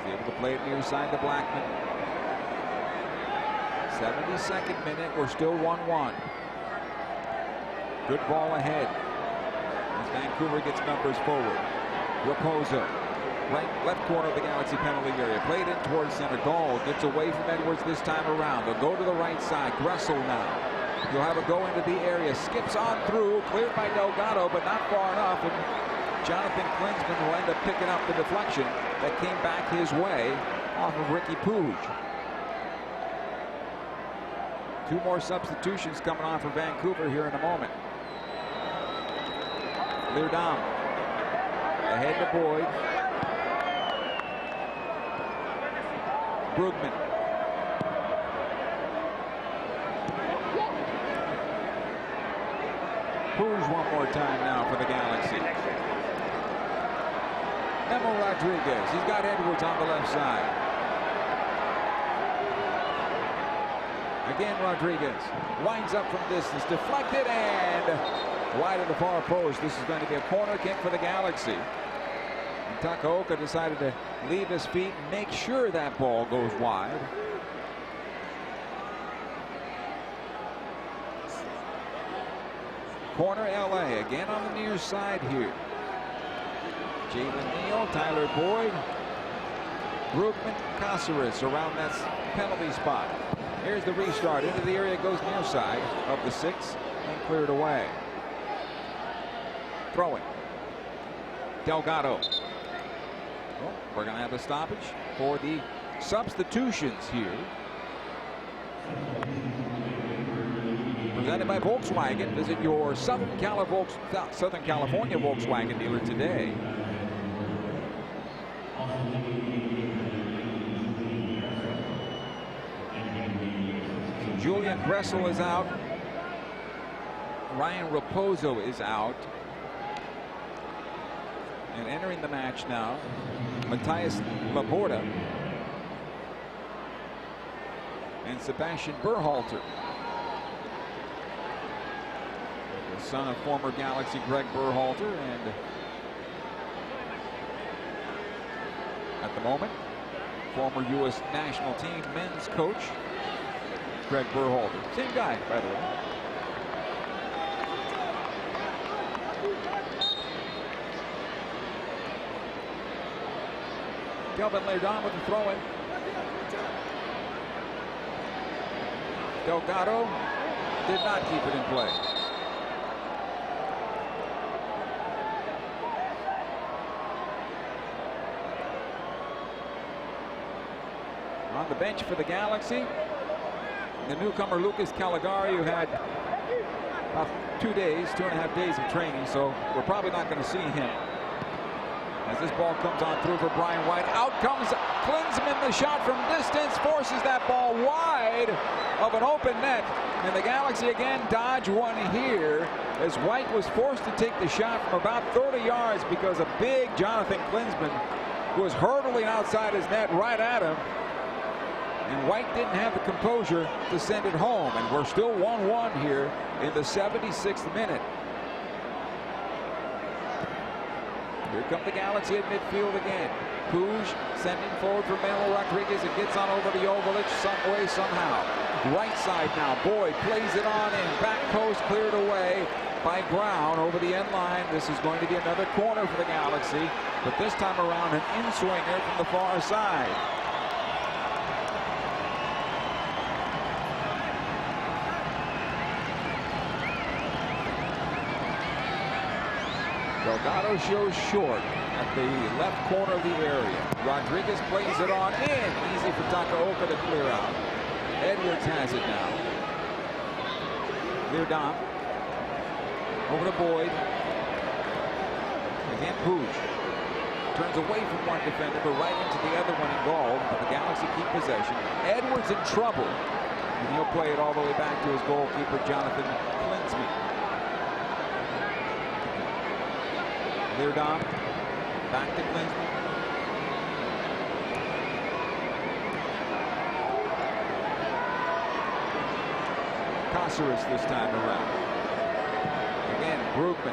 He's able to play it near side to Blackman. 72nd minute, we're still 1-1. Good ball ahead as Vancouver gets numbers forward. Raposo. Left corner of the Galaxy penalty area. Played in towards center. Gauld gets away from Edwards this time around. They'll go to the right side. Gressel now. He'll have a go into the area. Skips on through. Cleared by Delgado, but not far enough. And Jonathan Klinsmann will end up picking up the deflection that came back his way off of Ricky Puig. Two more substitutions coming on for Vancouver here in a moment. Leerdam. Ahead to Boyd. Brugman. Puig one more time now for the Galaxy. Memo Rodriguez. He's got Edwards on the left side. Again Rodriguez. Winds up from distance. Deflected and wide of the far post. This is going to be a corner kick for the Galaxy. Takaoka decided to leave his feet and make sure that ball goes wide. Corner LA again on the near side here. Jalen Neal, Tyler Boyd, Brugman, Caceres around that penalty spot. Here's the restart. Into the area goes near side of the 6 and cleared away. Throwing. Delgado. Well, we're going to have a stoppage for the substitutions here. Presented by Volkswagen. Visit your Southern California Volkswagen dealer today. Julian Gressel is out. Ryan Raposo is out. And entering the match now, Matthias Laporta and Sebastian Berhalter, the son of former Galaxy Greg Berhalter, and at the moment, former U.S. national team men's coach Greg Berhalter. Same guy, by the way. Kelvin Leerdam with the throw-in. Delgado did not keep it in play. On the bench for the Galaxy, the newcomer Lucas Caligari, who had about 2.5 days of training, so we're probably not going to see him. As this ball comes on through for Brian White. Out comes Klinsmann. The shot from distance forces that ball wide of an open net. And the Galaxy again dodge one here as White was forced to take the shot from about 30 yards because a big Jonathan Klinsmann was hurtling outside his net right at him. And White didn't have the composure to send it home. And we're still 1-1 here in the 76th minute. Here come the Galaxy at midfield again. Puig sending forward for Manuel Rodriguez. It gets on over to Joveljic some way, somehow. Right side now. Boyd plays it on in. Back post cleared away by Brown over the end line. This is going to be another corner for the Galaxy, but this time around an in-swinger from the far side. Delgado shows short at the left corner of the area. Rodriguez plays it on in. Easy for Takaoka to clear out. Edwards has it now. Leerdam. Over to Boyd. Again, Puig. Turns away from one defender, but right into the other one in goal. But the Galaxy keep possession. Edwards in trouble. And he'll play it all the way back to his goalkeeper, Jonathan Klinsmann. Leerdam, back to Klinsmann. Caceres this time around. Again, Brugman.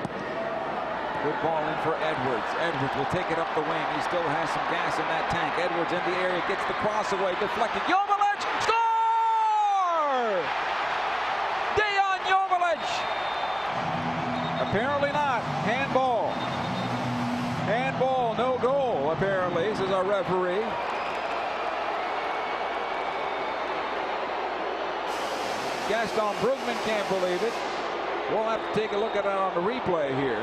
Good ball in for Edwards. Edwards will take it up the wing. He still has some gas in that tank. Edwards in the area, gets the cross away, deflected. Joveljic, score! Dejan Joveljic! Apparently not. Handball. Handball, no goal, apparently, says our referee. Gaston Brugman can't believe it. We'll have to take a look at it on the replay here.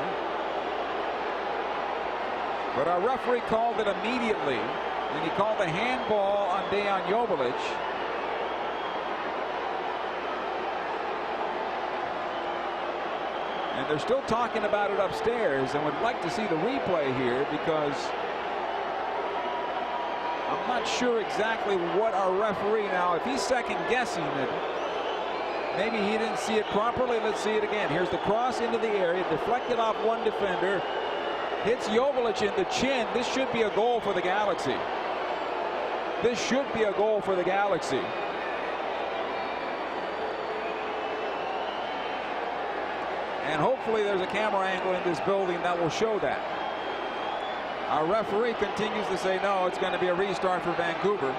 But our referee called it immediately, and he called a handball on Dejan Joveljic. And they're still talking about it upstairs and would like to see the replay here because I'm not sure exactly what our referee now, if he's second guessing it, maybe he didn't see it properly. Let's see it again. Here's the cross into the area, deflected off one defender, hits Joveljic in the chin. This should be a goal for the Galaxy. This should be a goal for the Galaxy. And hopefully there's a camera angle in this building that will show that. Our referee continues to say no, it's going to be a restart for Vancouver.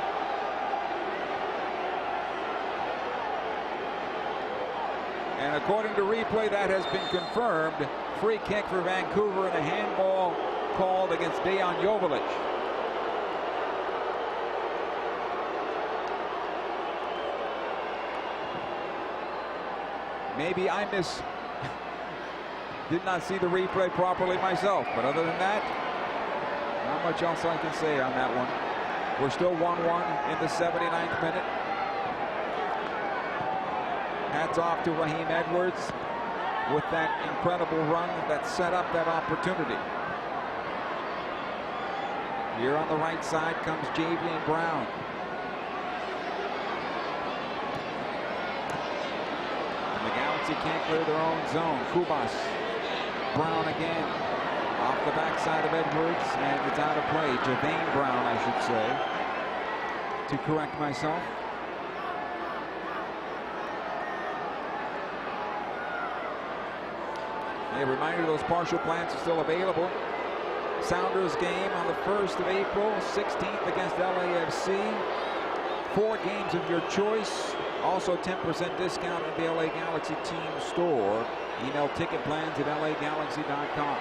And according to replay, that has been confirmed. Free kick for Vancouver and a handball called against Dejan Joveljic. Maybe I did not see the replay properly myself, but other than that, not much else I can say on that one. We're still 1-1 in the 79th minute. Hats off to Raheem Edwards with that incredible run that set up that opportunity. Here on the right side comes Javian Brown. Galaxy can't clear their own zone. Kubas. Brown again. Off the backside of Edwards, and it's out of play. Javane Brown, I should say, to correct myself. A reminder, those partial plans are still available. Sounders game on the 1st of April, 16th against LAFC. 4 games of your choice. Also 10% discount at the LA Galaxy team store. Email ticket plans at lagalaxy.com.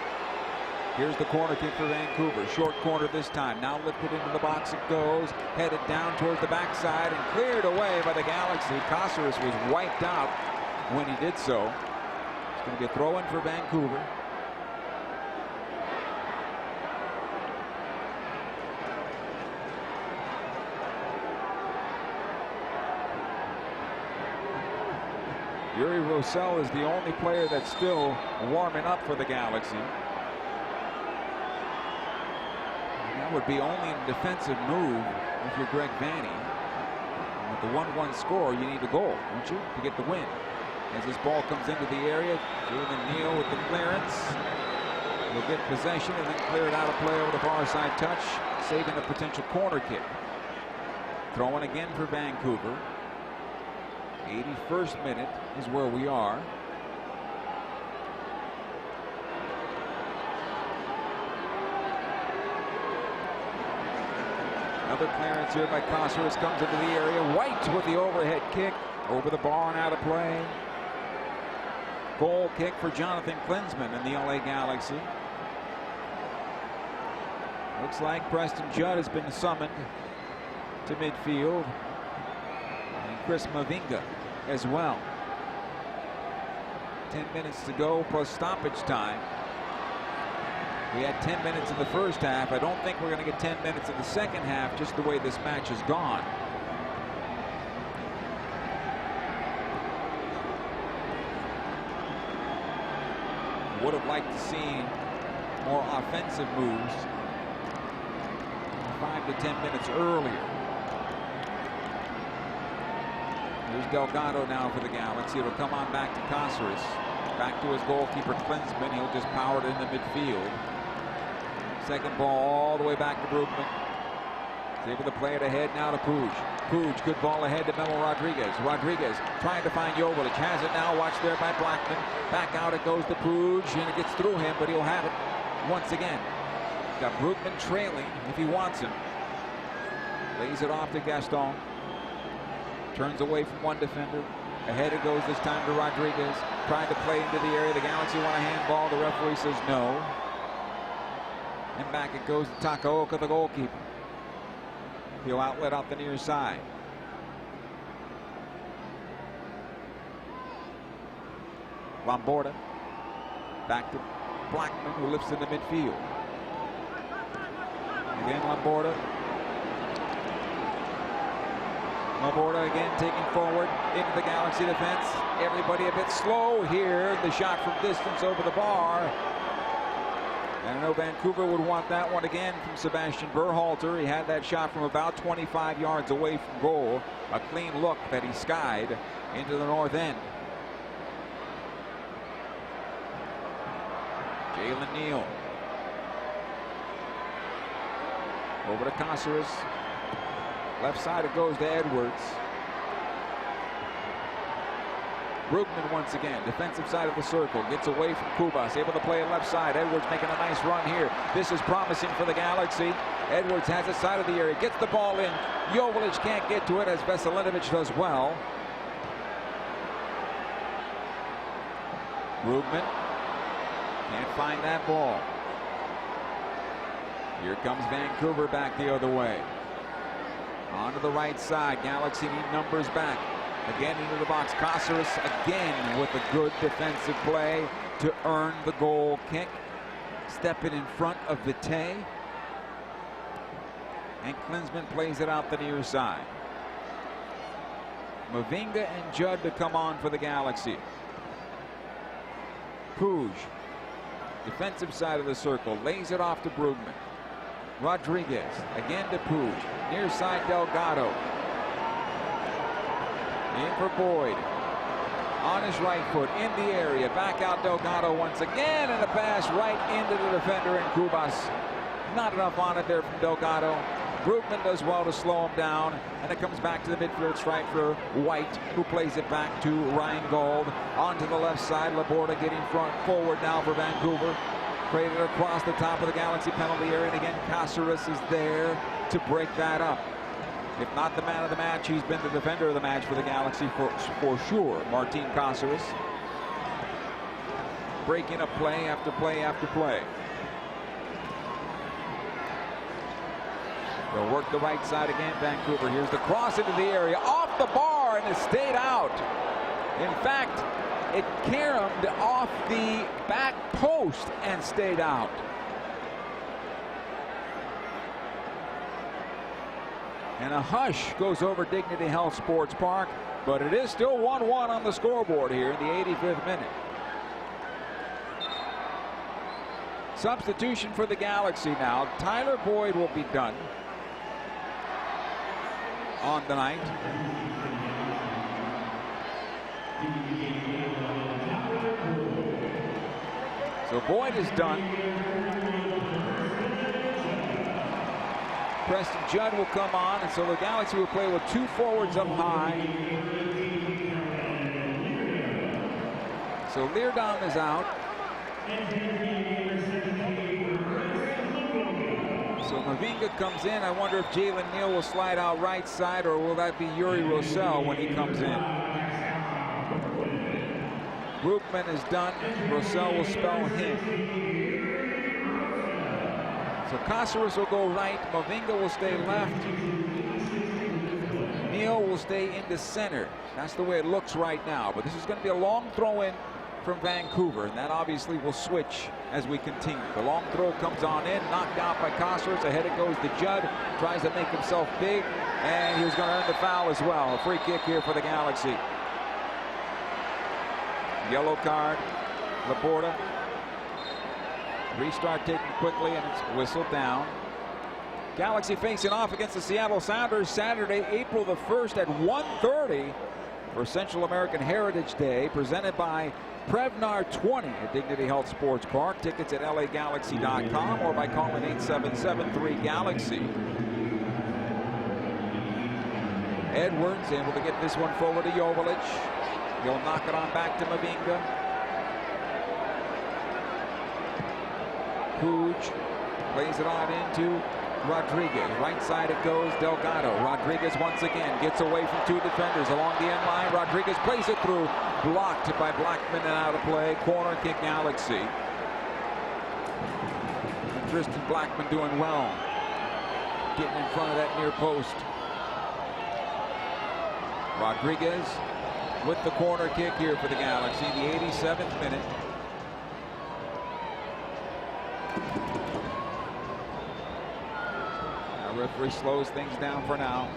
Here's the corner kick for Vancouver. Short corner this time. Now lifted into the box it goes. Headed down towards the backside and cleared away by the Galaxy. Caceres was wiped out when he did so. It's going to be a throw-in for Vancouver. Yuri Rosell is the only player that's still warming up for the Galaxy. And that would be only a defensive move if you're Greg Vanney. With the 1-1 score, you need a goal, don't you, to get the win? As this ball comes into the area, Jalen Neal with the clearance. He'll get possession and then clear it out of play over the far side touch, saving a potential corner kick. Throwing again for Vancouver. 81st minute is where we are. Another clearance here by Caceres comes into the area. White with the overhead kick over the bar and out of play. Goal kick for Jonathan Klinsmann in the LA Galaxy. Looks like Preston Judd has been summoned to midfield. And Chris Mavinga as well. 10 minutes to go plus stoppage time. We had 10 minutes in the first half. I don't think we're going to get 10 minutes in the second half, just the way this match has gone. Would have liked to see more offensive moves 5 to 10 minutes earlier. Here's Delgado now for the Galaxy. It'll come on back to Caceres. Back to his goalkeeper Klinsmann. He'll just power it into midfield. Second ball all the way back to Brugman. He's able to play it ahead now to Puig. Puig, good ball ahead to Melo Rodriguez. Rodriguez trying to find Joveljic. Has it now, watched there by Blackman. Back out it goes to Puig, and it gets through him, but he'll have it once again. Got Brugman trailing if he wants him. Lays it off to Gaston. Turns away from one defender. Ahead it goes this time to Rodriguez. Trying to play into the area. The Galaxy want a handball. The referee says no. And back it goes to Takaoka, the goalkeeper. He'll outlet out the near side. Lamborda. Back to Blackman, who lifts into midfield. Again, Lamborda. Lamborda again taking forward into the Galaxy defense. Everybody a bit slow here. The shot from distance over the bar. And I know Vancouver would want that one again from Sebastian Berhalter. He had that shot from about 25 yards away from goal. A clean look that he skied into the north end. Jalen Neal. Over to Caceres. Left side it goes to Edwards. Brugman once again, defensive side of the circle, gets away from Kubas, able to play it left side. Edwards making a nice run here. This is promising for the Galaxy. Edwards has the side of the area, gets the ball in. Joveljic can't get to it as Veselinovic does well. Brugman can't find that ball. Here comes Vancouver back the other way. Onto the right side, Galaxy need numbers back. Again into the box, Caceres again with a good defensive play to earn the goal kick. Stepping in front of Vitae. And Klinsmann plays it out the near side. Mavinga and Judd to come on for the Galaxy. Puig, defensive side of the circle, lays it off to Brugman. Rodriguez again to Puig, near side Delgado. In for Boyd. On his right foot, in the area, back out Delgado once again, and a pass right into the defender in Cubas. Not enough on it there from Delgado. Brugman does well to slow him down, and it comes back to the midfield stripe for White, who plays it back to Ryan Gold. Onto the left side, Laborda getting forward now for Vancouver. Traded across the top of the Galaxy penalty area, and again, Caceres is there to break that up. If not the man of the match, he's been the defender of the match for the Galaxy for sure. Martin Caceres breaking up play after play after play. They'll work the right side again, Vancouver. Here's the cross into the area, off the bar, and it stayed out. In fact, it caromed off the back post and stayed out. And a hush goes over Dignity Health Sports Park, but it is still 1-1 on the scoreboard here in the 85th minute. Substitution for the Galaxy now. Tyler Boyd will be done on the night. So Boyd is done. Preston Judd will come on, and so the Galaxy will play with two forwards up high. So Leerdam is out. So Mavinga comes in. I wonder if Jalen Neal will slide out right side, or will that be Yuri Rosell when he comes in? Brugman is done. Rosell will spell him. So Caceres will go right, Mavinga will stay left, Neal will stay in the center. That's the way it looks right now, but this is going to be a long throw in from Vancouver, and that obviously will switch as we continue. The long throw comes on in, knocked out by Caceres, ahead it goes to Judd, tries to make himself big, and he's going to earn the foul as well. A free kick here for the Galaxy. Yellow card, Laporta. Restart taken quickly, and it's whistled down. Galaxy facing off against the Seattle Sounders Saturday, April the 1st at 1:30 for Central American Heritage Day, presented by Prevnar 20 at Dignity Health Sports Park. Tickets at lagalaxy.com or by calling 877-3-GALAXY. Edwards able to get this one forward to Joveljic. He'll knock it on back to Mavinga. Puig plays it on into Rodriguez. Right side it goes, Delgado. Rodriguez once again gets away from two defenders along the end line. Rodriguez plays it through, blocked by Blackman and out of play. Corner kick Galaxy. And Tristan Blackman doing well, getting in front of that near post. Rodriguez with the corner kick here for the Galaxy, the 87th minute. Now referee slows things down for now.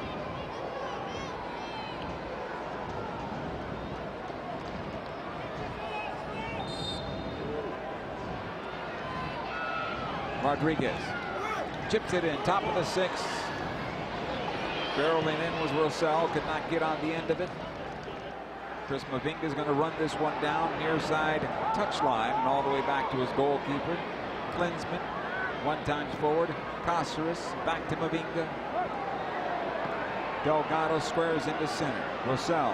Rodriguez chips it in, top of the sixth. Barreling in was Rosell, could not get on the end of it. Chris Mavinga is going to run this one down near side touchline and all the way back to his goalkeeper. Klinsmann, one times forward. Caceres back to Mavinga. Delgado squares into center. Rosell.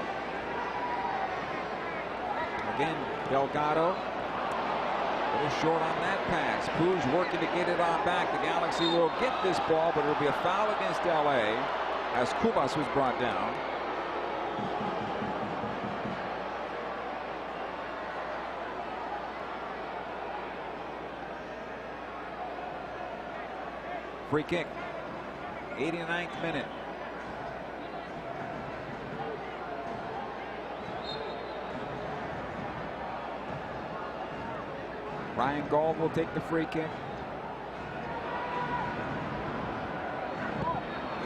Again, Delgado. A little short on that pass. Puig working to get it on back. The Galaxy will get this ball, but it'll be a foul against LA as Cubas was brought down. Free kick, 89th minute. Ryan Gold will take the free kick.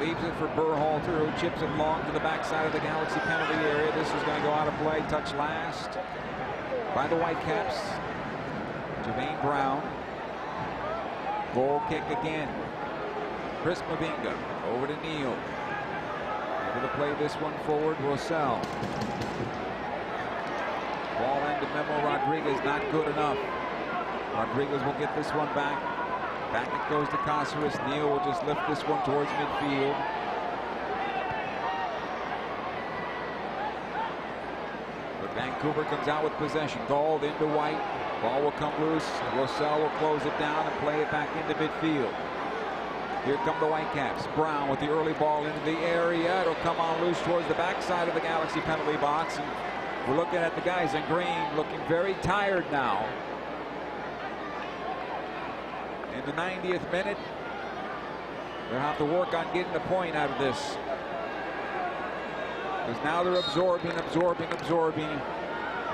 Leaves it for Berhalter, who chips it long to the backside of the Galaxy penalty area. This is going to go out of play. Touch last by the Whitecaps. Jermaine Brown. Goal kick again. Chris Mavinga over to Neal. Able to play this one forward. Rosell. Ball into Memo Rodriguez, not good enough. Rodriguez will get this one back. Back it goes to Caceres. Neal will just lift this one towards midfield. But Vancouver comes out with possession. Gold into White. Ball will come loose. Roussel will close it down and play it back into midfield. Here come the Whitecaps. Brown with the early ball into the area. It'll come on loose towards the backside of the Galaxy penalty box. And we're looking at the guys in green looking very tired now. In the 90th minute, they'll have to work on getting a point out of this. Because now they're absorbing, and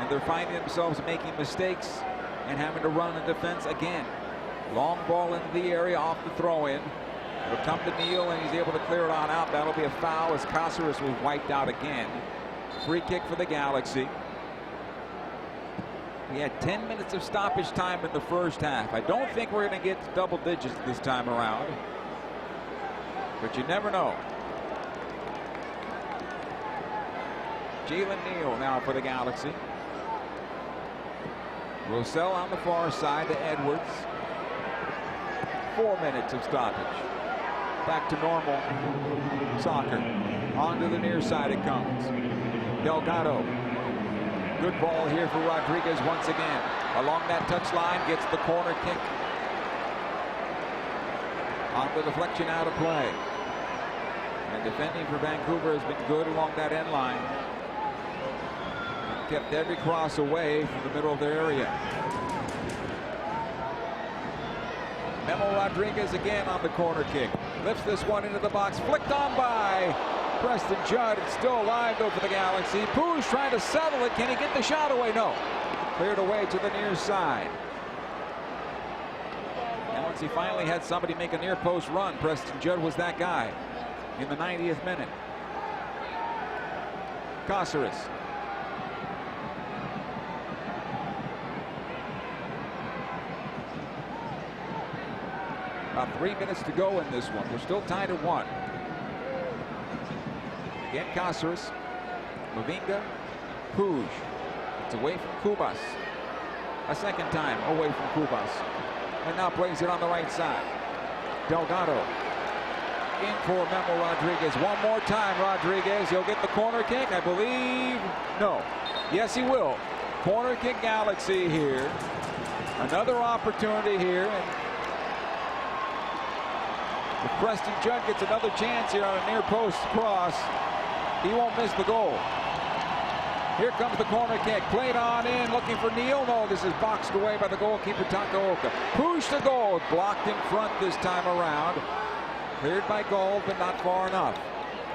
they're finding themselves making mistakes and having to run in defense again. Long ball into the area off the throw-in. It'll come to Neal, and he's able to clear it on out. That'll be a foul as Caceres was wiped out again. Free kick for the Galaxy. We had 10 minutes of stoppage time in the first half. I don't think we're going to get to double digits this time around, but you never know. Jalen Neal now for the Galaxy. Roussel on the far side to Edwards. 4 minutes of stoppage. Back to normal soccer. Onto the near side it comes. Delgado. Good ball here for Rodriguez once again. Along that touchline, gets the corner kick. On the deflection, out of play. And defending for Vancouver has been good along that end line. Kept every cross away from the middle of their area. Memo Rodriguez again on the corner kick. Lifts this one into the box. Flicked on by Preston Judd. It's still alive though for the Galaxy. Poo's trying to settle it. Can he get the shot away? No. Cleared away to the near side. And once he finally had somebody make a near post run, Preston Judd was that guy in the 90th minute. Caceres. About 3 minutes to go in this one. We're still tied at 1. Again, Caceres. Mavinga. Puig. It's away from Cubas. A second time away from Cubas. And now plays it on the right side. Delgado. In for Memo Rodriguez. One more time, Rodriguez. He'll get the corner kick, I believe. No. Yes, he will. Corner kick Galaxy here. Another opportunity here. And if Preston Judd gets another chance here on a near post cross, he won't miss the goal. Here comes the corner kick. Played on in, looking for Neal. No, this is boxed away by the goalkeeper, Takaoka. Push to goal. Blocked in front this time around. Cleared by Gold, but not far enough.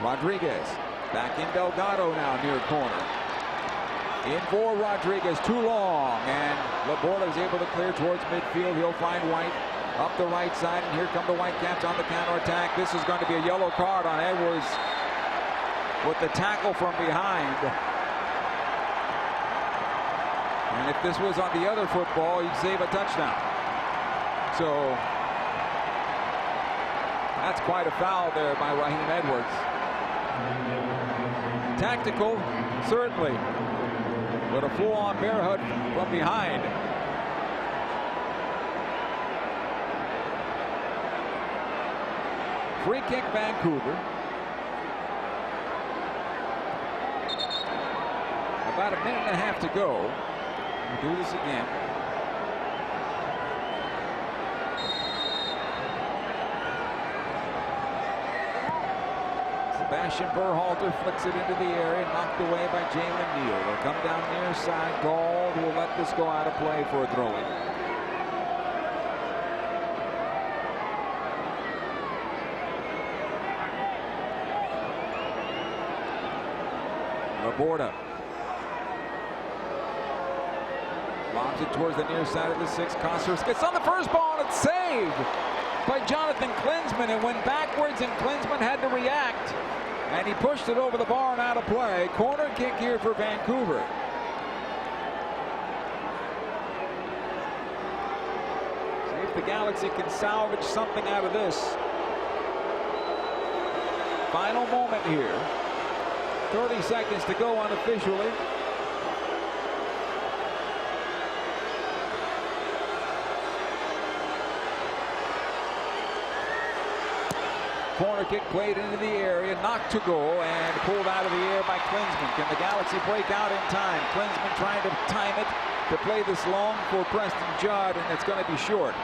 Rodriguez. Back in Delgado now, near corner. In for Rodriguez. Too long. And Laporta is able to clear towards midfield. He'll find White. Up the right side, and here come the Whitecaps on the counterattack. This is going to be a yellow card on Edwards with the tackle from behind. And if this was on the other football, you'd save a touchdown. So that's quite a foul there by Raheem Edwards. Tactical, certainly, but a full-on bear hug from behind. Free kick Vancouver. About a minute and a half to go. We'll do this again. Sebastian Berhalter flicks it into the area, knocked away by Jalen Neal. They'll come down near side. Gold will let this go out of play for a throw-in. Laporta. Lobs it towards the near side of the 6. Caceres gets on the first ball, and it's saved by Jonathan Klinsmann. It went backwards, and Klinsmann had to react. And he pushed it over the bar and out of play. Corner kick here for Vancouver. See if the Galaxy can salvage something out of this. Final moment here. 30 seconds to go unofficially. corner kick played into the area, knocked to goal, and pulled out of the air by Klinsmann. Can the Galaxy break out in time? Klinsmann trying to time it to play this long for Preston Judd, and it's going to be short.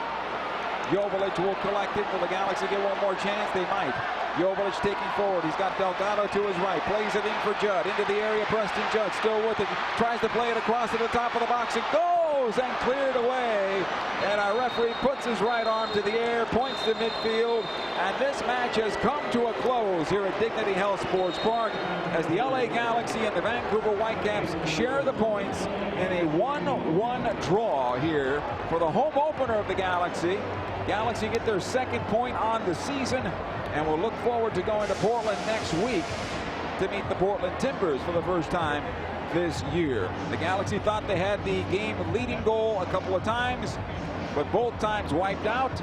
Joveljic will collect it. Will the Galaxy get one more chance? They might. Joveljic taking forward. He's got Delgado to his right. Plays it in for Judd. Into the area. Preston Judd still with it. Tries to play it across to the top of the box. It goes and cleared away. And our referee puts his right arm to the air, points to midfield. And this match has come to a close here at Dignity Health Sports Park as the LA Galaxy and the Vancouver Whitecaps share the points in a 1-1 draw here for the home opener of the Galaxy. Galaxy get their second point on the season, and we'll look forward to going to Portland next week to meet the Portland Timbers for the first time this year. The Galaxy thought they had the game-leading goal a couple of times, but both times wiped out.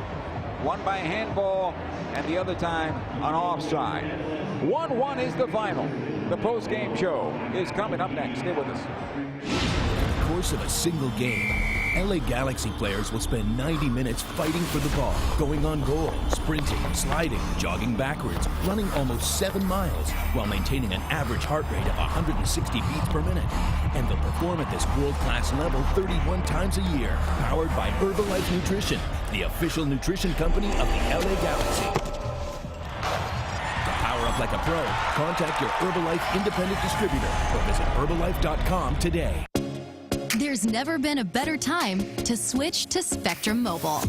One by a handball, and the other time an offside. 1-1 is the final. The post-game show is coming up next. Stay with us. In the course of a single game, LA Galaxy players will spend 90 minutes fighting for the ball, going on goal, sprinting, sliding, jogging backwards, running almost 7 miles, while maintaining an average heart rate of 160 beats per minute. And they'll perform at this world-class level 31 times a year, powered by Herbalife Nutrition, the official nutrition company of the LA Galaxy. To power up like a pro, contact your Herbalife independent distributor or visit Herbalife.com today. There's never been a better time to switch to Spectrum Mobile.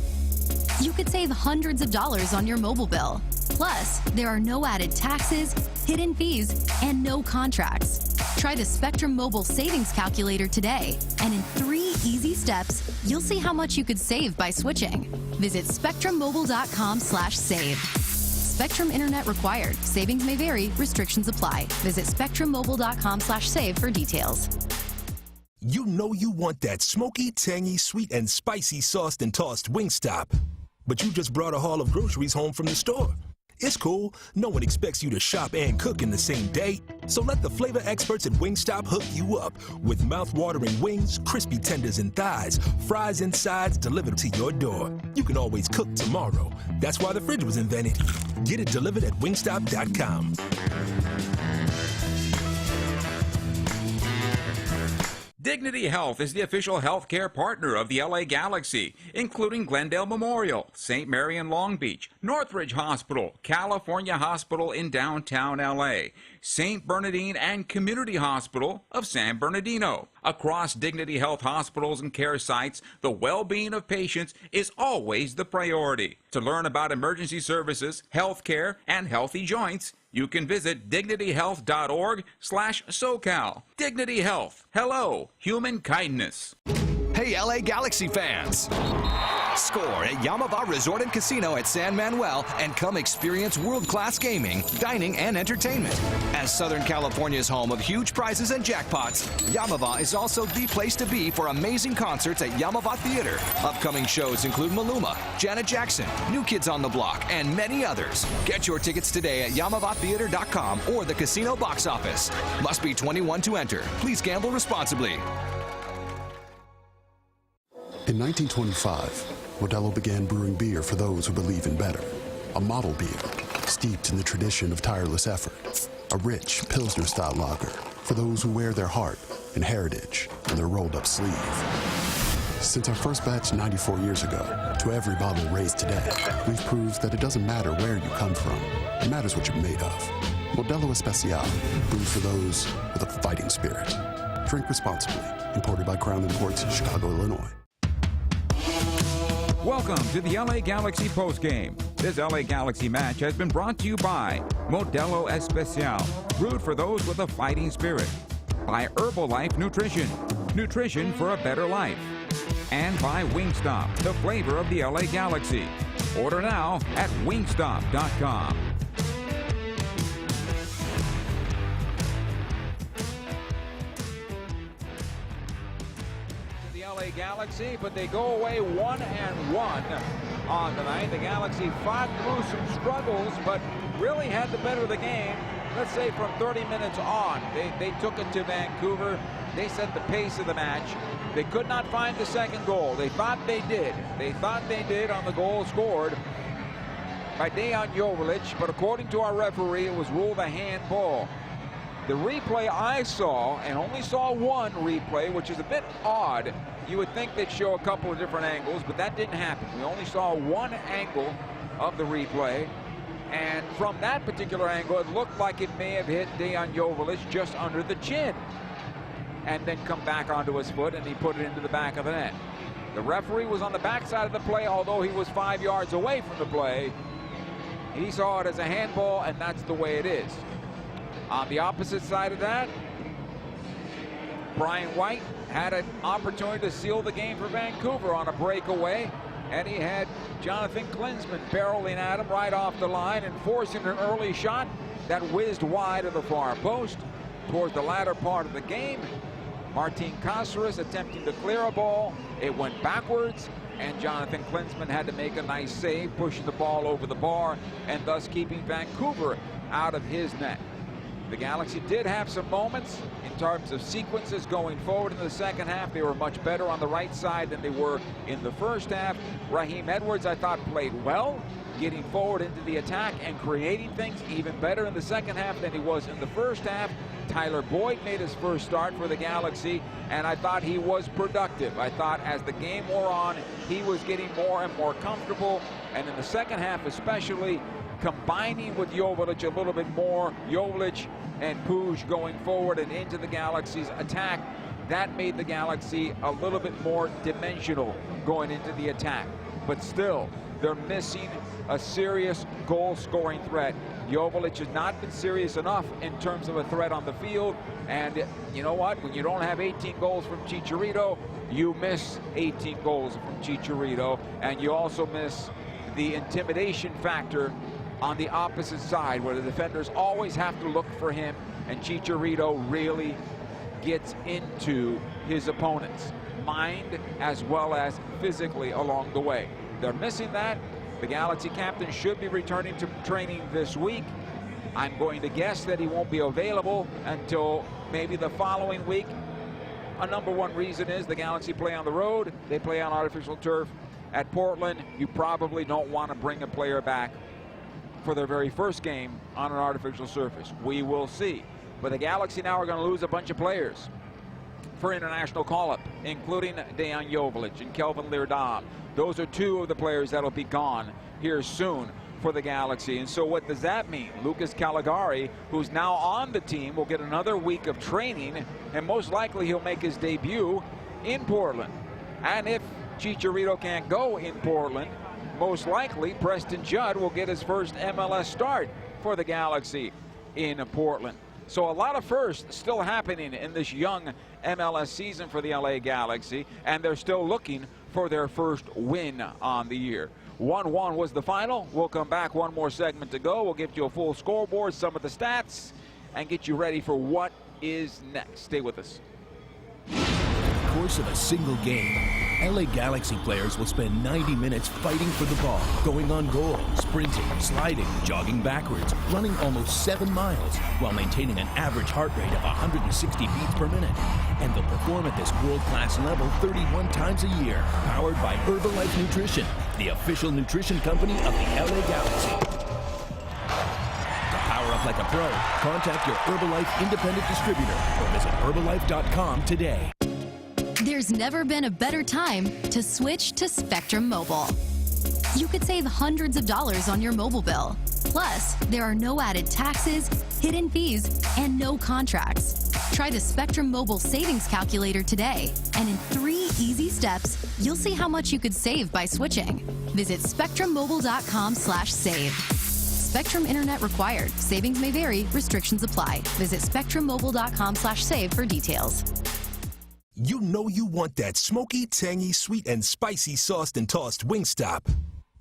You could save hundreds of dollars on your mobile bill. Plus, there are no added taxes, hidden fees, and no contracts. Try the Spectrum Mobile Savings Calculator today, and in 3 easy steps, you'll see how much you could save by switching. Visit spectrummobile.com/save. Spectrum Internet required. Savings may vary. Restrictions apply. Visit spectrummobile.com/save for details. You know you want that smoky, tangy, sweet, and spicy sauced and tossed Wingstop. But you just brought a haul of groceries home from the store. It's cool. No one expects you to shop and cook in the same day. So let the flavor experts at Wingstop hook you up with mouth-watering wings, crispy tenders and thighs, fries and sides delivered to your door. You can always cook tomorrow. That's why the fridge was invented. Get it delivered at wingstop.com. Dignity Health is the official healthcare partner of the LA Galaxy, including Glendale Memorial, St. Mary in Long Beach, Northridge Hospital, California Hospital in downtown LA, St. Bernardine and Community Hospital of San Bernardino. Across Dignity Health hospitals and care sites, the well-being of patients is always the priority. To learn about emergency services, healthcare, and healthy joints, you can visit dignityhealth.org/SoCal. Dignity Health. Hello, human kindness. Hey, LA Galaxy fans! Score at Yamava Resort and Casino at San Manuel and come experience world-class gaming, dining, and entertainment. As Southern California's home of huge prizes and jackpots, Yamava is also the place to be for amazing concerts at Yamava Theater. Upcoming shows include Maluma, Janet Jackson, New Kids on the Block, and many others. Get your tickets today at YamavaTheater.com or the casino box office. Must be 21 to enter. Please gamble responsibly. In 1925, Modelo began brewing beer for those who believe in better. A model beer, steeped in the tradition of tireless effort. A rich Pilsner-style lager for those who wear their heart and heritage in their rolled-up sleeve. Since our first batch 94 years ago, to every bottle raised today, we've proved that it doesn't matter where you come from. It matters what you're made of. Modelo Especial, brewed for those with a fighting spirit. Drink responsibly. Imported by Crown Imports, Chicago, Illinois. Welcome to the LA Galaxy postgame. This LA Galaxy match has been brought to you by Modelo Especial, brewed for those with a fighting spirit. By Herbalife Nutrition, nutrition for a better life. And by Wingstop, the flavor of the LA Galaxy. Order now at wingstop.com. Galaxy, but they go away 1-1 on tonight. The Galaxy fought through some struggles, but really had the better of the game. Let's say from 30 minutes on, they took it to Vancouver. They set the pace of the match. They could not find the second goal. They thought they did. They thought they did on the goal scored by Dejan Joveljic, but according to our referee, it was ruled a handball. The replay I saw, and only saw one replay, which is a bit odd. You would think they'd show a couple of different angles, but that didn't happen. We only saw one angle of the replay, and from that particular angle, it looked like it may have hit Dejan Joveljic just under the chin, and then come back onto his foot, and he put it into the back of the net. The referee was on the backside of the play, although he was 5 yards away from the play. He saw it as a handball, and that's the way it is. On the opposite side of that, Brian White had an opportunity to seal the game for Vancouver on a breakaway, and he had Jonathan Klinsmann barreling at him right off the line and forcing an early shot that whizzed wide of the far post. Towards the latter part of the game, Martin Caceres attempting to clear a ball. It went backwards, and Jonathan Klinsmann had to make a nice save, pushing the ball over the bar and thus keeping Vancouver out of his net. The Galaxy did have some moments in terms of sequences going forward in the second half. They were much better on the right side than they were in the first half. Raheem Edwards, I thought, played well, getting forward into the attack and creating things even better in the second half than he was in the first half. Tyler Boyd made his first start for the Galaxy, and I thought he was productive. I thought as the game wore on, he was getting more and more comfortable, and in the second half especially, combining with Joveljic a little bit more, Joveljic and Puig going forward and into the Galaxy's attack, that made the Galaxy a little bit more dimensional going into the attack. But still, they're missing a serious goal-scoring threat. Joveljic has not been serious enough in terms of a threat on the field, and you know what? When you don't have 18 goals from Chicharito, you miss 18 goals from Chicharito, and you also miss the intimidation factor on the opposite side, where the defenders always have to look for him, and Chicharito really gets into his opponent's mind as well as physically along the way. They're missing that. The Galaxy captain should be returning to training this week. I'm going to guess that he won't be available until maybe the following week. A number one reason is the Galaxy play on the road. They play on artificial turf. At Portland, you probably don't want to bring a player back for their very first game on an artificial surface. We will see. But the Galaxy now are going to lose a bunch of players for international call-up, including Dejan Joveljic and Kelvin Leerdam. Those are two of the players that'll be gone here soon for the Galaxy. And so what does that mean? Lucas Caligari, who's now on the team, will get another week of training, and most likely he'll make his debut in Portland. And if Chicharito can't go in Portland, most likely Preston Judd will get his first MLS start for the Galaxy in Portland. So a lot of firsts still happening in this young MLS season for the LA Galaxy, and they're still looking for their first win on the year. 1-1 was the final. We'll come back, one more segment to go. We'll give you a full scoreboard, some of the stats, and get you ready for what is next. Stay with us. In the course of a single game, LA Galaxy players will spend 90 minutes fighting for the ball, going on goal, sprinting, sliding, jogging backwards, running almost 7 miles, while maintaining an average heart rate of 160 beats per minute. And they'll perform at this world-class level 31 times a year, powered by Herbalife Nutrition, the official nutrition company of the LA Galaxy. To power up like a pro, contact your Herbalife independent distributor or visit Herbalife.com today. There's never been a better time to switch to Spectrum Mobile. You could save hundreds of dollars on your mobile bill. Plus, there are no added taxes, hidden fees, and no contracts. Try the Spectrum Mobile Savings Calculator today, and in 3 easy steps, you'll see how much you could save by switching. Visit spectrummobile.com/save. Spectrum Internet required. Savings may vary. Restrictions apply. Visit spectrummobile.com/save for details. You know you want that smoky, tangy, sweet, and spicy sauced and tossed Wingstop.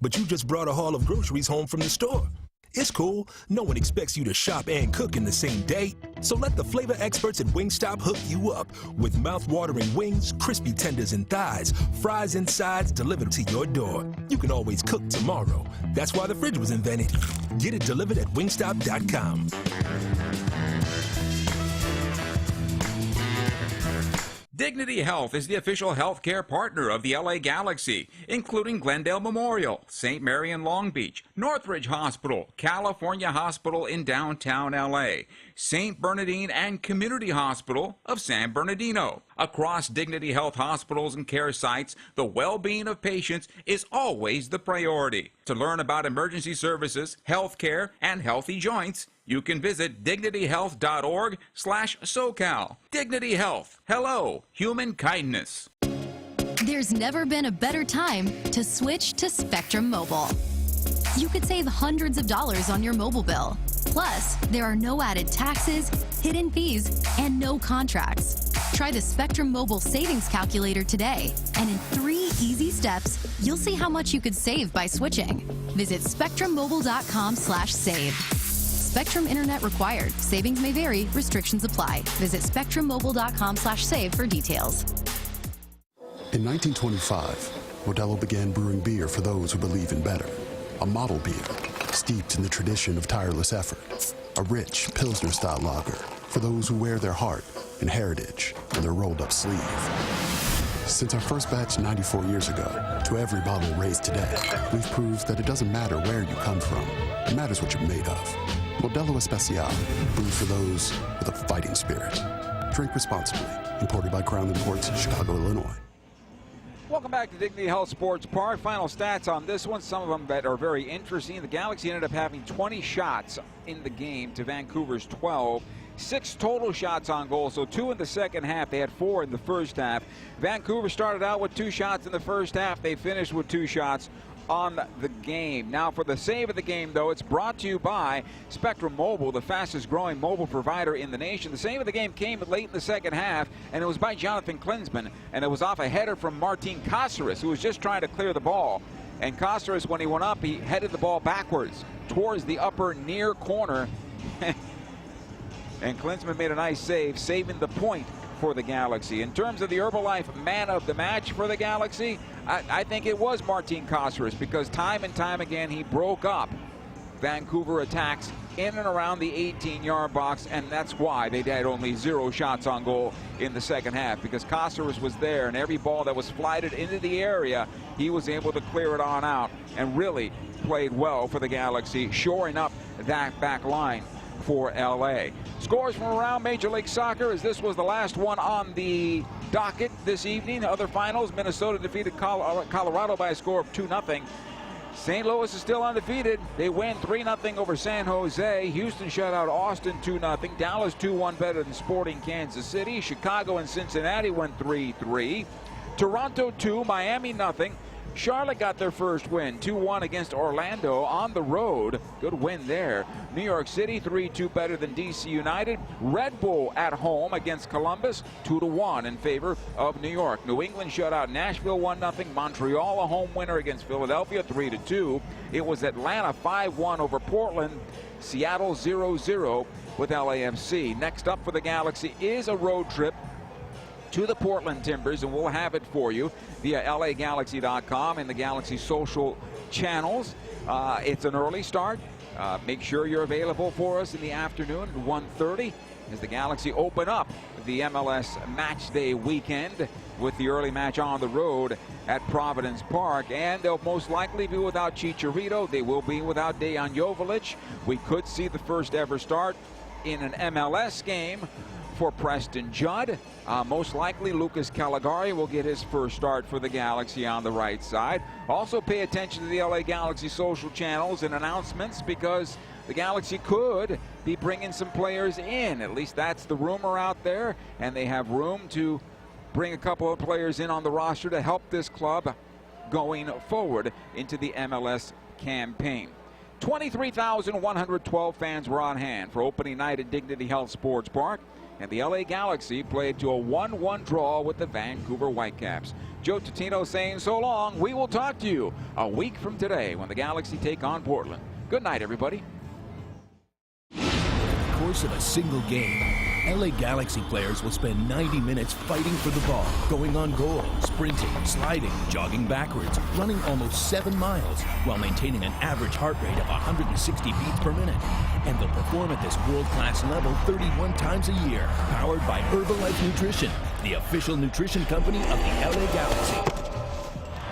But you just brought a haul of groceries home from the store. It's cool. No one expects you to shop and cook in the same day. So let the flavor experts at Wingstop hook you up with mouth-watering wings, crispy tenders and thighs, fries and sides delivered to your door. You can always cook tomorrow. That's why the fridge was invented. Get it delivered at Wingstop.com. Dignity Health is the official healthcare partner of the LA Galaxy, including Glendale Memorial, St. Mary in Long Beach, Northridge Hospital, California Hospital in downtown LA, St. Bernardine and Community Hospital of San Bernardino. Across Dignity Health hospitals and care sites, the well-being of patients is always the priority. To learn about emergency services, healthcare, and healthy joints, you can visit dignityhealth.org/SoCal. Dignity Health. Hello, human kindness. There's never been a better time to switch to Spectrum Mobile. You could save hundreds of dollars on your mobile bill. Plus, there are no added taxes, hidden fees, and no contracts. Try the Spectrum Mobile Savings Calculator today, and in 3 easy steps, you'll see how much you could save by switching. Visit spectrummobile.com/save. Spectrum Internet required. Savings may vary. Restrictions apply. Visit spectrummobile.com/save for details. In 1925, Modelo began brewing beer for those who believe in better. A model beer, steeped in the tradition of tireless effort. A rich Pilsner-style lager for those who wear their heart and heritage on their rolled-up sleeve. Since our first batch 94 years ago, to every bottle raised today, we've proved that it doesn't matter where you come from. It matters what you're made of. Modelo Especial, brewed for those with a fighting spirit. Drink responsibly. Imported by Crown Imports, Chicago, Illinois. Welcome back to Dignity Health Sports Park. Final stats on this one, some of them that are very interesting. The Galaxy ended up having 20 shots in the game to Vancouver's 12. 6 total shots on goal, so 2 in the second half. They had 4 in the first half. Vancouver started out with 2 shots in the first half. They finished with 2 shots on the game. Now for the save of the game, though, it's brought to you by Spectrum Mobile, the fastest growing mobile provider in the nation. The save of the game came late in the second half, and it was by Jonathan Klinsmann, and it was off a header from Martin Caceres, who was just trying to clear the ball. And Caceres, when he went up, he headed the ball backwards towards the upper near corner. And Klinsmann made a nice save, saving the point for the Galaxy. In terms of the Herbalife man of the match for the Galaxy, I think it was Martin Caceres, because time and time again he broke up Vancouver attacks in and around the 18-yard box, and that's why they had only 0 shots on goal in the second half, because Caceres was there, and every ball that was flighted into the area, he was able to clear it on out and really played well for the Galaxy, shoring up that back line for LA. Scores from around Major League Soccer, as this was the last one on the docket this evening. Other finals, Minnesota defeated Colorado by a score of 2-0. St. Louis is still undefeated. They win 3-0 over San Jose. Houston shut out Austin 2-0. Dallas 2-1 better than Sporting Kansas City. Chicago and Cincinnati went 3-3. Toronto 2, Miami 0. Charlotte got their first win, 2-1 against Orlando on the road. Good win there. New York City 3-2 better than DC United. Red Bull at home against Columbus, 2-1 in favor of New York. New England shut out Nashville 1-0. Montreal a home winner against Philadelphia 3-2. It was Atlanta 5-1 over Portland. Seattle 0-0 with LAFC. Next up for the Galaxy is a road trip to the Portland Timbers, and we'll have it for you via LAGalaxy.com and the Galaxy social channels. It's an early start. Make sure you're available for us in the afternoon at 1:30 as the Galaxy open up the MLS Match Day weekend with the early match on the road at Providence Park. And they'll most likely be without Chicharito. They will be without Dejan Joveljic. We could see the first ever start in an MLS game for Preston Judd. Most likely Lucas Caligari will get his first start for the Galaxy on the right side. Also pay attention to the LA Galaxy social channels and announcements, because the Galaxy could be bringing some players in. At least that's the rumor out there, and they have room to bring a couple of players in on the roster to help this club going forward into the MLS campaign. 23,112 fans were on hand for opening night at Dignity Health Sports Park, and the LA Galaxy played to a 1-1 draw with the Vancouver Whitecaps. Joe Tutino saying so long. We will talk to you a week from today when the Galaxy take on Portland. Good night, everybody. In the course of a single game, LA Galaxy players will spend 90 minutes fighting for the ball, going on goal, sprinting, sliding, jogging backwards, running almost 7 miles, while maintaining an average heart rate of 160 beats per minute. And they'll perform at this world-class level 31 times a year, powered by Herbalife Nutrition. the official nutrition company of the LA Galaxy.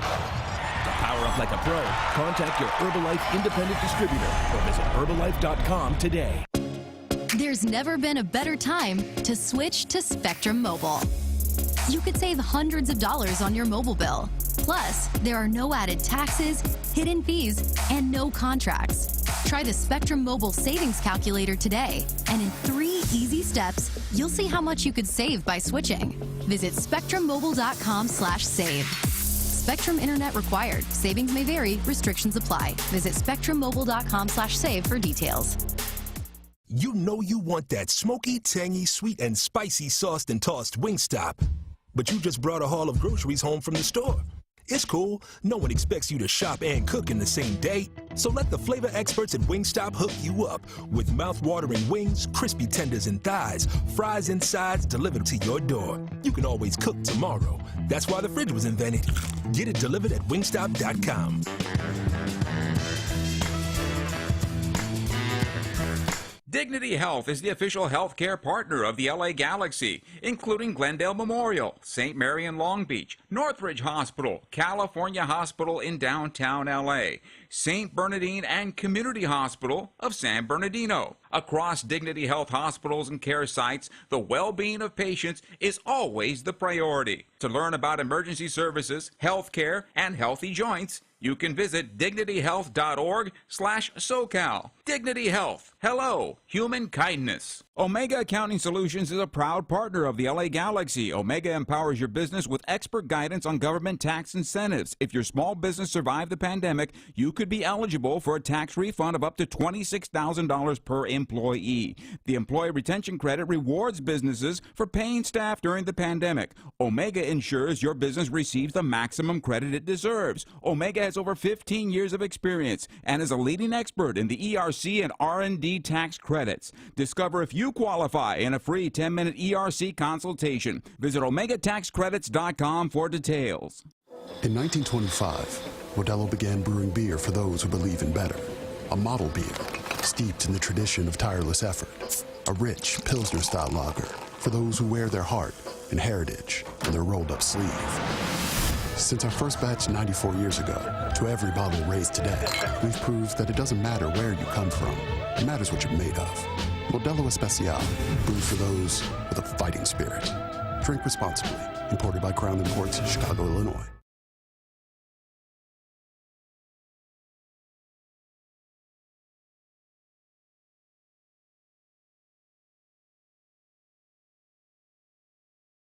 To power up like a pro, contact your Herbalife independent distributor or visit Herbalife.com today. There's never been a better time to switch to Spectrum Mobile. You could save hundreds of dollars on your mobile bill. Plus, there are no added taxes, hidden fees, and no contracts. Try the Spectrum Mobile Savings Calculator today, and in 3 easy steps, you'll see how much you could save by switching. Visit spectrummobile.com/save. Spectrum Internet required. Savings may vary. Restrictions apply. Visit spectrummobile.com/save for details. You know you want that smoky, tangy, sweet, and spicy sauced and tossed Wingstop. But you just brought a haul of groceries home from the store. It's cool. No one expects you to shop and cook in the same day. So let the flavor experts at Wingstop hook you up with mouth-watering wings, crispy tenders and thighs, fries and sides delivered to your door. You can always cook tomorrow. That's why the fridge was invented. Get it delivered at wingstop.com. Dignity Health is the official healthcare partner of the LA Galaxy, including Glendale Memorial, St. Mary in Long Beach, Northridge Hospital, California Hospital in downtown LA, St. Bernardine and Community Hospital of San Bernardino. Across Dignity Health hospitals and care sites, the well-being of patients is always the priority. To learn about emergency services, healthcare, and healthy joints, you can visit dignityhealth.org/SoCal. Dignity Health. Hello, human kindness. Omega Accounting Solutions is a proud partner of the LA Galaxy. Omega empowers your business with expert guidance on government tax incentives. If your small business survived the pandemic, you could be eligible for a tax refund of up to $26,000 per employee. The Employee Retention Credit rewards businesses for paying staff during the pandemic. Omega ensures your business receives the maximum credit it deserves. Omega has over 15 years of experience and is a leading expert in the ERC and R&D tax credits. Discover if you qualify in a free 10-minute ERC consultation. Visit OmegaTaxCredits.com for details. In 1925, Modelo began brewing beer for those who believe in better. A model beer, steeped in the tradition of tireless effort. A rich Pilsner-style lager for those who wear their heart and heritage on their rolled-up sleeve. Since our first batch 94 years ago, to every bottle raised today, we've proved that it doesn't matter where you come from. It matters what you're made of. Modelo Especial, brewed for those with a fighting spirit. Drink responsibly. Imported by Crown Imports, Chicago, Illinois.